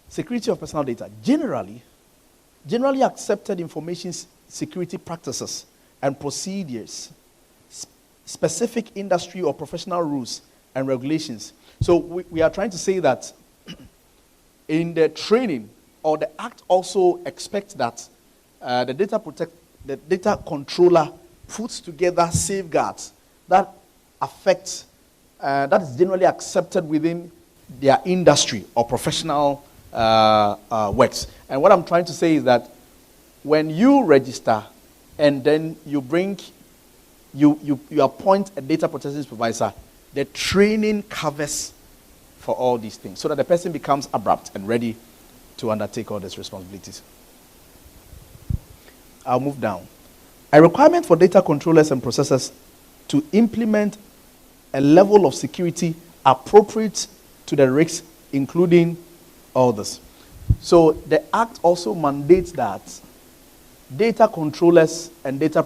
Security of personal data. Generally accepted information security practices and procedures, specific industry or professional rules and regulations. So we are trying to say that in the training, or the Act also expects that the data controller puts together safeguards that affect, that is generally accepted within their industry or professional works. And what I'm trying to say is that when you register and then you appoint a data protection supervisor, the training covers for all these things so that the person becomes abrupt and ready to undertake all these responsibilities. I'll move down. A requirement for data controllers and processors to implement a level of security appropriate to the risks, including all this. So the Act also mandates that data controllers and data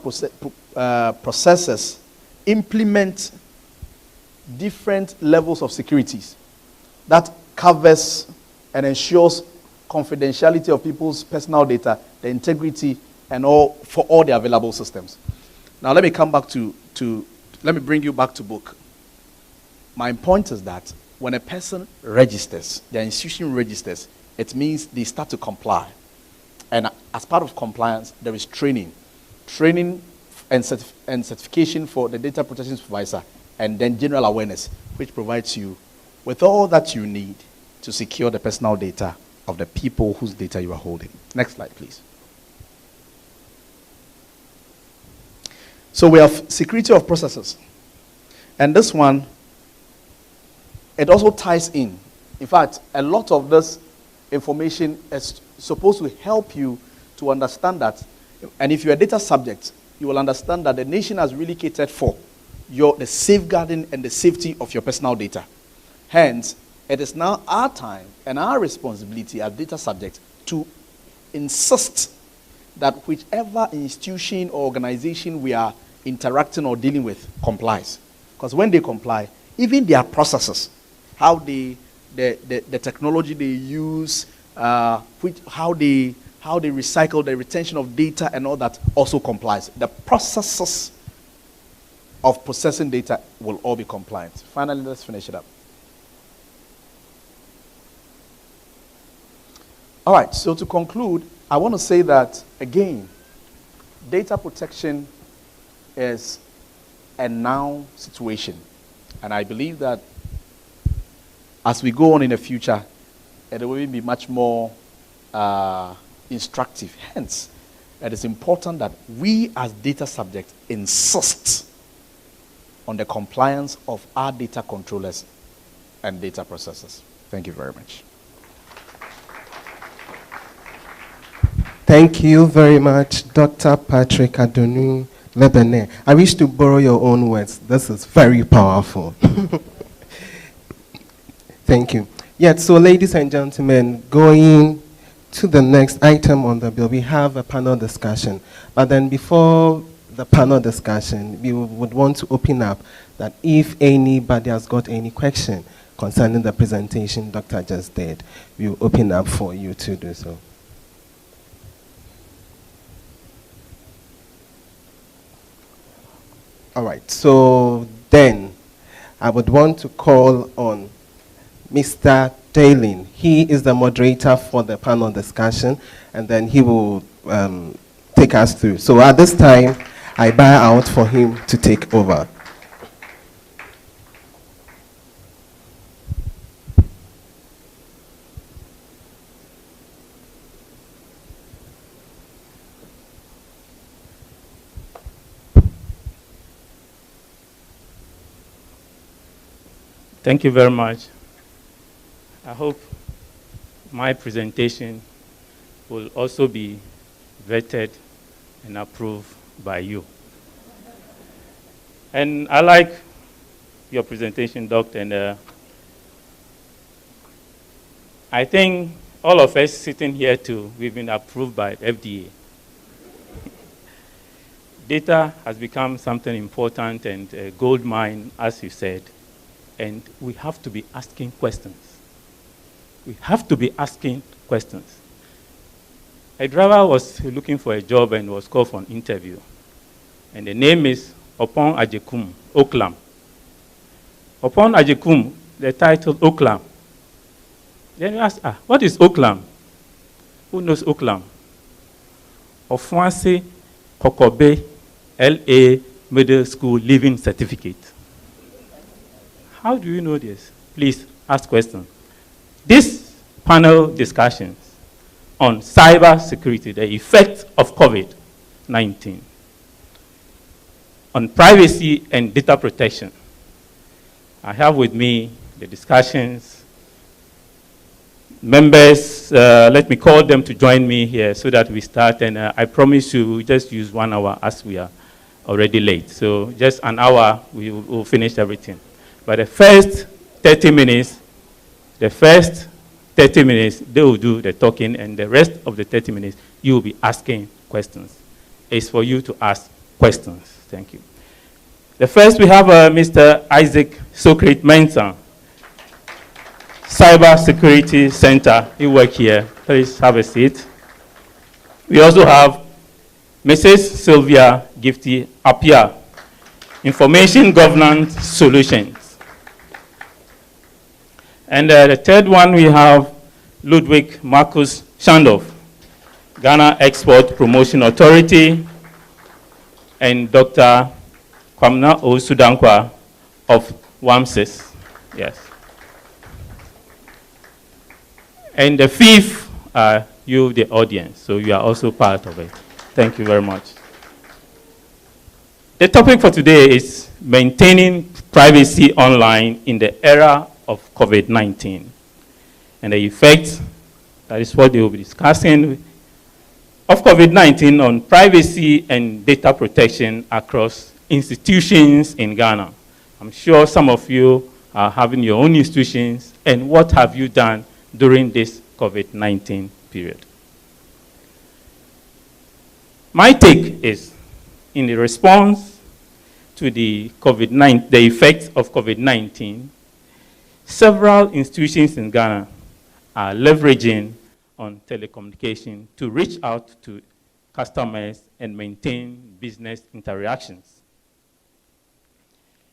processors implement different levels of securities that covers and ensures confidentiality of people's personal data, the integrity, and all for all the available systems. Now let me come back let me bring you back to book. My point is that when a person registers, the institution registers, it means they start to comply. And as part of compliance, there is training and certification for the data protection supervisor, and then general awareness, which provides you with all that you need to secure the personal data of the people whose data you are holding. Next slide, please. So we have security of processes. And this one, it also ties in. In fact, a lot of this information is supposed to help you to understand that, and if you're a data subject, you will understand that the nation has really catered for the safeguarding and the safety of your personal data. Hence, it is now our time and our responsibility as data subjects to insist that whichever institution or organization we are interacting or dealing with complies. Because when they comply, even their processes, how the technology they use, how they recycle the retention of data and all that also complies. The processes of processing data will all be compliant. Finally, let's finish it up. All right, so to conclude, I want to say that, again, data protection is a now situation. And I believe that as we go on in the future, it will be much more instructive. Hence, it is important that we as data subjects insist on the compliance of our data controllers and data processors. Thank you very much. Thank you very much, Dr. Patrick Adonu Lebene. I wish to borrow your own words. This is very powerful. Thank you. Yes, so ladies and gentlemen, going to the next item on the bill, we have a panel discussion. But then before the panel discussion, we would want to open up that if anybody has got any question concerning the presentation Dr. just did, we will open up for you to do so. All right, so then I would want to call on Mr. Daylin. He is the moderator for the panel discussion, and then he will take us through. So at this time, I bow out for him to take over. Thank you very much. I hope my presentation will also be vetted and approved by you. And I like your presentation, Doctor, and I think all of us sitting here too, we've been approved by FDA. Data has become something important and a gold mine, as you said. And we have to be asking questions. We have to be asking questions. A driver was looking for a job and was called for an interview. And the name is Opon Ajekum, Oklam. Opon Ajekum, the title Oklam. Then you ask, what is Oklam? Who knows Oklam? Ofuansi Kokobe LA Middle School Living Certificate. How do you know this? Please ask questions. This panel discussions on cyber security, the effect of COVID-19, on privacy and data protection. I have with me the discussions. Members, let me call them to join me here so that we start. And I promise you, we'll just use 1 hour as we are already late. So just an hour, we will finish everything. But the first 30 30 minutes, they will do the talking, and the rest of the 30 minutes, you will be asking questions. It's for you to ask questions. Thank you. The first, we have Mr. Isaac Socrates Mensah, Cyber Security Center. He works here. Please have a seat. We also have Mrs. Sylvia Gifty Apia, Information Governance Solutions. And the third one, we have Ludwig Marcus Shandorf, Ghana Export Promotion Authority, and Dr. Kwamna Osudankwa of WAMSIS. Yes. And the fifth, you, the audience, so you are also part of it. Thank you very much. The topic for today is maintaining privacy online in the era of COVID-19 and the effects, that is what they will be discussing, of COVID-19 on privacy and data protection across institutions in Ghana. I'm sure some of you are having your own institutions, and what have you done during this COVID-19 period? My take is, in the response to the effects of COVID-19, several institutions in Ghana are leveraging on telecommunication to reach out to customers and maintain business interactions.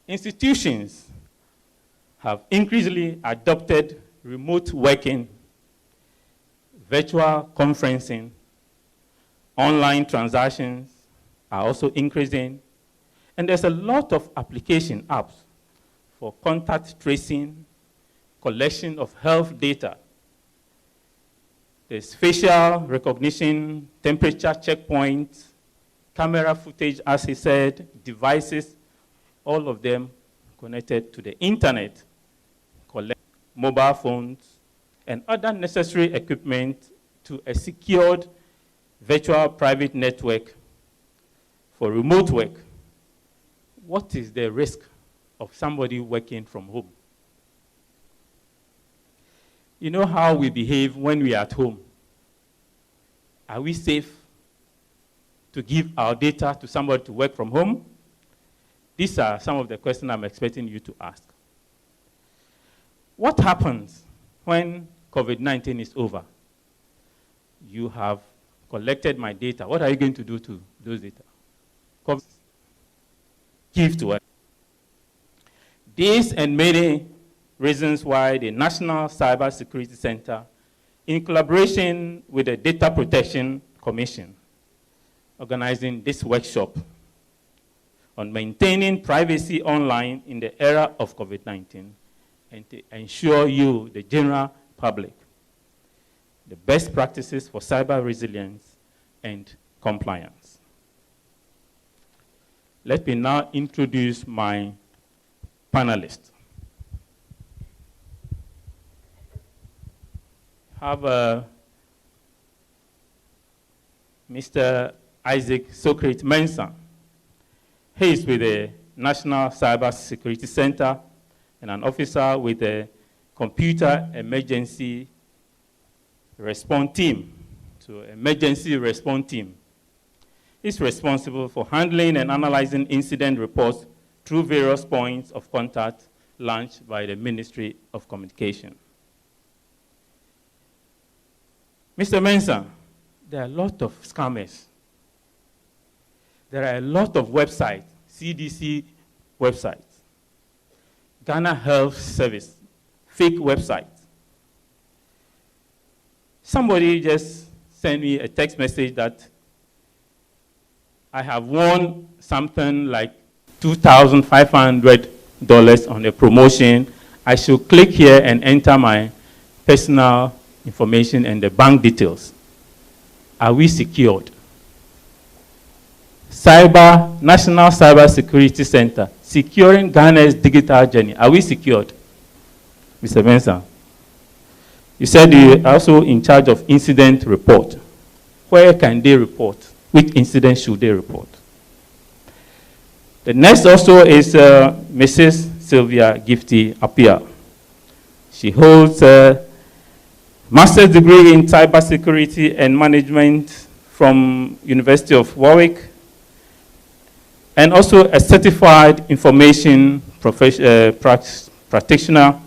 Institutions have increasingly adopted remote working, virtual conferencing, online transactions are also increasing, and there's a lot of application apps for contact tracing, collection of health data. There's facial recognition, temperature checkpoints, camera footage, as he said, devices, all of them connected to the internet, collect mobile phones, and other necessary equipment to a secured virtual private network for remote work. What is the risk of somebody working from home? You know how we behave when we are at home. Are we safe to give our data to somebody to work from home? These are some of the questions I'm expecting you to ask. What happens when COVID-19 is over? You have collected my data. What are you going to do to those data? Give to us. These and many reasons why the National Cyber Security Center, in collaboration with the Data Protection Commission, organizing this workshop on maintaining privacy online in the era of COVID-19 and to ensure you, the general public, the best practices for cyber resilience and compliance. Let me now introduce my panelists. Have Mr. Isaac Socrates Mensah. He is with the National Cyber Security Center and an officer with the Computer Emergency Response Team. So, Emergency Response Team. He's responsible for handling and analyzing incident reports through various points of contact launched by the Ministry of Communication. Mr. Mensah, there are a lot of scammers. There are a lot of websites, CDC websites, Ghana Health Service, fake websites. Somebody just sent me a text message that I have won something like $2,500 on a promotion. I should click here and enter my personal information and the bank details. Are we secured? National Cyber Security Center, securing Ghana's digital journey. Are we secured? Mr. Mensah, you said you are also in charge of incident report. Where can they report? Which incident should they report? The next also is Mrs. Sylvia Gifty Apia. She holds master's degree in cybersecurity and management from University of Warwick, and also a certified information practitioner,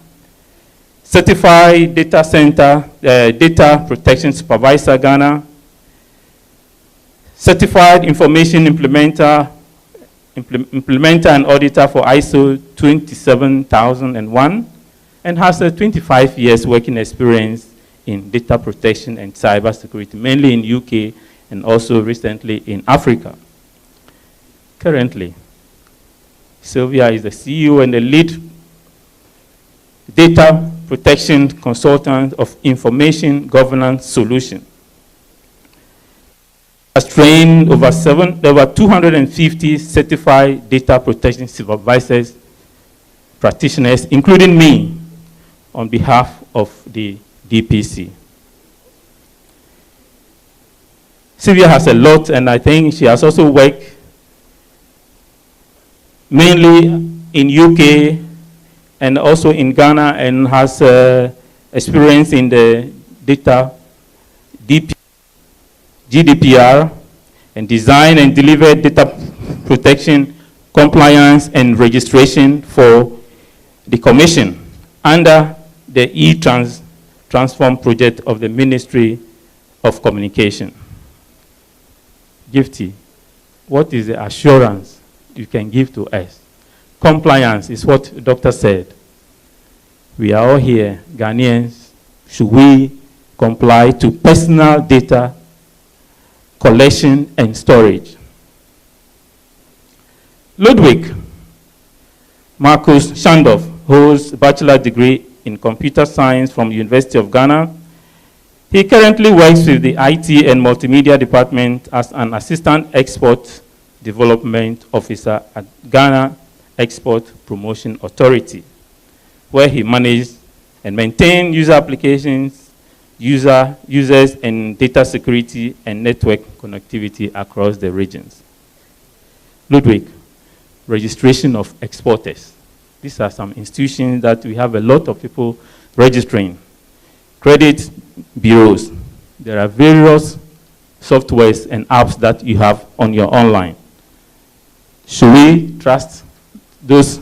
certified data center, data protection supervisor, Ghana, certified information implementer and auditor for ISO 27001, and has a 25 years working experience in data protection and cybersecurity, mainly in UK and also recently in Africa. Currently, Sylvia is the CEO and the lead data protection consultant of Information Governance Solution. Has trained over 250 certified data protection supervisors, practitioners, including me, on behalf of the DPC. Sylvia has a lot, and I think she has also worked mainly in UK and also in Ghana, and has experience in the data GDPR, and design and deliver data protection, compliance, and registration for the Commission under the e-Transform project of the Ministry of Communication. Gifty, what is the assurance you can give to us? Compliance is what the doctor said. We are all here, Ghanaians. Should we comply to personal data collection and storage? Ludwig Marcus Shandorf holds a bachelor degree in computer science from University of Ghana. He currently works with the IT and Multimedia Department as an Assistant Export Development Officer at Ghana Export Promotion Authority, where he manages and maintains user applications, users, and data security and network connectivity across the regions. Ludwig, registration of exporters. These are some institutions that we have a lot of people registering. Credit bureaus. There are various softwares and apps that you have on your online. Should we trust those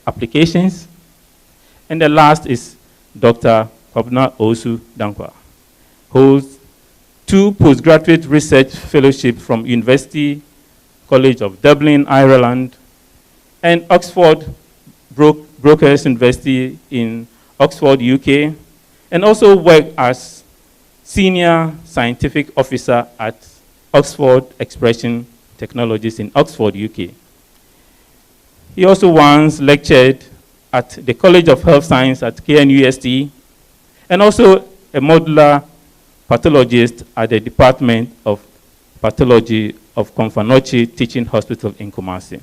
applications? And the last is Dr. Kwabena Osu Dankwa, holds 2 postgraduate research fellowships from University College of Dublin, Ireland, and Oxford Brokers University in Oxford, UK, and also worked as Senior Scientific Officer at Oxford Expression Technologies in Oxford, UK. He also once lectured at the College of Health Science at KNUST, and also a modular pathologist at the Department of Pathology of Konfanochi Teaching Hospital in Kumasi.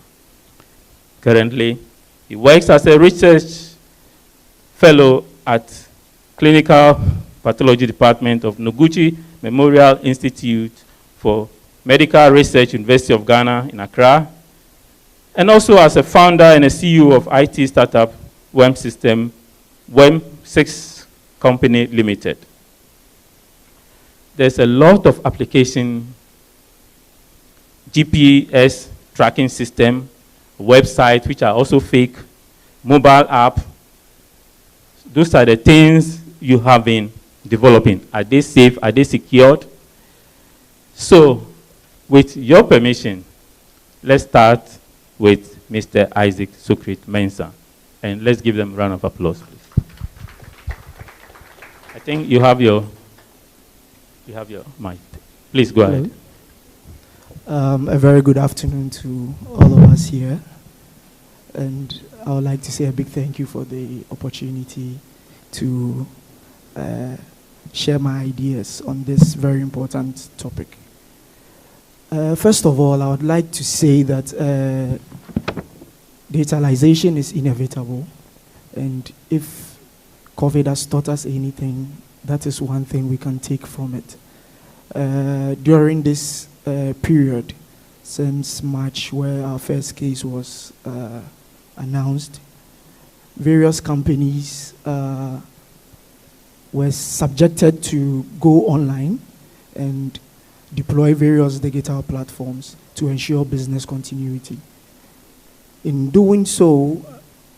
Currently, he works as a research fellow at Clinical Pathology Department of Noguchi Memorial Institute for Medical Research, University of Ghana in Accra, and also as a founder and a CEO of IT startup WEM6 Company Limited. There's a lot of application, GPS tracking system, website, which are also fake, mobile app. Those are the things you have been developing. Are they safe? Are they secured? So, with your permission, let's start with Mr. Isaac Sukrit Mensah. And let's give them a round of applause, please. I think you have your mic. Please go ahead. A very good afternoon to all of us here. And I would like to say a big thank you for the opportunity to share my ideas on this very important topic. First of all, I would like to say that digitalization is inevitable. And if COVID has taught us anything, that is one thing we can take from it. During this period, since March, where our first case was announced, various companies were subjected to go online and deploy various digital platforms to ensure business continuity. In doing so,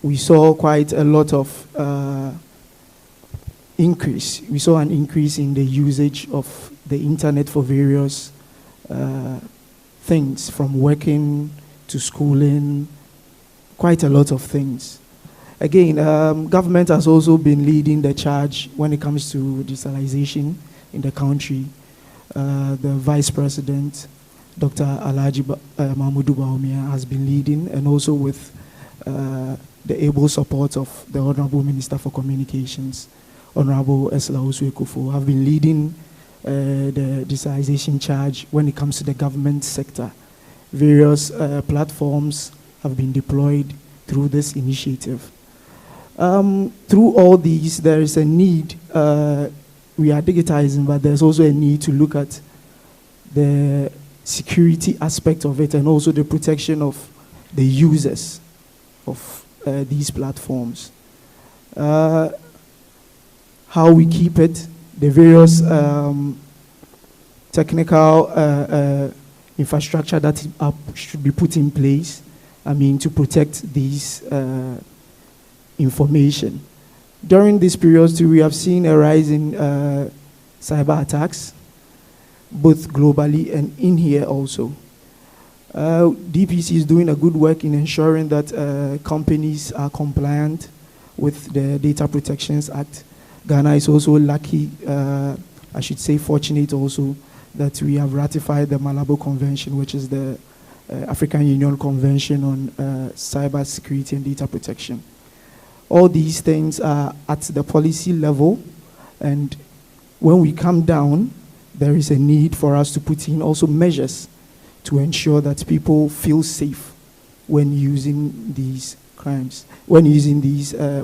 we saw quite a lot of increase. We saw an increase in the usage of the internet for various things, from working to schooling, quite a lot of things. Again, government has also been leading the charge when it comes to digitalization in the country. The Vice President, Dr. Alhaji Mahmoud Bawumia, has been leading, and also with the able support of the Honorable Minister for Communications, Honorable Esla Osuekufo, have been leading the digitalization charge when it comes to the government sector. Various platforms have been deployed through this initiative. Through all these, there is a need. We are digitizing, but there's also a need to look at the security aspect of it and also the protection of the users of these platforms. How we keep it, the various technical infrastructure that should be put in place, to protect these information. During this period too, we have seen a rise in cyber attacks, both globally and in here also. DPC is doing a good work in ensuring that companies are compliant with the Data Protections Act. Ghana is also lucky, I should say fortunate also, that we have ratified the Malabo Convention, which is the African Union Convention on Cyber Security and Data Protection. All these things are at the policy level, and when we come down, there is a need for us to put in also measures to ensure that people feel safe when using these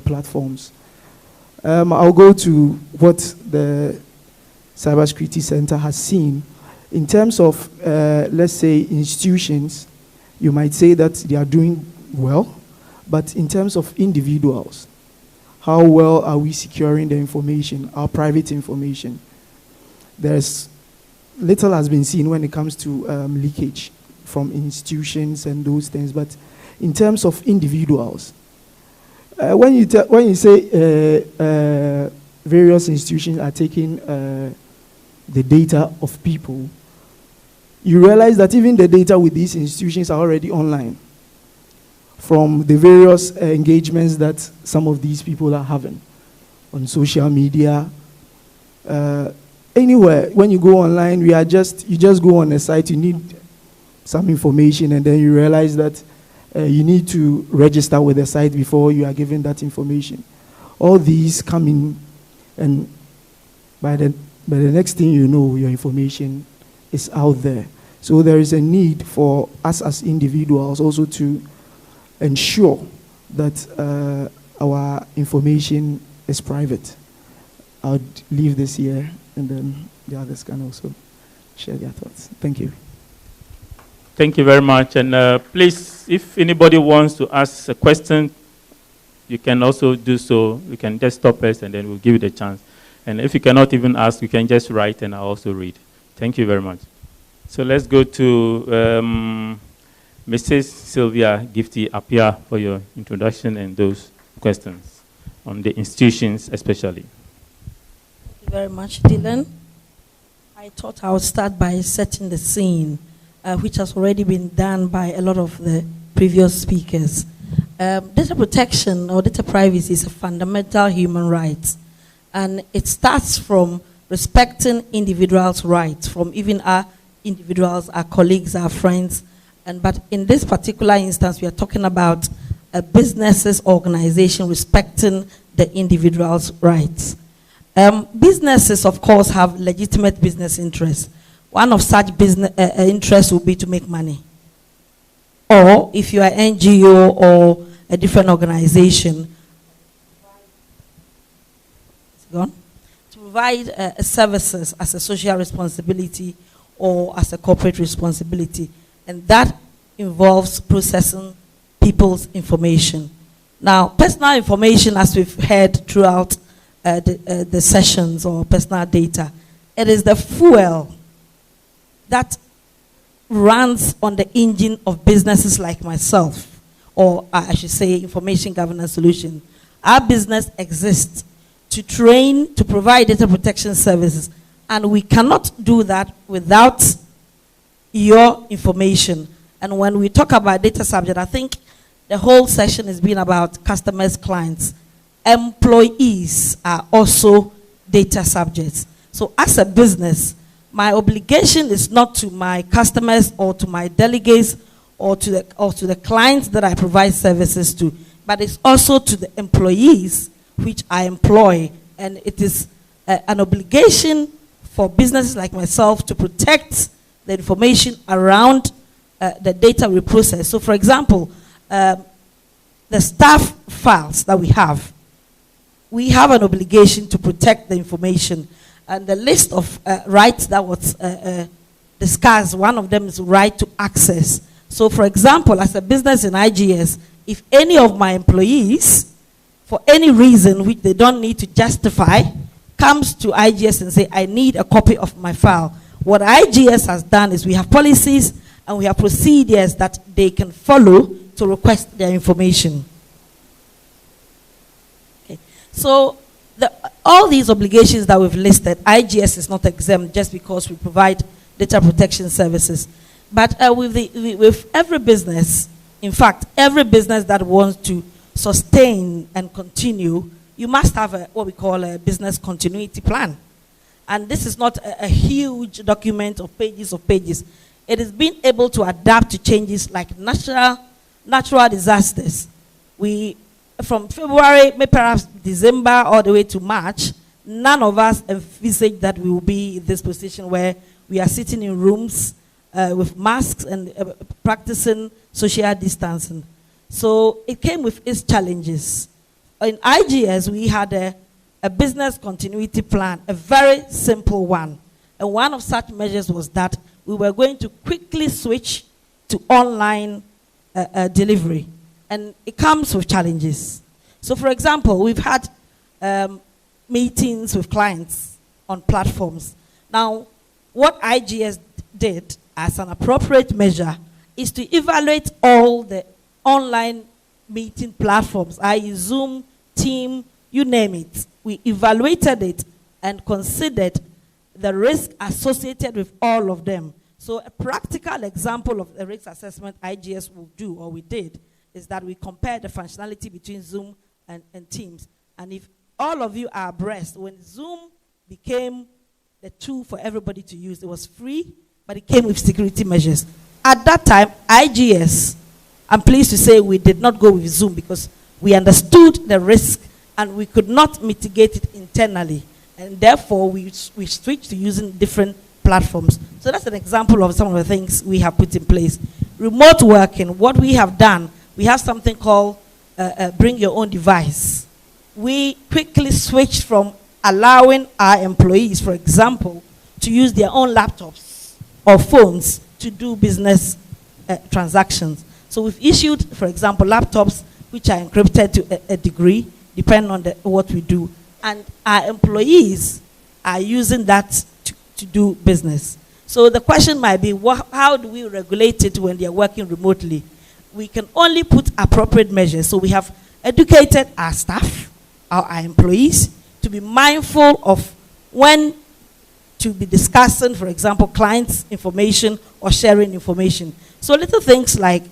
platforms. I'll go to what the Cybersecurity Center has seen. In terms of, let's say, institutions, you might say that they are doing well, but in terms of individuals, how well are we securing the information, our private information? There's little has been seen when it comes to leakage from institutions and those things, but in terms of individuals, when you say various institutions are taking the data of people, you realize that even the data with these institutions are already online from the various engagements that some of these people are having on social media. Anywhere, when you go online, you just go on a site, you need some information, and then you realize that you need to register with the site before you are given that information. All these come in, and by the next thing you know, your information is out there. So there is a need for us as individuals also to ensure that our information is private. I'll leave this here, and then the others can also share their thoughts. Thank you. Thank you very much. And please, if anybody wants to ask a question, you can also do so. You can just stop us, and then we'll give you the chance. And if you cannot even ask, you can just write, and I'll also read. Thank you very much. So let's go to Mrs. Sylvia Gifty Apia for your introduction and those questions on the institutions especially. Thank you very much, Dylan. I thought I would start by setting the scene, which has already been done by a lot of the previous speakers. Data protection or data privacy is a fundamental human right, and it starts from respecting individuals' rights, from even our individuals, our colleagues, our friends. But in this particular instance, we are talking about a businesses organization respecting the individual's rights. Businesses, of course, have legitimate business interests. One of such business interests will be to make money. Or if you are an NGO or a different organization, to provide services as a social responsibility or as a corporate responsibility. And that involves processing people's information. Now, personal information, as we've heard throughout the sessions or personal data. It is the fuel that runs on the engine of businesses like myself, or I should say information governance solution. Our business exists to train, to provide data protection services, and we cannot do that without your information. And when we talk about data subject, I think the whole session has been about customers, clients. Employees are also data subjects. So as a business, my obligation is not to my customers or to my delegates or to the clients that I provide services to, but it's also to the employees which I employ. And it is an obligation for businesses like myself to protect the information around the data we process. So for example, the staff files that we have an obligation to protect the information. And the list of rights that was discussed, one of them is right to access. So for example, as a business in IGS, if any of my employees, for any reason which they don't need to justify, comes to IGS and say, I need a copy of my file, what IGS has done is we have policies and we have procedures that they can follow to request their information. Okay. So all these obligations that we've listed, IGS is not exempt just because we provide data protection services. But with every business, in fact, every business that wants to sustain and continue, you must have what we call a business continuity plan. And this is not a huge document of pages of pages. It is being able to adapt to changes like natural disasters. From February, maybe perhaps December, all the way to March, none of us envisaged that we will be in this position where we are sitting in rooms with masks and practicing social distancing. So it came with its challenges. In IGS, we had a business continuity plan, a very simple one. And one of such measures was that we were going to quickly switch to online delivery. And it comes with challenges. So for example, we've had meetings with clients on platforms. Now, what IGS did as an appropriate measure is to evaluate all the online meeting platforms, i.e. Zoom, Team, you name it. We evaluated it and considered the risk associated with all of them. So a practical example of the risk assessment IGS will do, or we did, is that we compared the functionality between Zoom and Teams. And if all of you are abreast, when Zoom became the tool for everybody to use, it was free, but it came with security measures. At that time, IGS, I'm pleased to say we did not go with Zoom because we understood the risk and we could not mitigate it internally. And therefore, we switched to using different platforms. So that's an example of some of the things we have put in place. Remote working, what we have done, we have something called bring your own device. We quickly switched from allowing our employees, for example, to use their own laptops or phones to do business transactions. So we've issued, for example, laptops which are encrypted to a degree, depending on what we do. And our employees are using that to do business. So the question might be, how do we regulate it when they are working remotely? We can only put appropriate measures. So we have educated our staff, our employees, to be mindful of when to be discussing, for example, clients' information or sharing information. So little things like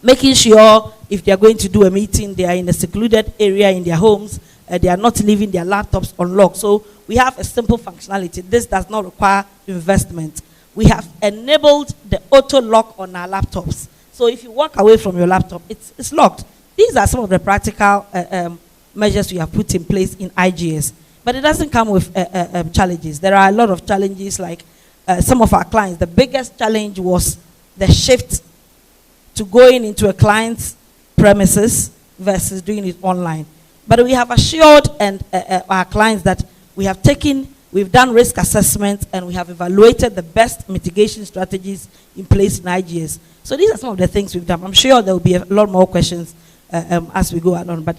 making sure if they are going to do a meeting, they are in a secluded area in their homes, they are not leaving their laptops unlocked. So we have a simple functionality. This does not require investment. We have enabled the auto lock on our laptops. So if you walk away from your laptop, it's locked. These are some of the practical measures we have put in place in IGS. But it doesn't come with challenges. There are a lot of challenges, like some of our clients. The biggest challenge was the shift to going into a client's premises versus doing it online. But we have assured our clients that we've done risk assessment and we have evaluated the best mitigation strategies in place in IGS. So these are some of the things we've done. I'm sure there will be a lot more questions as we go along. But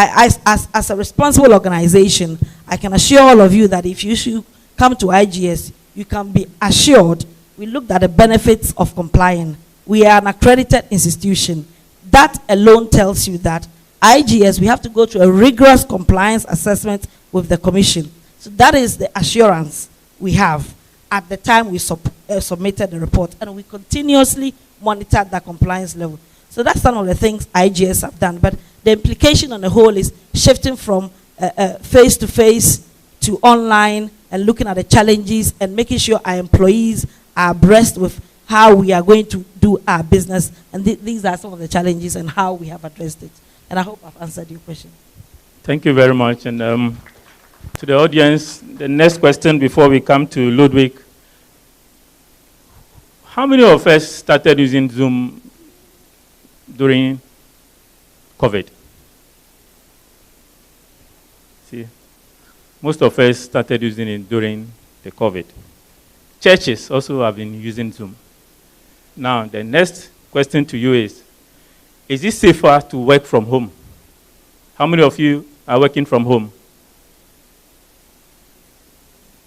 as a responsible organization, I can assure all of you that if you should come to IGS, you can be assured we looked at the benefits of complying. We are an accredited institution. That alone tells you that IGS, we have to go through a rigorous compliance assessment with the commission. So that is the assurance we have at the time we submitted the report, and we continuously monitor that compliance level. So that's some of the things IGS have done. But the implication on the whole is shifting from face-to-face to online and looking at the challenges and making sure our employees are abreast with how we are going to do our business. And these are some of the challenges and how we have addressed it. And I hope I've answered your question. Thank you very much. And to the audience, the next question before we come to Ludwig. How many of us started using Zoom during COVID? See, most of us started using it during the COVID. Churches also have been using Zoom. Now, the next question to you is it safer to work from home? How many of you are working from home?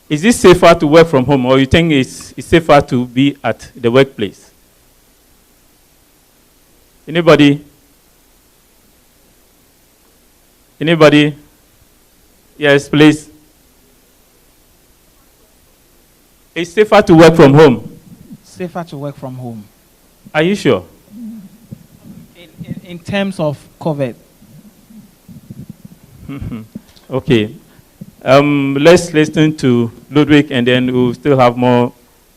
Is it safer to work from home, or you think it's safer to be at the workplace? Anybody? Anybody? Yes, please. It's safer to work from home. Safer to work from home. Are you sure? In terms of COVID. Okay. Let's listen to Ludwig, and then we'll still have more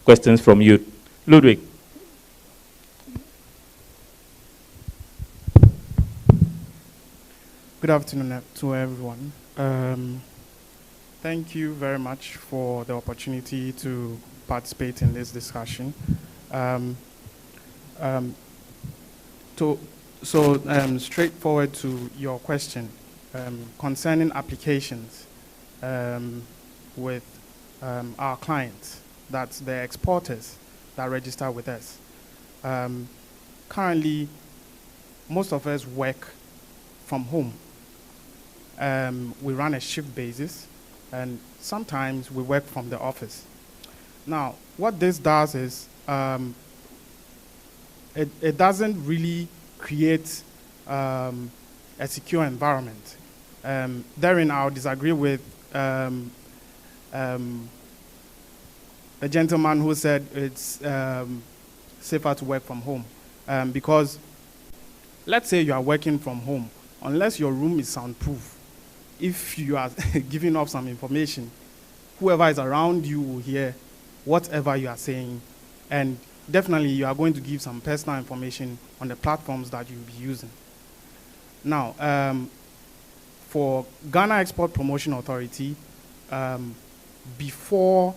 questions from you. Ludwig. Good afternoon to everyone. Thank you very much for the opportunity to participate in this discussion. Straightforward to your question concerning applications with our clients, that's the exporters that register with us. Currently, most of us work from home. We run a shift basis, and sometimes we work from the office. Now, what this does is it doesn't really create a secure environment. Therein, I'll disagree with a gentleman who said it's safer to work from home. Because let's say you are working from home, unless your room is soundproof, if you are giving up some information, whoever is around you will hear whatever you are saying, and definitely you are going to give some personal information on the platforms that you'll be using. Now, for Ghana Export Promotion Authority, before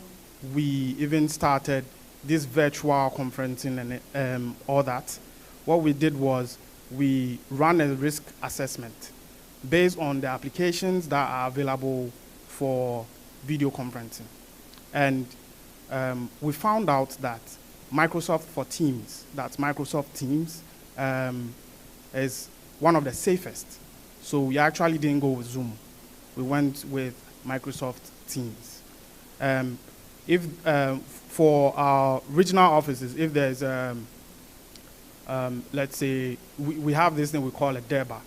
we even started this virtual conferencing and all that, what we did was we ran a risk assessment based on the applications that are available for video conferencing. And we found out that Microsoft for Teams, that's Microsoft Teams, is one of the safest. So we actually didn't go with Zoom. We went with Microsoft Teams. If for our regional offices, if there's, let's say, we have this thing we call a DEBA,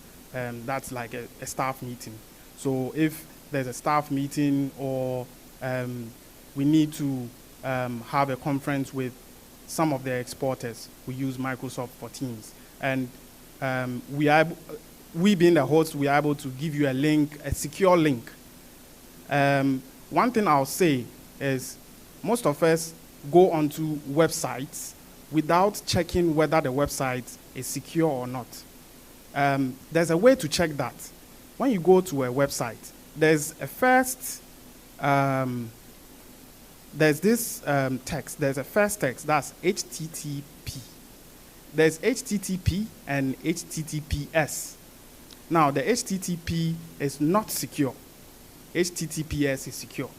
that's like a staff meeting. So if there's a staff meeting or we need to have a conference with some of the exporters, we use Microsoft for Teams. And we being the host, we are able to give you a link, a secure link. One thing I'll say is most of us go onto websites without checking whether the website is secure or not. There's a way to check that. When you go to a website, there's a first, there's this text, there's a first text, that's HTTP. There's HTTP and HTTPS. Now, the HTTP is not secure. HTTPS is secure.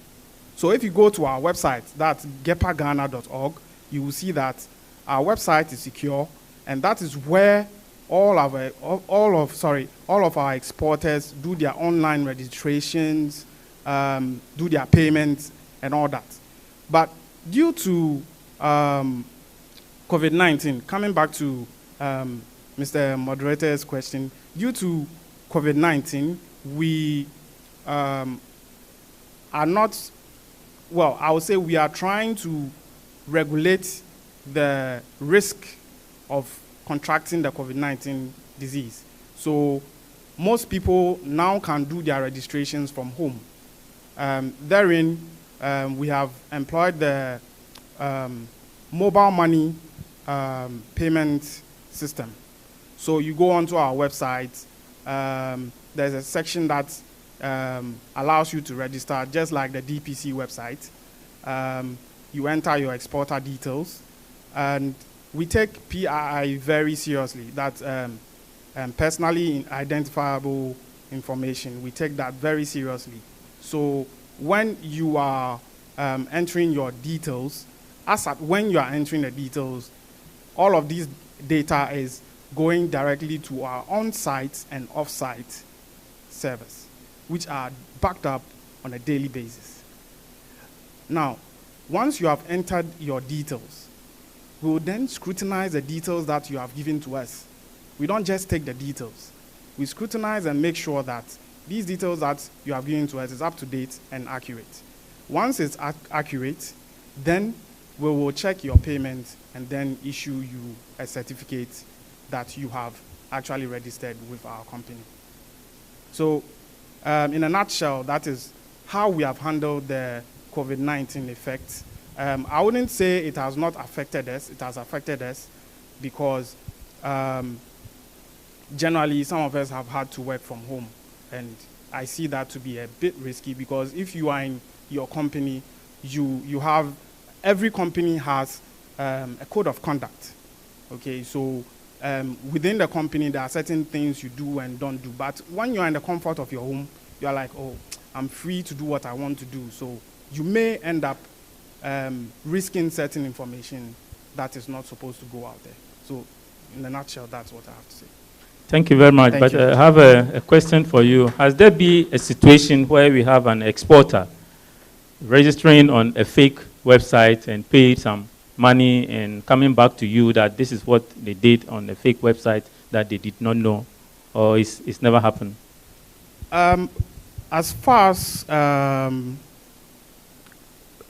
So if you go to our website, that's gepagana.org, you will see that our website is secure, and that is where all of our exporters do their online registrations, do their payments and all that. But due to COVID-19, coming back to Mr. Moderator's question, due to COVID-19, we are not, well, I would say we are trying to regulate the risk of contracting the COVID-19 disease. So most people now can do their registrations from home. Therein, we have employed the mobile money payment system. So you go onto our website, there's a section that allows you to register, just like the DPC website. You enter your exporter details, and we take PII very seriously. That's personally identifiable information. We take that very seriously. So when you are entering your details, when you are entering the details, all of these data is going directly to our on-site and off-site servers, which are backed up on a daily basis. Now, once you have entered your details, we will then scrutinize the details that you have given to us. We don't just take the details. We scrutinize and make sure that these details that you have given to us is up to date and accurate. Once it's accurate, then we will check your payment and then issue you a certificate that you have actually registered with our company. So in a nutshell, that is how we have handled the COVID-19 effects. I wouldn't say it has not affected us. It has affected us because generally some of us have had to work from home. And I see that to be a bit risky because if you are in your company, you have, every company has a code of conduct. Okay, so within the company, there are certain things you do and don't do. But when you're in the comfort of your home, you're like, oh, I'm free to do what I want to do. So you may end up risking certain information that is not supposed to go out there. So in a nutshell, that's what I have to say. Thank you very much. Thank but you. I have a question for you. Has there been a situation where we have an exporter registering on a fake website and paid some money and coming back to you that this is what they did on the fake website that they did not know, or it's never happened? As far as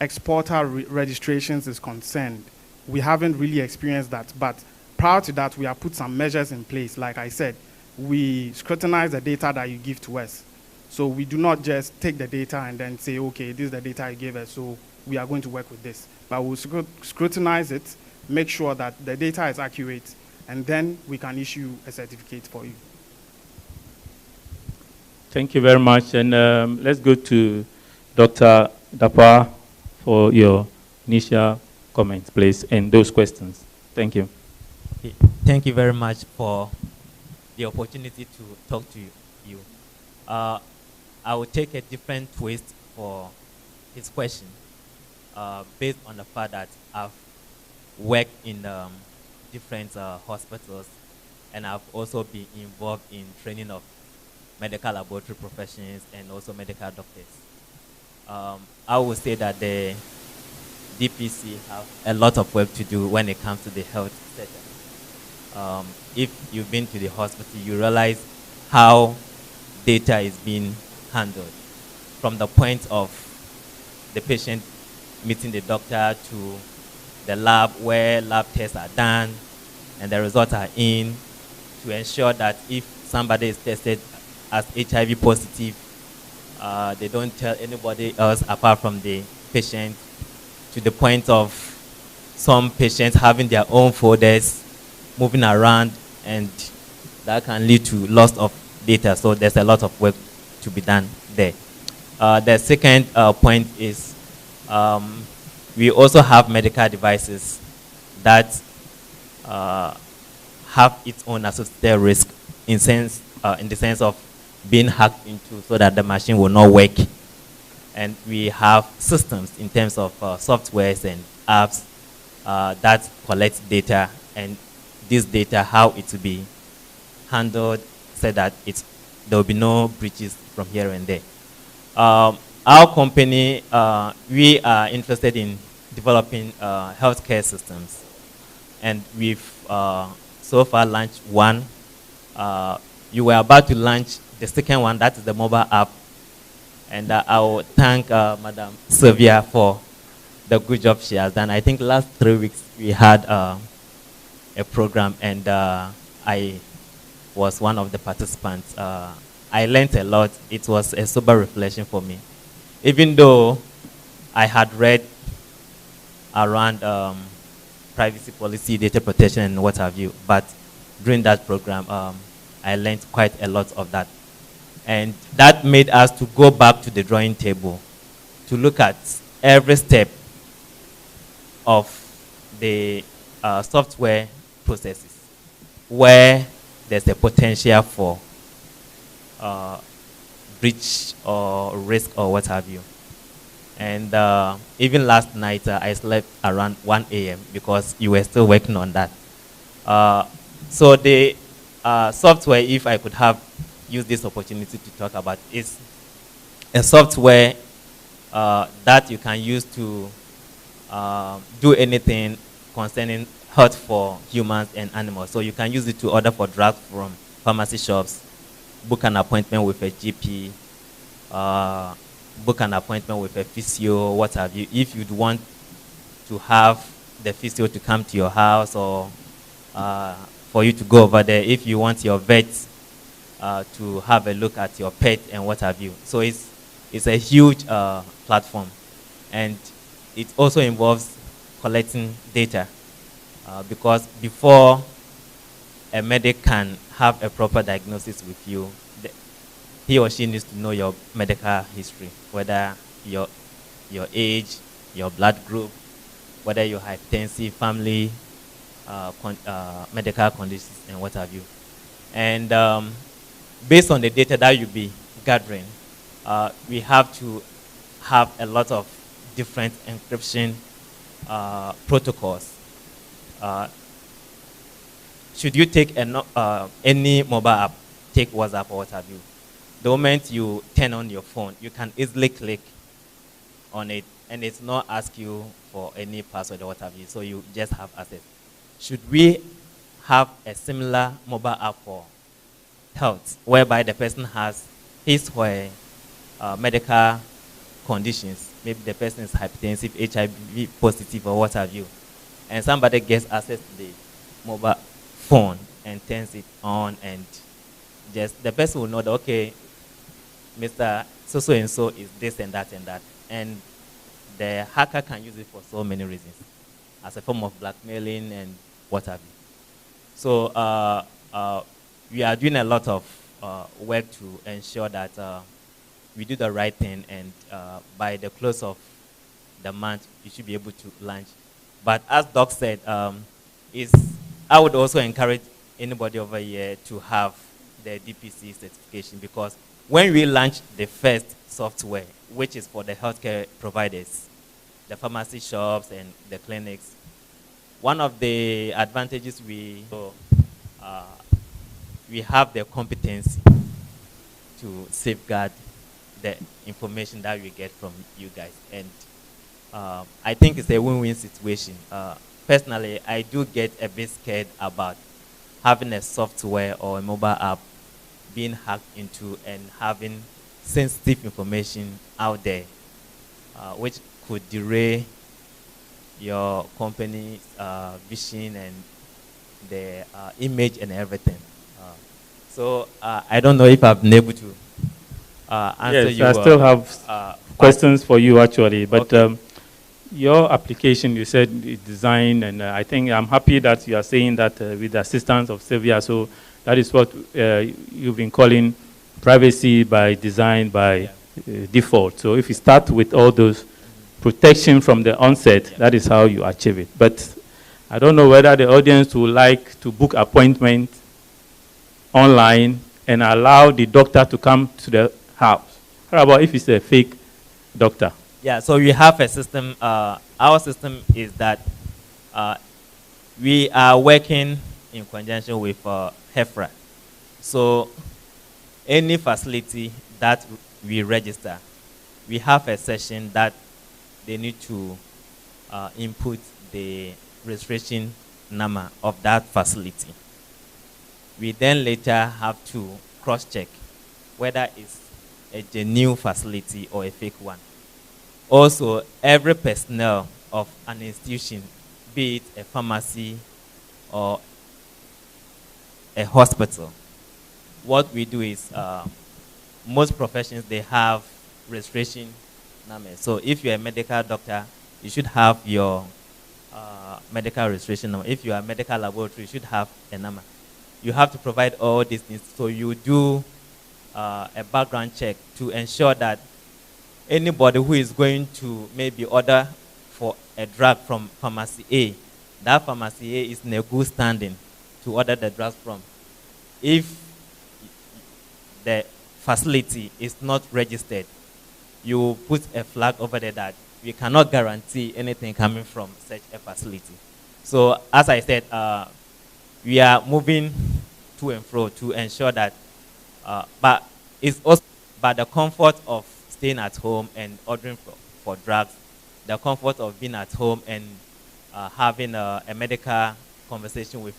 exporter registrations is concerned, we haven't really experienced that. But prior to that, we have put some measures in place. Like I said, we scrutinize the data that you give to us. So we do not just take the data and then say, okay, this is the data you gave us, so we are going to work with this. But we'll scrutinize it, make sure that the data is accurate, and then we can issue a certificate for you. Thank you very much. And let's go to Dr. Dapa for your initial comments, please, and those questions. Thank you. Thank you very much for the opportunity to talk to you. I will take a different twist for his question based on the fact that I've worked in different hospitals, and I've also been involved in training of medical laboratory professionals and also medical doctors. I would say that the DPC have a lot of work to do when it comes to the health sector. If you've been to the hospital, you realize how data is being handled from the point of the patient meeting the doctor to the lab where lab tests are done and the results are in, to ensure that if somebody is tested as HIV positive, they don't tell anybody else apart from the patient, to the point of some patients having their own folders moving around, and that can lead to loss of data. So there's a lot of work to be done there. The second point is we also have medical devices that have its own associated risk in the sense of being hacked into so that the machine will not work. And we have systems in terms of softwares and apps that collect data, and this data, how it will be handled, said that there will be no breaches from here and there. Our company, we are interested in developing healthcare systems, and we've so far launched one. You were about to launch the second one, that is the mobile app, and I will thank Madam Sylvia for the good job she has done. I think last 3 weeks we had a program, and I was one of the participants. I learned a lot. It was a sober reflection for me. Even though I had read around privacy policy, data protection, and what have you, but during that program, I learned quite a lot of that. And that made us to go back to the drawing table to look at every step of the software processes where there's a potential for breach or risk or what have you. And even last night, I slept around 1 a.m. because you were still working on that. So the software, if I could have used this opportunity to talk about, is a software that you can use to do anything concerning health for humans and animals. So you can use it to order for drugs from pharmacy shops, book an appointment with a GP, book an appointment with a physio, what have you. If you'd want to have the physio to come to your house, or for you to go over there, if you want your vet to have a look at your pet and what have you. So it's a huge platform, and it also involves collecting data, because before a medic can have a proper diagnosis with you, he or she needs to know your medical history, whether your age, your blood group, whether you have hypertensive, family, medical conditions, and what have you. And based on the data that you'll be gathering, we have to have a lot of different encryption protocols. Should you take any mobile app, take WhatsApp or what have you, the moment you turn on your phone, you can easily click on it, and it's not ask you for any password or what have you, so you just have access. Should we have a similar mobile app for health, whereby the person has his or her medical conditions, maybe the person is hypertensive, HIV positive, or what have you, and somebody gets access to the mobile phone and turns it on, and just the person will know that, okay, Mr. So and so is this and that and that, and the hacker can use it for so many reasons, as a form of blackmailing and what have you. So we are doing a lot of work to ensure that we do the right thing, and by the close of the month, we should be able to launch. But as Doc said, I would also encourage anybody over here to have the DPC certification, because when we launch the first software, which is for the healthcare providers, the pharmacy shops and the clinics, one of the advantages we have the competency to safeguard the information that we get from you guys. And I think it's a win-win situation. Personally, I do get a bit scared about having a software or a mobile app being hacked into and having sensitive information out there, which could derail your company's vision and the image and everything. So I don't know if I've been able to answer you. Yes, I still have questions for you actually, but okay. Your application, you said it's designed, and I think I'm happy that you are saying that with the assistance of Sylvia. So that is what you've been calling privacy by design by default. So if you start with all those protection from the onset, that is how you achieve it. But I don't know whether the audience would like to book appointment online and allow the doctor to come to the house. How about if it's a fake doctor? Yeah, so we have a system. Our system is that we are working in conjunction with HEFRA, So any facility that we register, we have a session that they need to input the registration number of that facility. We then later have to cross-check whether it's a genuine facility or a fake one. Also, every personnel of an institution, be it a pharmacy or a hospital, what we do is most professions, they have registration numbers. So if you're a medical doctor, you should have your medical registration number. If you are a medical laboratory, you should have a number. You have to provide all these things. So you do a background check to ensure that anybody who is going to maybe order for a drug from pharmacy A, that pharmacy A is in a good standing to order the drugs from. If the facility is not registered, you put a flag over there that we cannot guarantee anything coming from such a facility. So as I said, we are moving to and fro to ensure that, but it's also about the comfort of staying at home and ordering for drugs, the comfort of being at home and having a medical conversation with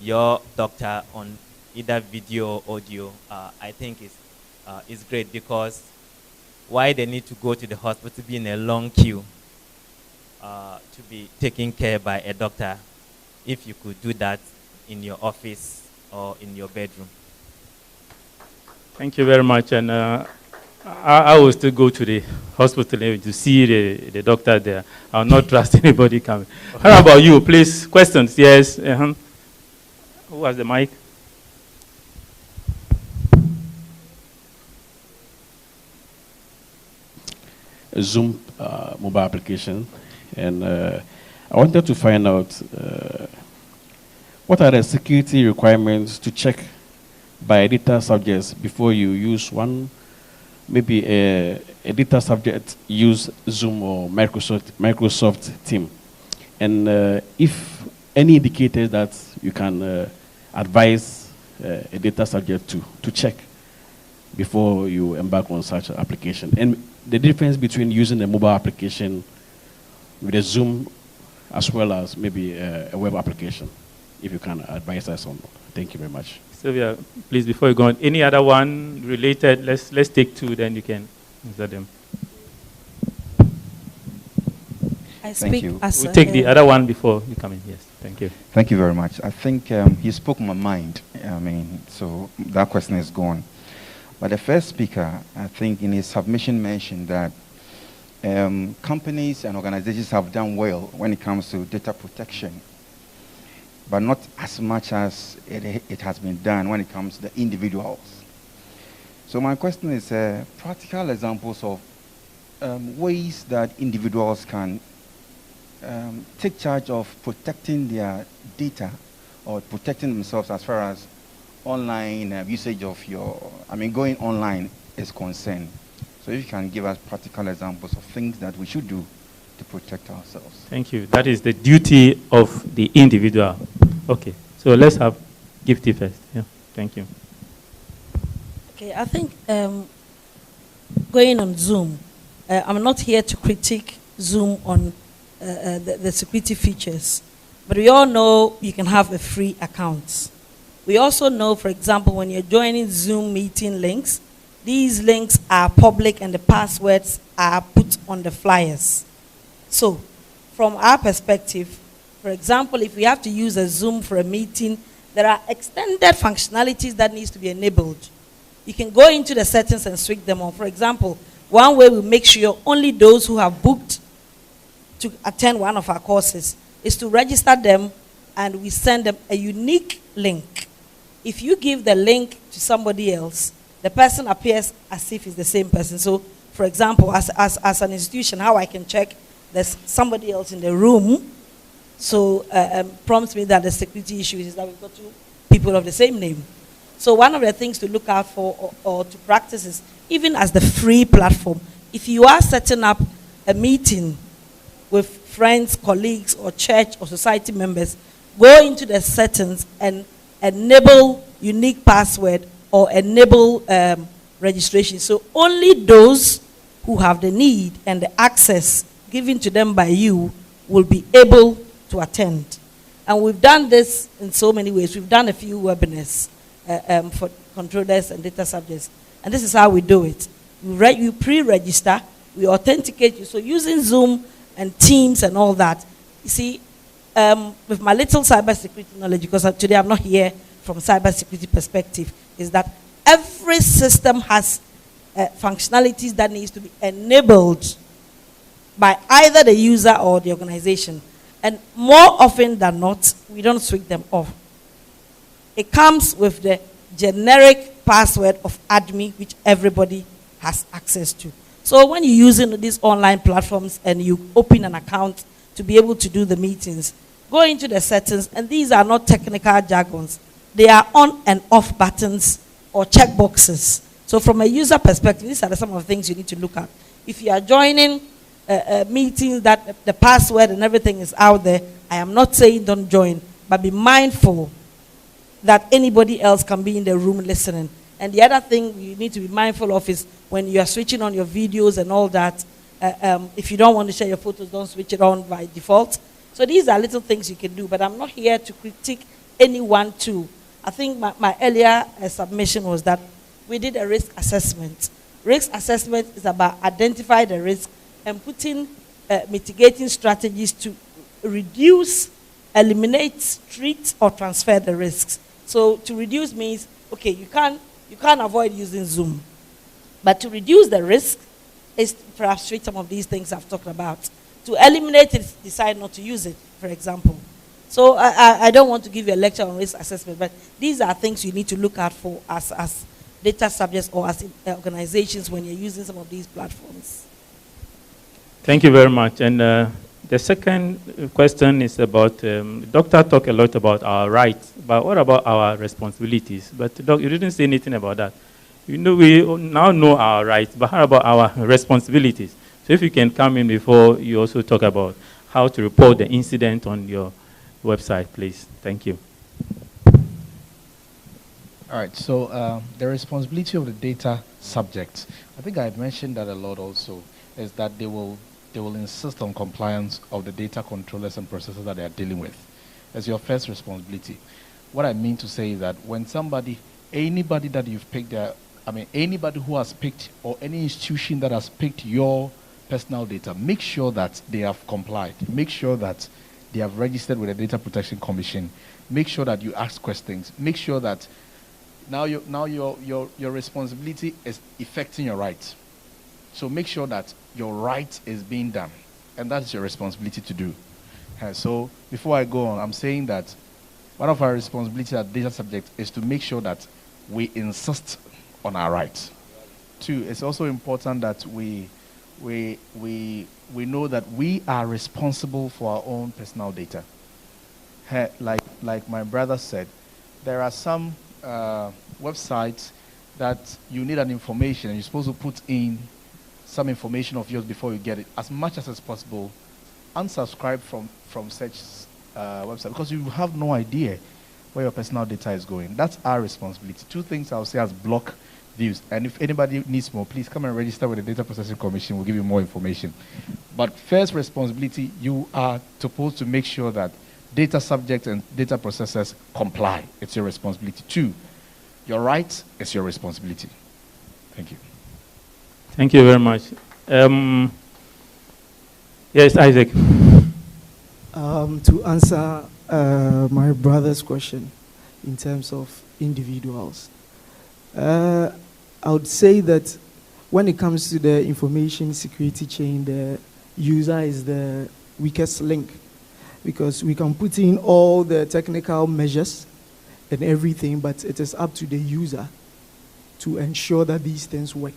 your doctor on either video or audio, I think is great, because why they need to go to the hospital, be in a long queue to be taken care by a doctor, if you could do that in your office or in your bedroom. Thank you very much. And I will still go to the hospital to see the doctor there. I will not trust anybody coming. How about you, please? Questions? Yes. Who has the mic? A Zoom mobile application, and I wanted to find out what are the security requirements to check by data subjects before you use one, maybe a data subject use Zoom or Microsoft Teams, and if any indicators that you can advise a data subject to check before you embark on such an application, and the difference between using a mobile application with a Zoom as well as maybe a web application, if you can advise us on. Thank you very much. Sylvia, please, before you go on, any other one related? Let's take two, then you can answer them. I speak as we'll take the other one before you come in. Yes, thank you. Thank you very much. I think you spoke my mind. I mean, so that question is gone. But the first speaker, I think in his submission mentioned that companies and organizations have done well when it comes to data protection, but not as much as it has been done when it comes to the individuals. So my question is practical examples of ways that individuals can take charge of protecting their data or protecting themselves as far as online usage of going online is concerned. So if you can give us practical examples of things that we should do to protect ourselves. Thank you. That is the duty of the individual. Okay, so let's have Gifty first. Yeah, thank you. Okay, I think going on Zoom, I'm not here to critique Zoom on the security features, but we all know you can have a free account. We also know, for example, when you're joining Zoom meeting links, these links are public and the passwords are put on the flyers. So, from our perspective, for example, if we have to use a Zoom for a meeting, there are extended functionalities that needs to be enabled. You can go into the settings and switch them on. For example, one way we make sure only those who have booked to attend one of our courses is to register them, and we send them a unique link. If you give the link to somebody else, the person appears as if it's the same person. So, for example, as an institution, how I can check there's somebody else in the room, so prompts me that the security issue is that we've got two people of the same name. So one of the things to look out for or to practice is, even as the free platform, if you are setting up a meeting with friends, colleagues, or church or society members, go into the settings and enable unique password or enable registration. So only those who have the need and the access given to them by you will be able to attend. And we've done this in so many ways. We've done a few webinars for controllers and data subjects. And this is how we do it. You pre-register, we authenticate you. So using Zoom and Teams and all that, you see, with my little cybersecurity knowledge, because today I'm not here from cybersecurity perspective, is that every system has functionalities that needs to be enabled by either the user or the organization. And more often than not, we don't switch them off. It comes with the generic password of admin, which everybody has access to. So when you're using these online platforms and you open an account to be able to do the meetings, go into the settings, and these are not technical jargons. They are on and off buttons or checkboxes. So from a user perspective, these are some of the things you need to look at. If you are joining meetings that the password and everything is out there, I am not saying don't join, but be mindful that anybody else can be in the room listening. And the other thing you need to be mindful of is when you are switching on your videos and all that, if you don't want to share your photos, don't switch it on by default. So these are little things you can do, but I'm not here to critique anyone too. I think my earlier submission was that we did a risk assessment. Risk assessment is about identifying the risk and putting mitigating strategies to reduce, eliminate, treat, or transfer the risks. So to reduce means, okay, you can't avoid using Zoom. But to reduce the risk is perhaps treat some of these things I've talked about. To eliminate it, decide not to use it, for example. So I don't want to give you a lecture on risk assessment, but these are things you need to look out for as data subjects or as organizations when you're using some of these platforms. Thank you very much. And the second question is about, Doctor talked a lot about our rights, but what about our responsibilities? But Doc, you didn't say anything about that. You know, we now know our rights, but how about our responsibilities? So if you can come in before you also talk about how to report the incident on your website, please. Thank you. All right, so the responsibility of the data subject, I think I've mentioned that a lot also, is that they will insist on compliance of the data controllers and processors that they are dealing with. That's your first responsibility. What I mean to say is that when anybody that you've picked, anybody who has picked, or any institution that has picked your personal data, make sure that they have complied. Make sure that they have registered with the Data Protection Commission. Make sure that you ask questions. Make sure that now your responsibility is effecting your rights. So make sure that your right is being done, and that's your responsibility to do. So before I go on, I'm saying that one of our responsibilities as data subject is to make sure that we insist on our rights. Two, it's also important that we know that we are responsible for our own personal data. Like my brother said, there are some websites that you need an information and you're supposed to put in some information of yours before you get it. As much as it's possible, unsubscribe from such website, because you have no idea where your personal data is going. That's our responsibility. Two things I'll say as block views. And if anybody needs more, please come and register with the Data Processing Commission. We'll give you more information. But first responsibility, you are supposed to make sure that data subjects and data processors comply. It's your responsibility. Two, your right is your responsibility. Thank you. Thank you very much. Yes, Isaac. To answer my brother's question in terms of individuals, I would say that when it comes to the information security chain, the user is the weakest link, because we can put in all the technical measures and everything, but it is up to the user to ensure that these things work.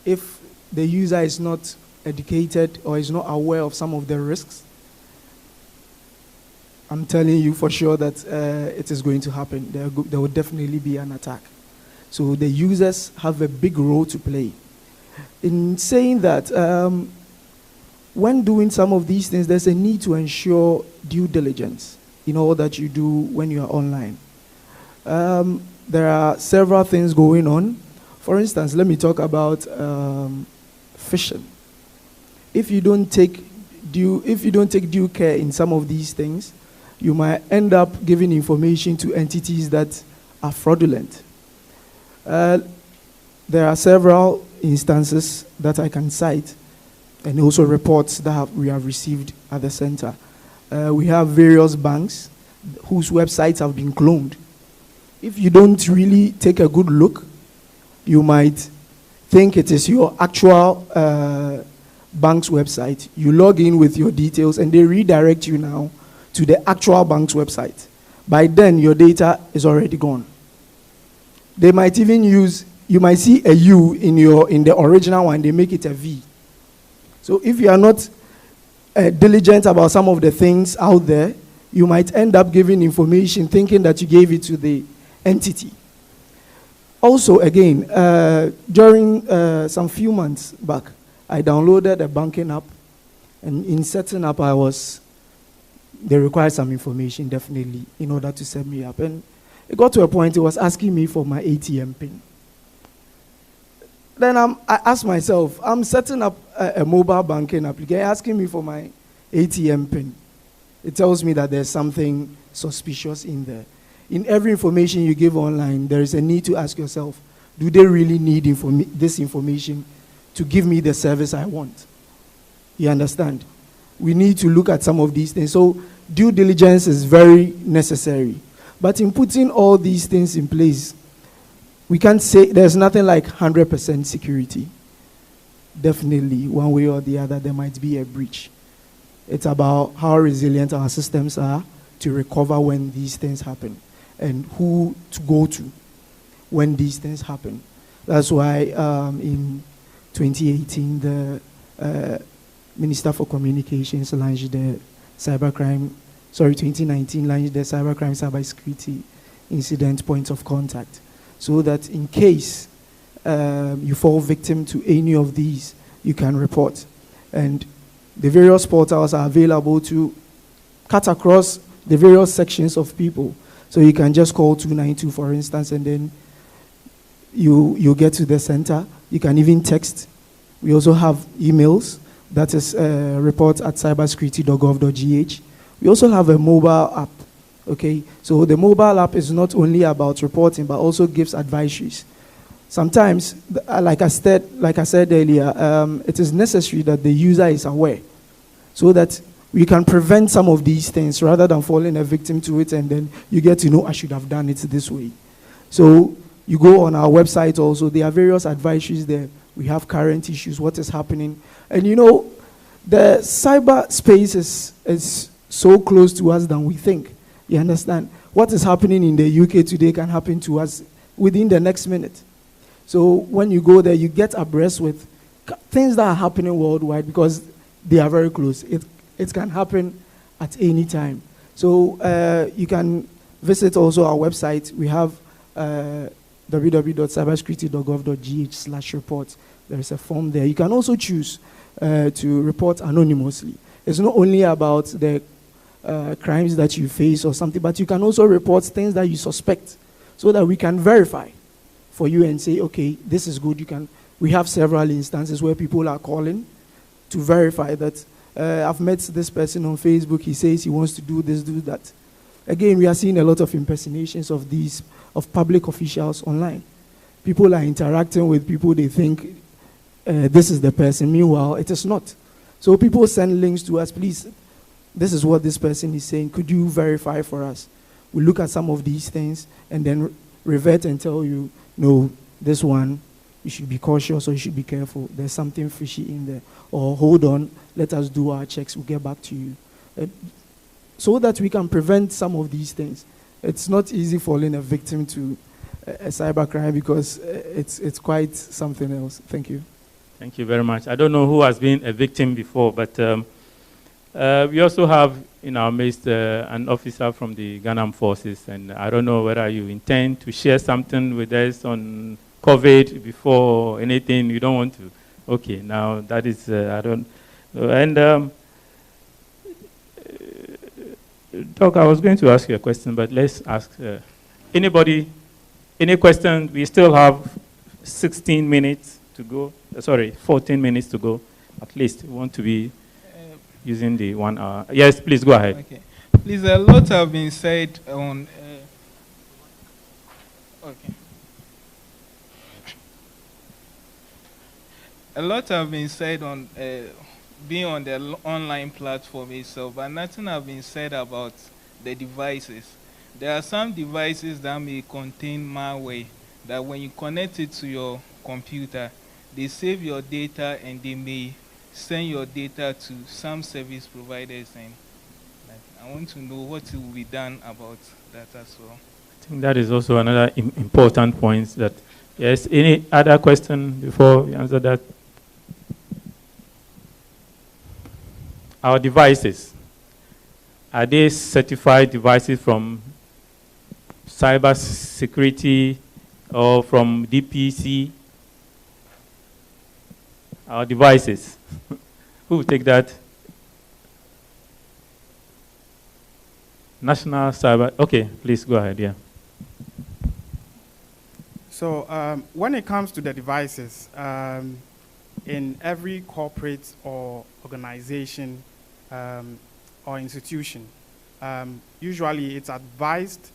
If the user is not educated or is not aware of some of the risks, I'm telling you for sure that it is going to happen. There will definitely be an attack. So the users have a big role to play. In saying that, when doing some of these things, there's a need to ensure due diligence in all that you do when you are online. There are several things going on. For instance, let me talk about phishing. If you don't take due care in some of these things, you might end up giving information to entities that are fraudulent. There are several instances that I can cite, and also reports that we have received at the center. We have various banks whose websites have been cloned. If you don't really take a good look, you might think it is your actual bank's website. You log in with your details and they redirect you now to the actual bank's website. By then, your data is already gone. They might even you might see a U in the original one, they make it a V. So if you are not diligent about some of the things out there, you might end up giving information thinking that you gave it to the entity. Also, again, during some few months back, I downloaded a banking app, and in setting up, they required some information, definitely, in order to set me up. And it got to a point, it was asking me for my ATM PIN. Then I asked myself, I'm setting up a mobile banking application, asking me for my ATM PIN. It tells me that there's something suspicious in there. In every information you give online, there is a need to ask yourself, do they really need this information to give me the service I want? You understand? We need to look at some of these things. So due diligence is very necessary. But in putting all these things in place, we can't say there's nothing like 100% security. Definitely, one way or the other, there might be a breach. It's about how resilient our systems are to recover when these things happen, and who to go to when these things happen. That's why in 2018, the Minister for Communications launched the 2019 launched the Cybercrime Cybersecurity Incident Point of Contact, so that in case you fall victim to any of these, you can report. And the various portals are available to cut across the various sections of people. So you can just call 292, for instance, and then you get to the center. You can even text. We also have emails. That is report@cybersecurity.gov.gh. We also have a mobile app. Okay, so the mobile app is not only about reporting, but also gives advisories. Sometimes, like I said earlier, it is necessary that the user is aware, so that we can prevent some of these things rather than falling a victim to it, and then you get to know, I should have done it this way. So you go on our website also, there are various advisories there. We have current issues, what is happening. And you know, the cyber space is so close to us than we think. You understand? What is happening in the UK today can happen to us within the next minute. So when you go there, you get abreast with things that are happening worldwide because they are very close. It can happen at any time. So you can visit also our website. We have www.cybersecurity.gov.gh/report. There is a form there. You can also choose to report anonymously. It's not only about the crimes that you face or something, but you can also report things that you suspect, so that we can verify for you and say, okay, this is good. We have several instances where people are calling to verify that I've met this person on Facebook. He says he wants to do this, do that. Again, we are seeing a lot of impersonations of public officials online. People are interacting with people, they think this is the person. Meanwhile, it is not. So people send links to us, please, this is what this person is saying. Could you verify for us? We look at some of these things and then revert and tell you, no, this one, you should be cautious or you should be careful. There's something fishy in there. Or hold on, let us do our checks. We'll get back to you. So that we can prevent some of these things. It's not easy falling a victim to a cybercrime because it's quite something else. Thank you. Thank you very much. I don't know who has been a victim before, but we also have in our midst an officer from the Ghana Forces, and I don't know whether you intend to share something with us on COVID before anything. You don't want to? Okay, now that is, I don't, and Doc, I was going to ask you a question, but let's ask Anybody, any questions? We still have 16 minutes to go. Sorry, 14 minutes to go. At least we want to be using the 1 hour. Yes, please go ahead. Okay. Please, a lot have been said on. Okay. A lot have been said on being on the online platform itself, but nothing have been said about the devices. There are some devices that may contain malware that when you connect it to your computer, they save your data and they may send your data to some service providers. And I want to know what will be done about that as well. I think that is also another important point. That yes. Any other question before we answer that? Our devices, are they certified devices from cyber security or from DPC? Our devices. Who will take that? National Cyber. Okay, please go ahead. Yeah. So when it comes to the devices, in every corporate or organization or institution, usually it's advised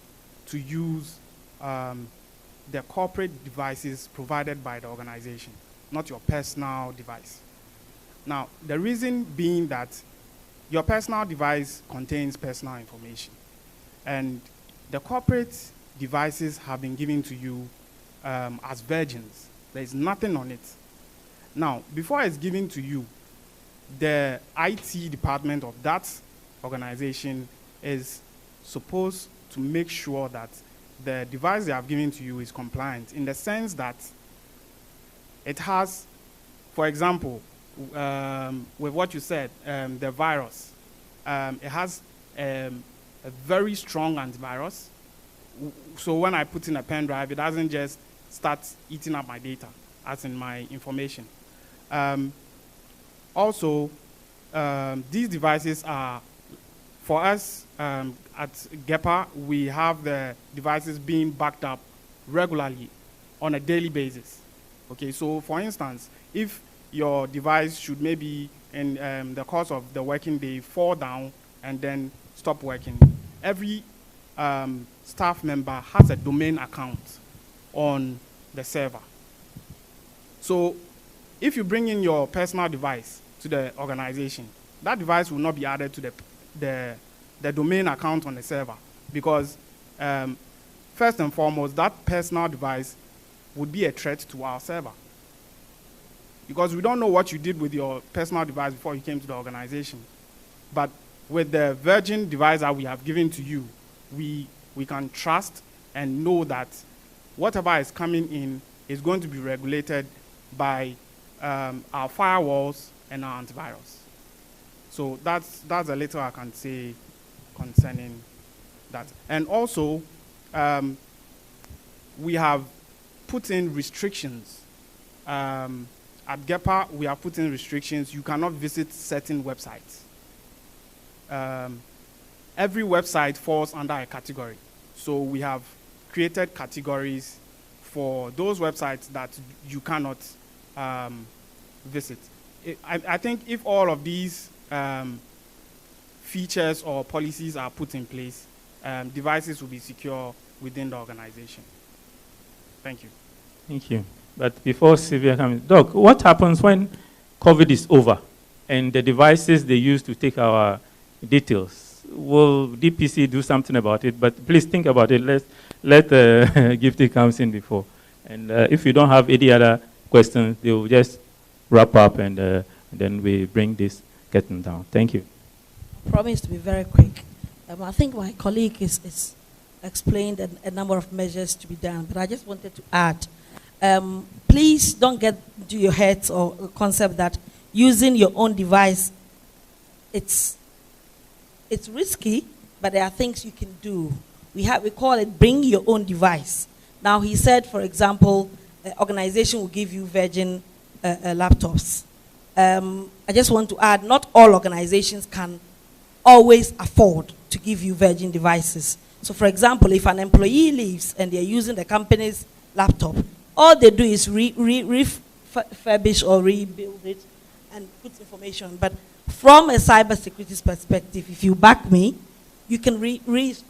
to use the corporate devices provided by the organization, not your personal device. Now, the reason being that your personal device contains personal information, and the corporate devices have been given to you as virgins. There is nothing on it. Now, before it's given to you, the IT department of that organization is supposed to make sure that the device they have given to you is compliant, in the sense that it has, for example, with what you said, the virus, it has a very strong antivirus. So when I put in a pen drive, it doesn't just start eating up my data, as in my information. Also, these devices are, for us at GEPA, we have the devices being backed up regularly on a daily basis. Okay, so for instance, if your device should maybe in the course of the working day fall down and then stop working, every staff member has a domain account on the server. So if you bring in your personal device to the organization, that device will not be added to the domain account on the server, because first and foremost, that personal device would be a threat to our server. Because we don't know what you did with your personal device before you came to the organization. But with the virgin device that we have given to you, we can trust and know that whatever is coming in is going to be regulated by our firewalls and our antivirus. So that's a little I can say concerning that. And also, we have put in restrictions. At GEPA, we have put in restrictions. You cannot visit certain websites. Every website falls under a category. So we have created categories for those websites that you cannot visit. I think if all of these features or policies are put in place, devices will be secure within the organization. Thank you. Thank you. But before Sylvia comes, Doc, what happens when COVID is over and the devices they use to take our details? Will DPC do something about it? But please think about it. Let Gifty comes in before. And if you don't have any other questions, they will just wrap up and then we bring this curtain down. Thank you. I promise to be very quick. I think my colleague is explained a number of measures to be done, but I just wanted to add. Please don't get into your heads or a concept that using your own device, it's risky, but there are things you can do. We call it bring your own device. Now he said, for example, an organization will give you virgin laptops. I just want to add, not all organizations can always afford to give you virgin devices. So for example, if an employee leaves and they're using the company's laptop, all they do is refurbish or rebuild it and put information. But from a cybersecurity perspective, if you back me, you can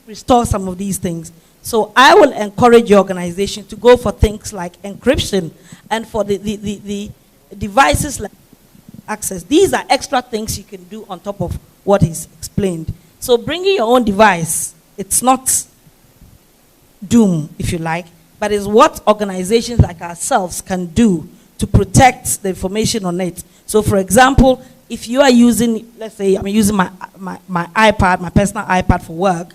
restore some of these things. So I will encourage your organization to go for things like encryption and for the devices like access. These are extra things you can do on top of what is explained. So bringing your own device, it's not doom, if you like, but it's what organizations like ourselves can do to protect the information on it. So for example, if you are using, let's say I'm using my iPad, my personal iPad for work,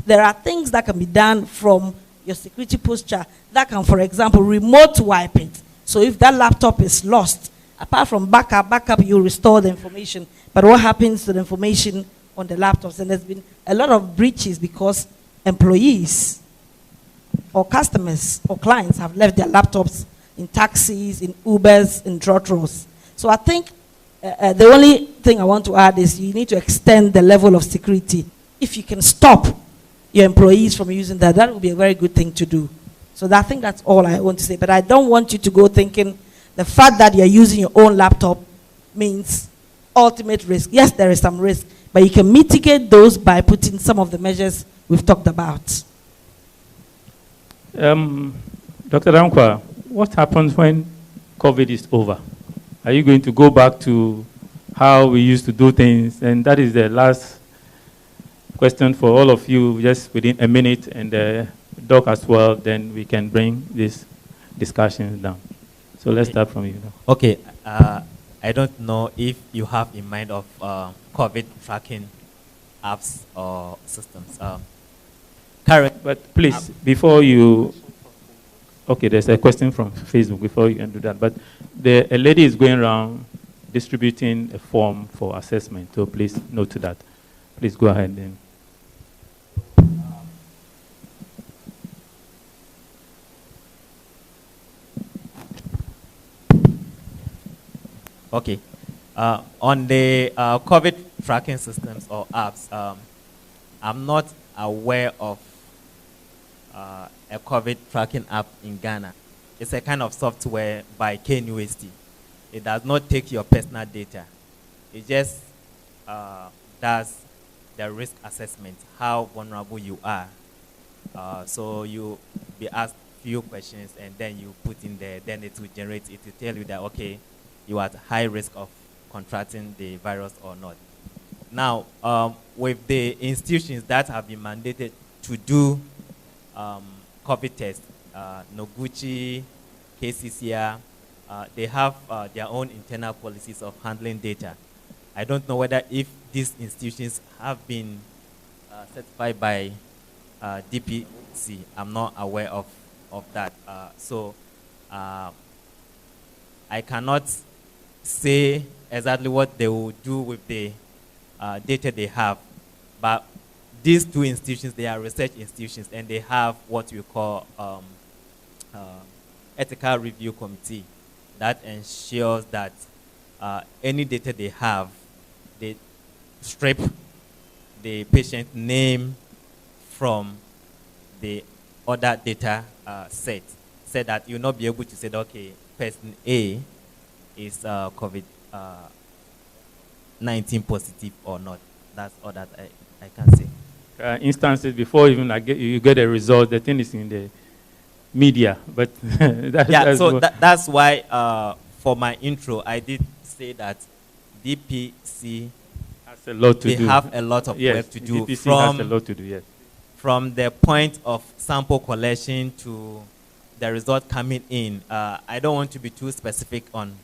there are things that can be done from your security posture that can, for example, remote wipe it. So if that laptop is lost, apart from backup, you restore the information. But what happens to the information on the laptops? And there's been a lot of breaches because employees or customers or clients have left their laptops in taxis, in Ubers, in trotros. So I think the only thing I want to add is you need to extend the level of security. If you can stop your employees from using that, that would be a very good thing to do. So I think that's all I want to say. But I don't want you to go thinking the fact that you're using your own laptop means ultimate risk. Yes, there is some risk, but you can mitigate those by putting some of the measures we've talked about. Dr. Dankwa, what happens when COVID is over? Are you going to go back to how we used to do things? And that is the last question for all of you, just within a minute, and Doc as well, then we can bring this discussion down. So let's start from you. Okay, I don't know if you have in mind of COVID tracking apps or systems. But please, before you, okay, there's a question from Facebook before you can do that. But a lady is going around distributing a form for assessment, so please note to that. Please go ahead then. Okay. On the COVID tracking systems or apps, I'm not aware of a COVID tracking app in Ghana. It's a kind of software by KNUST. It does not take your personal data. It just does the risk assessment, how vulnerable you are. So you be asked few questions and then you put in there, then it will generate, it will tell you that, okay, you are at high risk of contracting the virus or not. Now, with the institutions that have been mandated to do COVID tests, Noguchi, KCCR, they have their own internal policies of handling data. I don't know whether if these institutions have been certified by DPC. I'm not aware of that. So I cannot say exactly what they will do with the data they have, but these two institutions, they are research institutions, and they have what we call ethical review committee that ensures that any data they have, they strip the patient name from the other data set, so that you'll not be able to say, okay, person A is COVID-19 positive or not. That's all that I can say. Instances before even you get a result, the thing is in the media, but that's why for my intro I did say that DPC has a lot to do. Have a lot of work to do. DPC has a lot to do, yes. From the point of sample collection to the result coming in. I don't want to be too specific on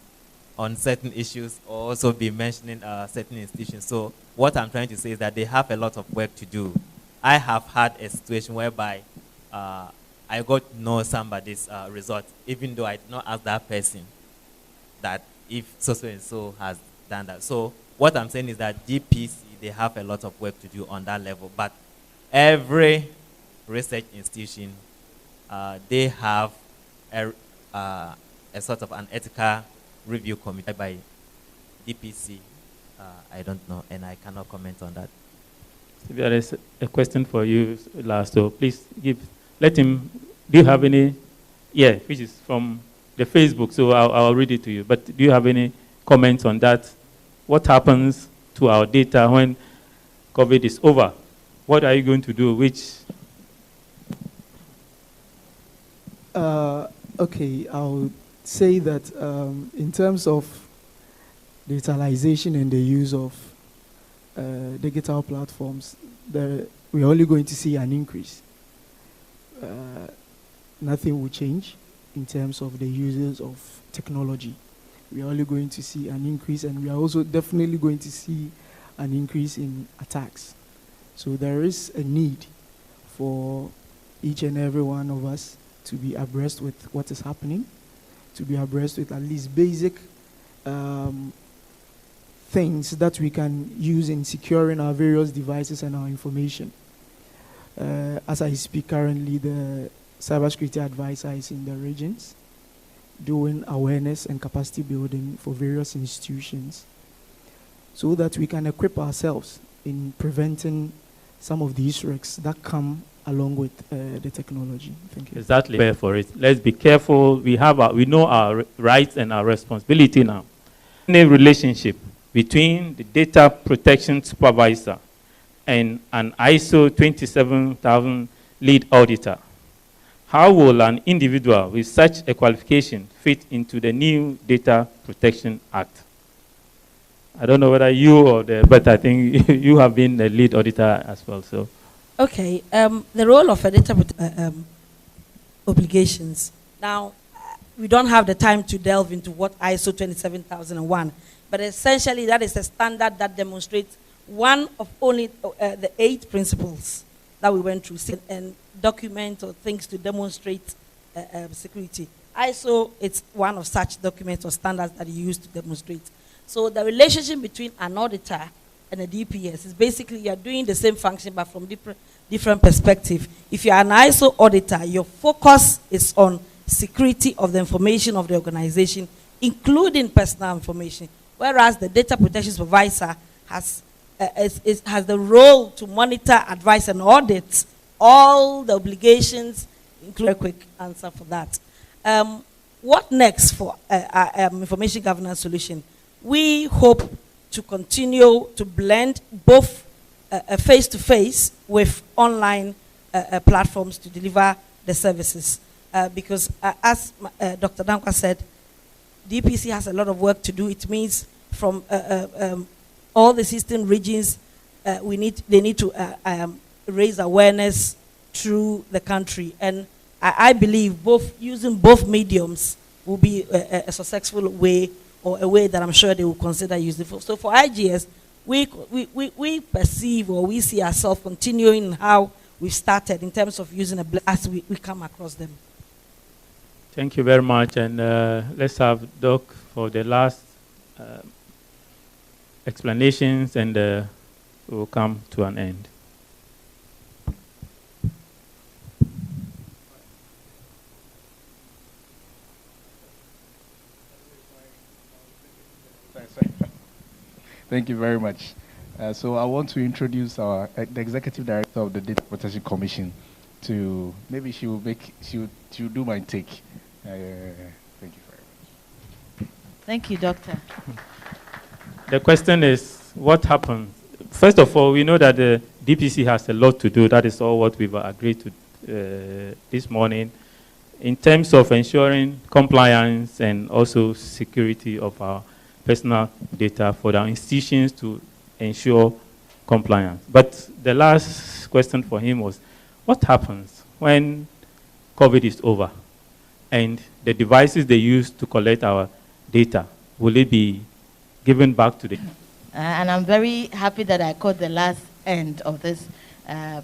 certain issues or also be mentioning certain institutions. So what I'm trying to say is that they have a lot of work to do. I have had a situation whereby I got to know somebody's result, even though I did not ask that person that if so and so has done that. So what I'm saying is that DPC, they have a lot of work to do on that level. But every research institution, they have a sort of an ethical review committee by DPC. I don't know, and I cannot comment on that. There is a question for you, last. So please let him. Do you have any? Yeah, which is from the Facebook. So I'll read it to you. But do you have any comments on that? What happens to our data when COVID is over? What are you going to do? Okay, I'll say that in terms of digitalization and the use of digital platforms, we're only going to see an increase. Nothing will change in terms of the uses of technology. We are only going to see an increase, and we are also definitely going to see an increase in attacks. So there is a need for each and every one of us to be abreast with what is happening, to be abreast with at least basic things that we can use in securing our various devices and our information. As I speak currently, the cybersecurity advisor is in the regions doing awareness and capacity building for various institutions so that we can equip ourselves in preventing some of these risks that come along with the technology. Thank you. Exactly. Prepare for it. Let's be careful. We know our rights and our responsibility now. Any relationship between the data protection supervisor and an ISO 27000 lead auditor. How will an individual with such a qualification fit into the new Data Protection Act? I don't know whether you or but I think you have been the lead auditor as well. So, okay, the role of a data obligations. Now, we don't have the time to delve into what ISO 27001, but essentially that is a standard that demonstrates one of only the 8 principles that we went through and document or things to demonstrate security. ISO, it's one of such documents or standards that you use to demonstrate. So the relationship between an auditor and a DPS is basically you're doing the same function but from different perspective. If you're an ISO auditor, your focus is on security of the information of the organization, including personal information, whereas the data protection supervisor has the role to monitor, advise, and audit all the obligations, including a quick answer for that. What next for information governance solution? We hope to continue to blend both face-to-face with online platforms to deliver the services. Because as Dr. Dankwa said, DPC has a lot of work to do. It means from all the system regions, they need to raise awareness through the country. And I believe using both mediums will be a successful way, or a way that I'm sure they will consider using. So for IGS, we perceive or we see ourselves continuing how we started in terms of using as we come across them. Thank you very much. And let's have Doc for the last explanations, and we'll come to an end. Thank you very much. So I want to introduce the Executive Director of the Data Protection Commission to, maybe she will do my take. Thank you very much. Thank you, Doctor. The question is, what happens? First of all, we know that the DPC has a lot to do. That is all what we've agreed to this morning in terms of ensuring compliance and also security of our personal data for our institutions to ensure compliance. But the last question for him was, what happens when COVID is over and the devices they use to collect our data, will it be given back to them? And I'm very happy that I caught the last end of this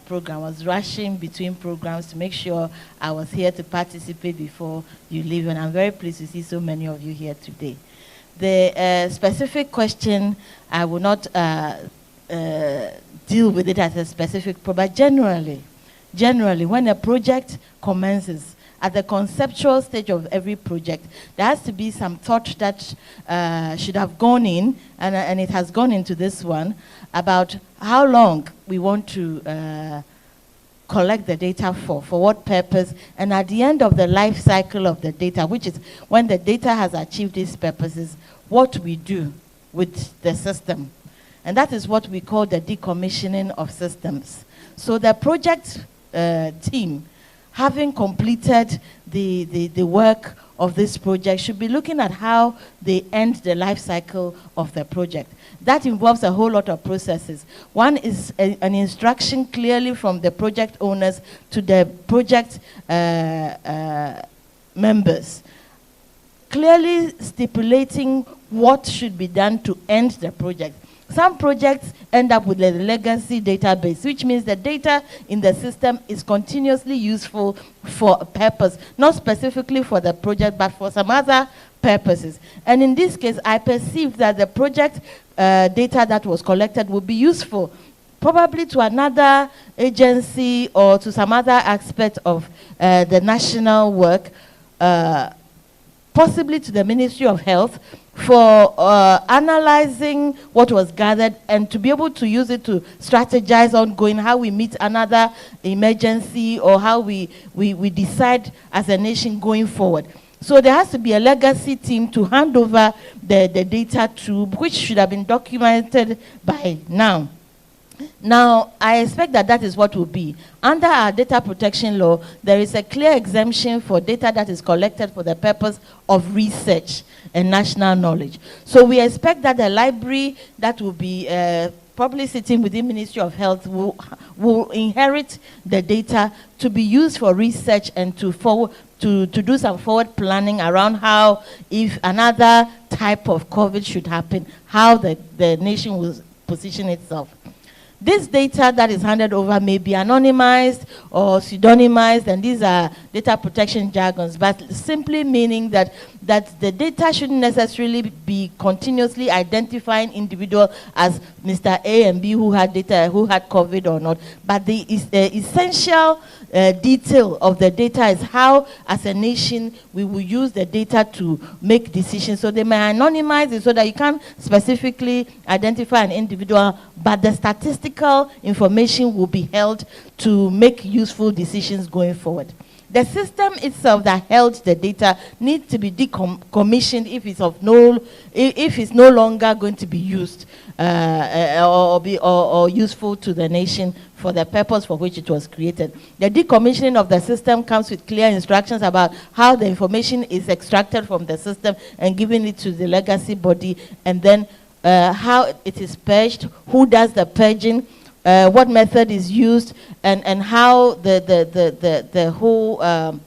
program. I was rushing between programs to make sure I was here to participate before you leave, and I'm very pleased to see so many of you here today. The specific question, I will not deal with it as a specific, but generally, when a project commences, at the conceptual stage of every project, there has to be some thought that should have gone in, and it has gone into this one, about how long we want to collect the data for what purpose, and at the end of the life cycle of the data, which is when the data has achieved these purposes, what we do with the system. And that is what we call the decommissioning of systems. So the project team, having completed the work of this project, should be looking at how they end the life cycle of the project. That involves a whole lot of processes. One is an instruction clearly from the project owners to the project members, clearly stipulating what should be done to end the project. Some projects end up with a legacy database, which means the data in the system is continuously useful for a purpose, not specifically for the project, but for some other purposes. And in this case, I perceived that the project data that was collected would be useful, probably to another agency or to some other aspect of the national work, possibly to the Ministry of Health, for analyzing what was gathered and to be able to use it to strategize ongoing how we meet another emergency or how we decide as a nation going forward. So there has to be a legacy team to hand over the data to, which should have been documented by now. Now, I expect that that is what will be. Under our data protection law, there is a clear exemption for data that is collected for the purpose of research and national knowledge. So we expect that the library that will be probably sitting within Ministry of Health will inherit the data to be used for research and to do some forward planning around how, if another type of COVID should happen, how the nation will position itself. This data that is handed over may be anonymized or pseudonymized, and these are data protection jargons, but simply meaning that the data shouldn't necessarily be continuously identifying individual as Mr. A and B who had data, who had COVID or not, but the essential detail of the data is how, as a nation, we will use the data to make decisions. So they may anonymize it so that you can't specifically identify an individual, but the statistical information will be held to make useful decisions going forward. The system itself that held the data needs to be decommissioned if it's no longer going to be used or useful to the nation for the purpose for which it was created. The decommissioning of the system comes with clear instructions about how the information is extracted from the system and given it to the legacy body, and then how it is purged, who does the purging, what method is used, and how the whole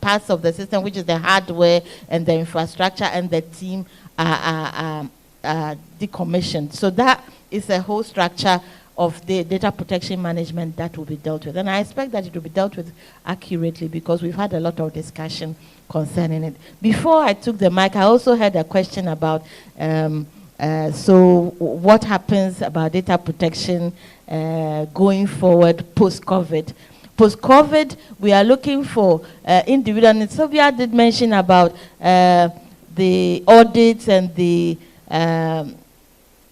parts of the system, which is the hardware and the infrastructure and the team, are decommissioned. So that is a whole structure of the data protection management that will be dealt with. And I expect that it will be dealt with accurately because we've had a lot of discussion concerning it. Before I took the mic, I also had a question about so what happens about data protection going forward post-COVID. Post-COVID, we are looking for individual, and Sylvia did mention about the audits and the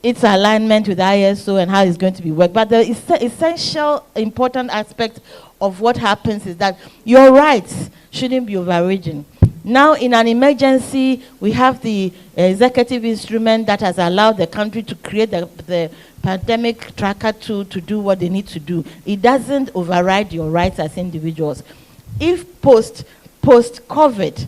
its alignment with ISO and how it's going to be worked. But the essential, important aspect of what happens is that your rights shouldn't be overridden. Now, in an emergency, we have the executive instrument that has allowed the country to create the pandemic tracker to do what they need to do. It doesn't override your rights as individuals. If post-COVID,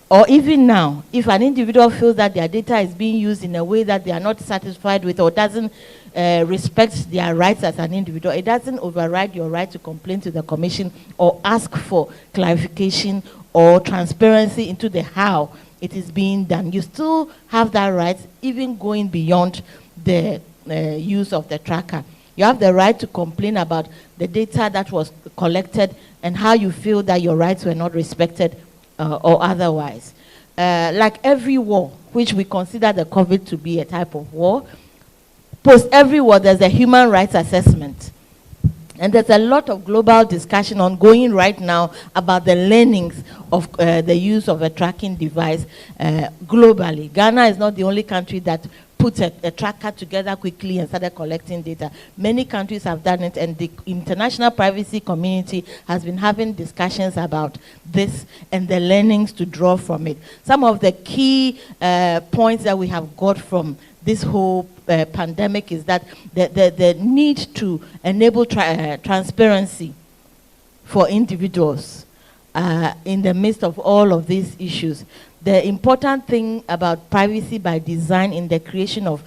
or even now, if an individual feels that their data is being used in a way that they are not satisfied with or doesn't respect their rights as an individual, it doesn't override your right to complain to the commission or ask for clarification or transparency into the how it is being done. You still have that right, even going beyond the use of the tracker. You have the right to complain about the data that was collected and how you feel that your rights were not respected or otherwise. Like every war, which we consider the COVID to be a type of war, post every war there's a human rights assessment. And there's a lot of global discussion ongoing right now about the learnings of the use of a tracking device globally. Ghana is not the only country that put a tracker together quickly and started collecting data. Many countries have done it, and the international privacy community has been having discussions about this and the learnings to draw from it. Some of the key points that we have got from this whole pandemic is that the need to enable transparency for individuals in the midst of all of these issues. The important thing about privacy by design in the creation of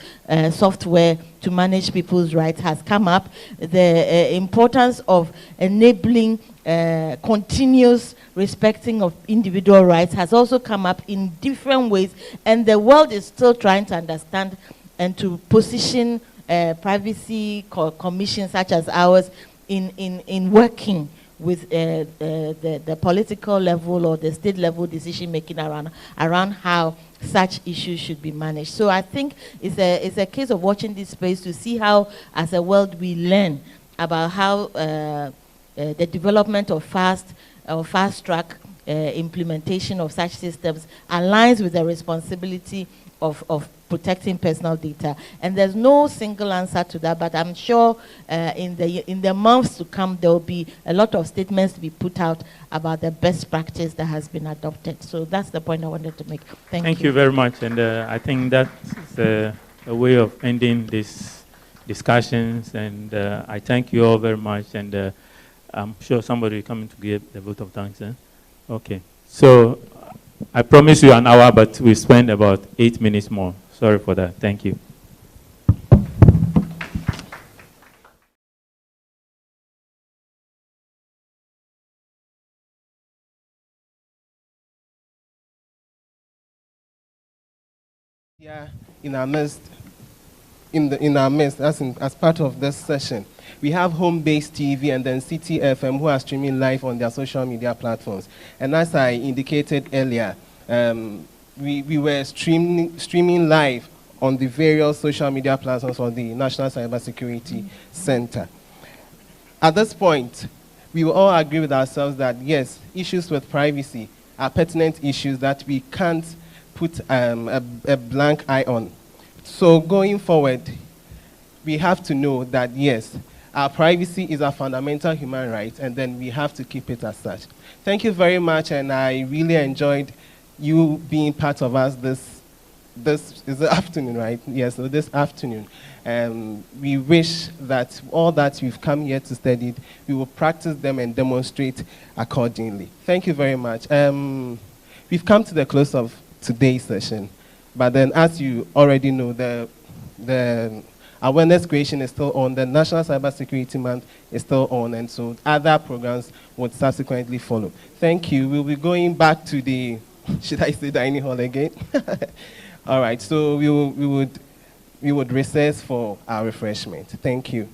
software to manage people's rights has come up. The importance of enabling continuous respecting of individual rights has also come up in different ways, and the world is still trying to understand and to position privacy commissions such as ours in working with the political level or the state level decision making around how such issues should be managed. So I think it's a case of watching this space to see how, as a world, we learn about how the development of fast track implementation of such systems aligns with the responsibility of protecting personal data. And there's no single answer to that, but I'm sure in the months to come, there will be a lot of statements to be put out about the best practice that has been adopted. So that's the point I wanted to make. Thank you you very much. And I think that's a way of ending these discussions. And I thank you all very much. And I'm sure somebody will come in to give the vote of thanks. Okay. So I promise you an hour, but we spend about 8 minutes more. Sorry for that. Thank you. Yeah, in our midst, as part of this session, we have Home-Based TV and then City FM, who are streaming live on their social media platforms. And as I indicated earlier, we were streaming live on the various social media platforms of the National Cybersecurity Center. At this point, we will all agree with ourselves that, yes, issues with privacy are pertinent issues that we can't put a blank eye on. So going forward, we have to know that, yes, our privacy is a fundamental human right, and then we have to keep it as such. Thank you very much, and I really enjoyed you being part of us this is the afternoon, right? Yes, so this afternoon. We wish that all that we've come here to study, we will practice them and demonstrate accordingly. Thank you very much. We've come to the close of today's session, but then as you already know, the awareness creation is still on, the National Cybersecurity Month is still on, and so other programs would subsequently follow. Thank you. We'll be going back to the, should I say dining hall again? All right, so we would recess for our refreshment. Thank you.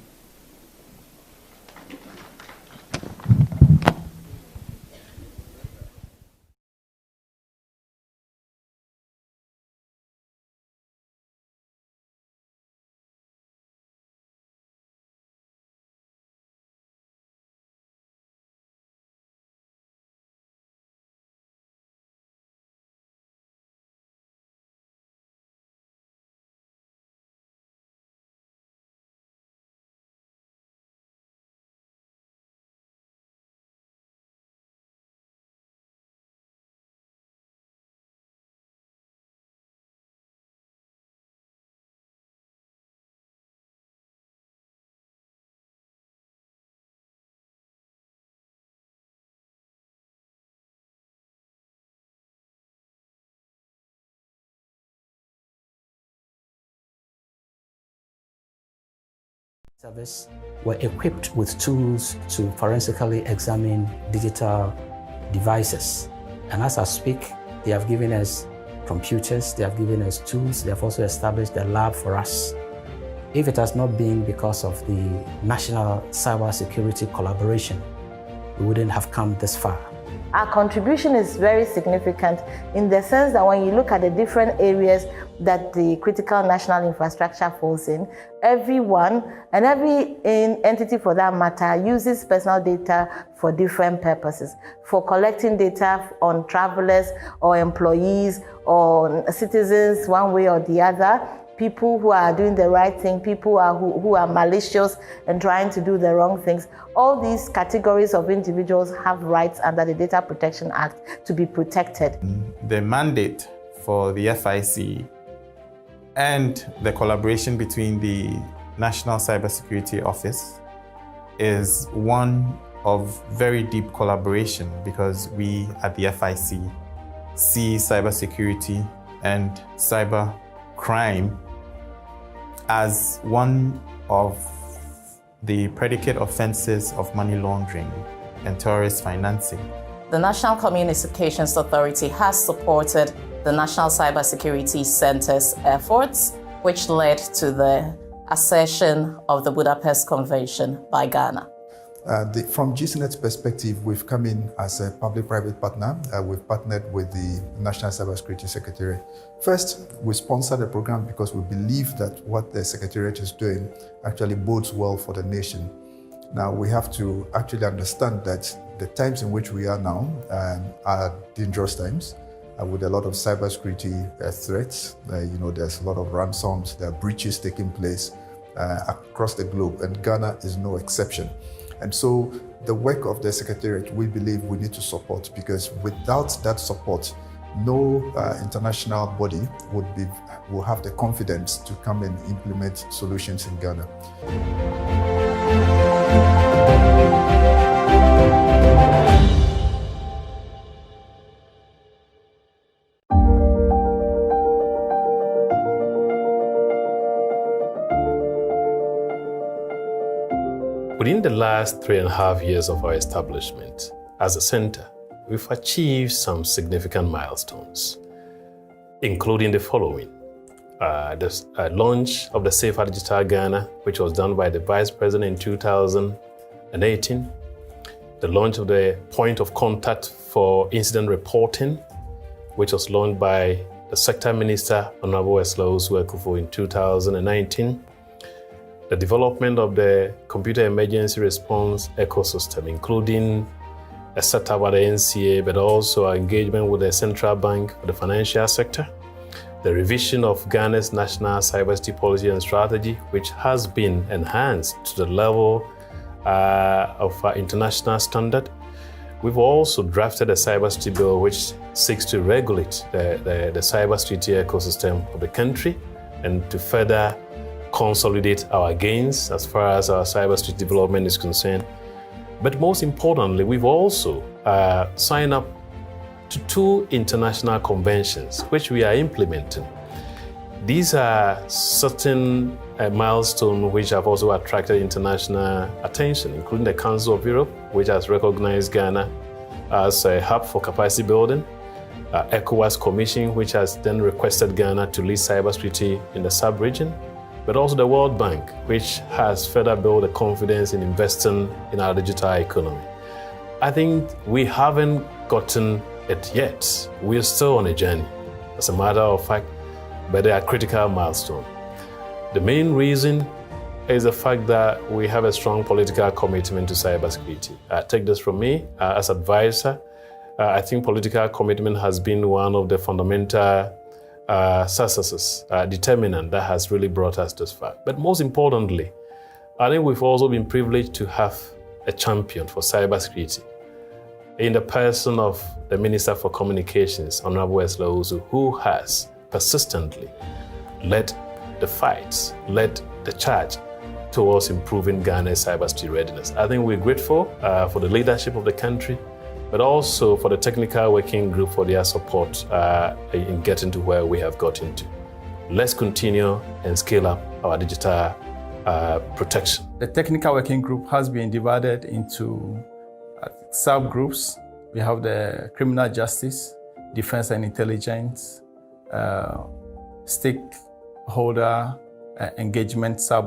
Service were equipped with tools to forensically examine digital devices. And as I speak, they have given us computers, they have given us tools, they have also established a lab for us. If it has not been because of the national cybersecurity collaboration, we wouldn't have come this far. Our contribution is very significant in the sense that when you look at the different areas that the critical national infrastructure falls in, everyone and every entity for that matter uses personal data for different purposes. For collecting data on travelers or employees or citizens one way or the other, people who are doing the right thing, people who are malicious and trying to do the wrong things. All these categories of individuals have rights under the Data Protection Act to be protected. The mandate for the FIC and the collaboration between the National Cybersecurity Office is one of very deep collaboration, because we at the FIC see cybersecurity and cyber crime as one of the predicate offenses of money laundering and terrorist financing. The National Communications Authority has supported the National Cybersecurity Center's efforts, which led to the accession of the Budapest Convention by Ghana. From GCNet's perspective, we've come in as a public-private partner. We've partnered with the National Cybersecurity Secretariat. First, we sponsored the program because we believe that what the Secretariat is doing actually bodes well for the nation. Now, we have to actually understand that the times in which we are now are dangerous times with a lot of cybersecurity threats. There's a lot of ransoms, there are breaches taking place across the globe, and Ghana is no exception. And so the work of the Secretariat, we believe we need to support, because without that support, no international body will have the confidence to come and implement solutions in Ghana. Within the last 3.5 years of our establishment as a center, we've achieved some significant milestones, including the following. The launch of the Safer Digital Ghana, which was done by the Vice President in 2018. The launch of the Point of Contact for Incident Reporting, which was launched by the Sector Minister, Honorable Eslosu Ekufu, in 2019. The development of the computer emergency response ecosystem, including a setup at the NCA, but also our engagement with the central bank for the financial sector. The revision of Ghana's national cybersecurity policy and strategy, which has been enhanced to the level of our international standard. We've also drafted a cybersecurity bill which seeks to regulate the cybersecurity ecosystem of the country and to further consolidate our gains as far as our cybersecurity development is concerned. But most importantly, we've also signed up to 2 international conventions, which we are implementing. These are certain milestones which have also attracted international attention, including the Council of Europe, which has recognized Ghana as a hub for capacity building, ECOWAS Commission, which has then requested Ghana to lead cybersecurity in the sub-region, but also the World Bank, which has further built the confidence in investing in our digital economy. I think we haven't gotten it yet. We're still on a journey, as a matter of fact, but they are critical milestones. The main reason is the fact that we have a strong political commitment to cybersecurity. Take this from me, as advisor, I think political commitment has been one of the fundamental successes, determinant that has really brought us this far. But most importantly, I think we've also been privileged to have a champion for cybersecurity in the person of the Minister for Communications, Honorable Eslosu, who has persistently led the fights, led the charge towards improving Ghana's cybersecurity readiness. I think we're grateful for the leadership of the country, but also for the technical working group for their support in getting to where we have gotten to. Let's continue and scale up our digital protection. The technical working group has been divided into subgroups. We have the criminal justice, defense and intelligence, stakeholder engagement sub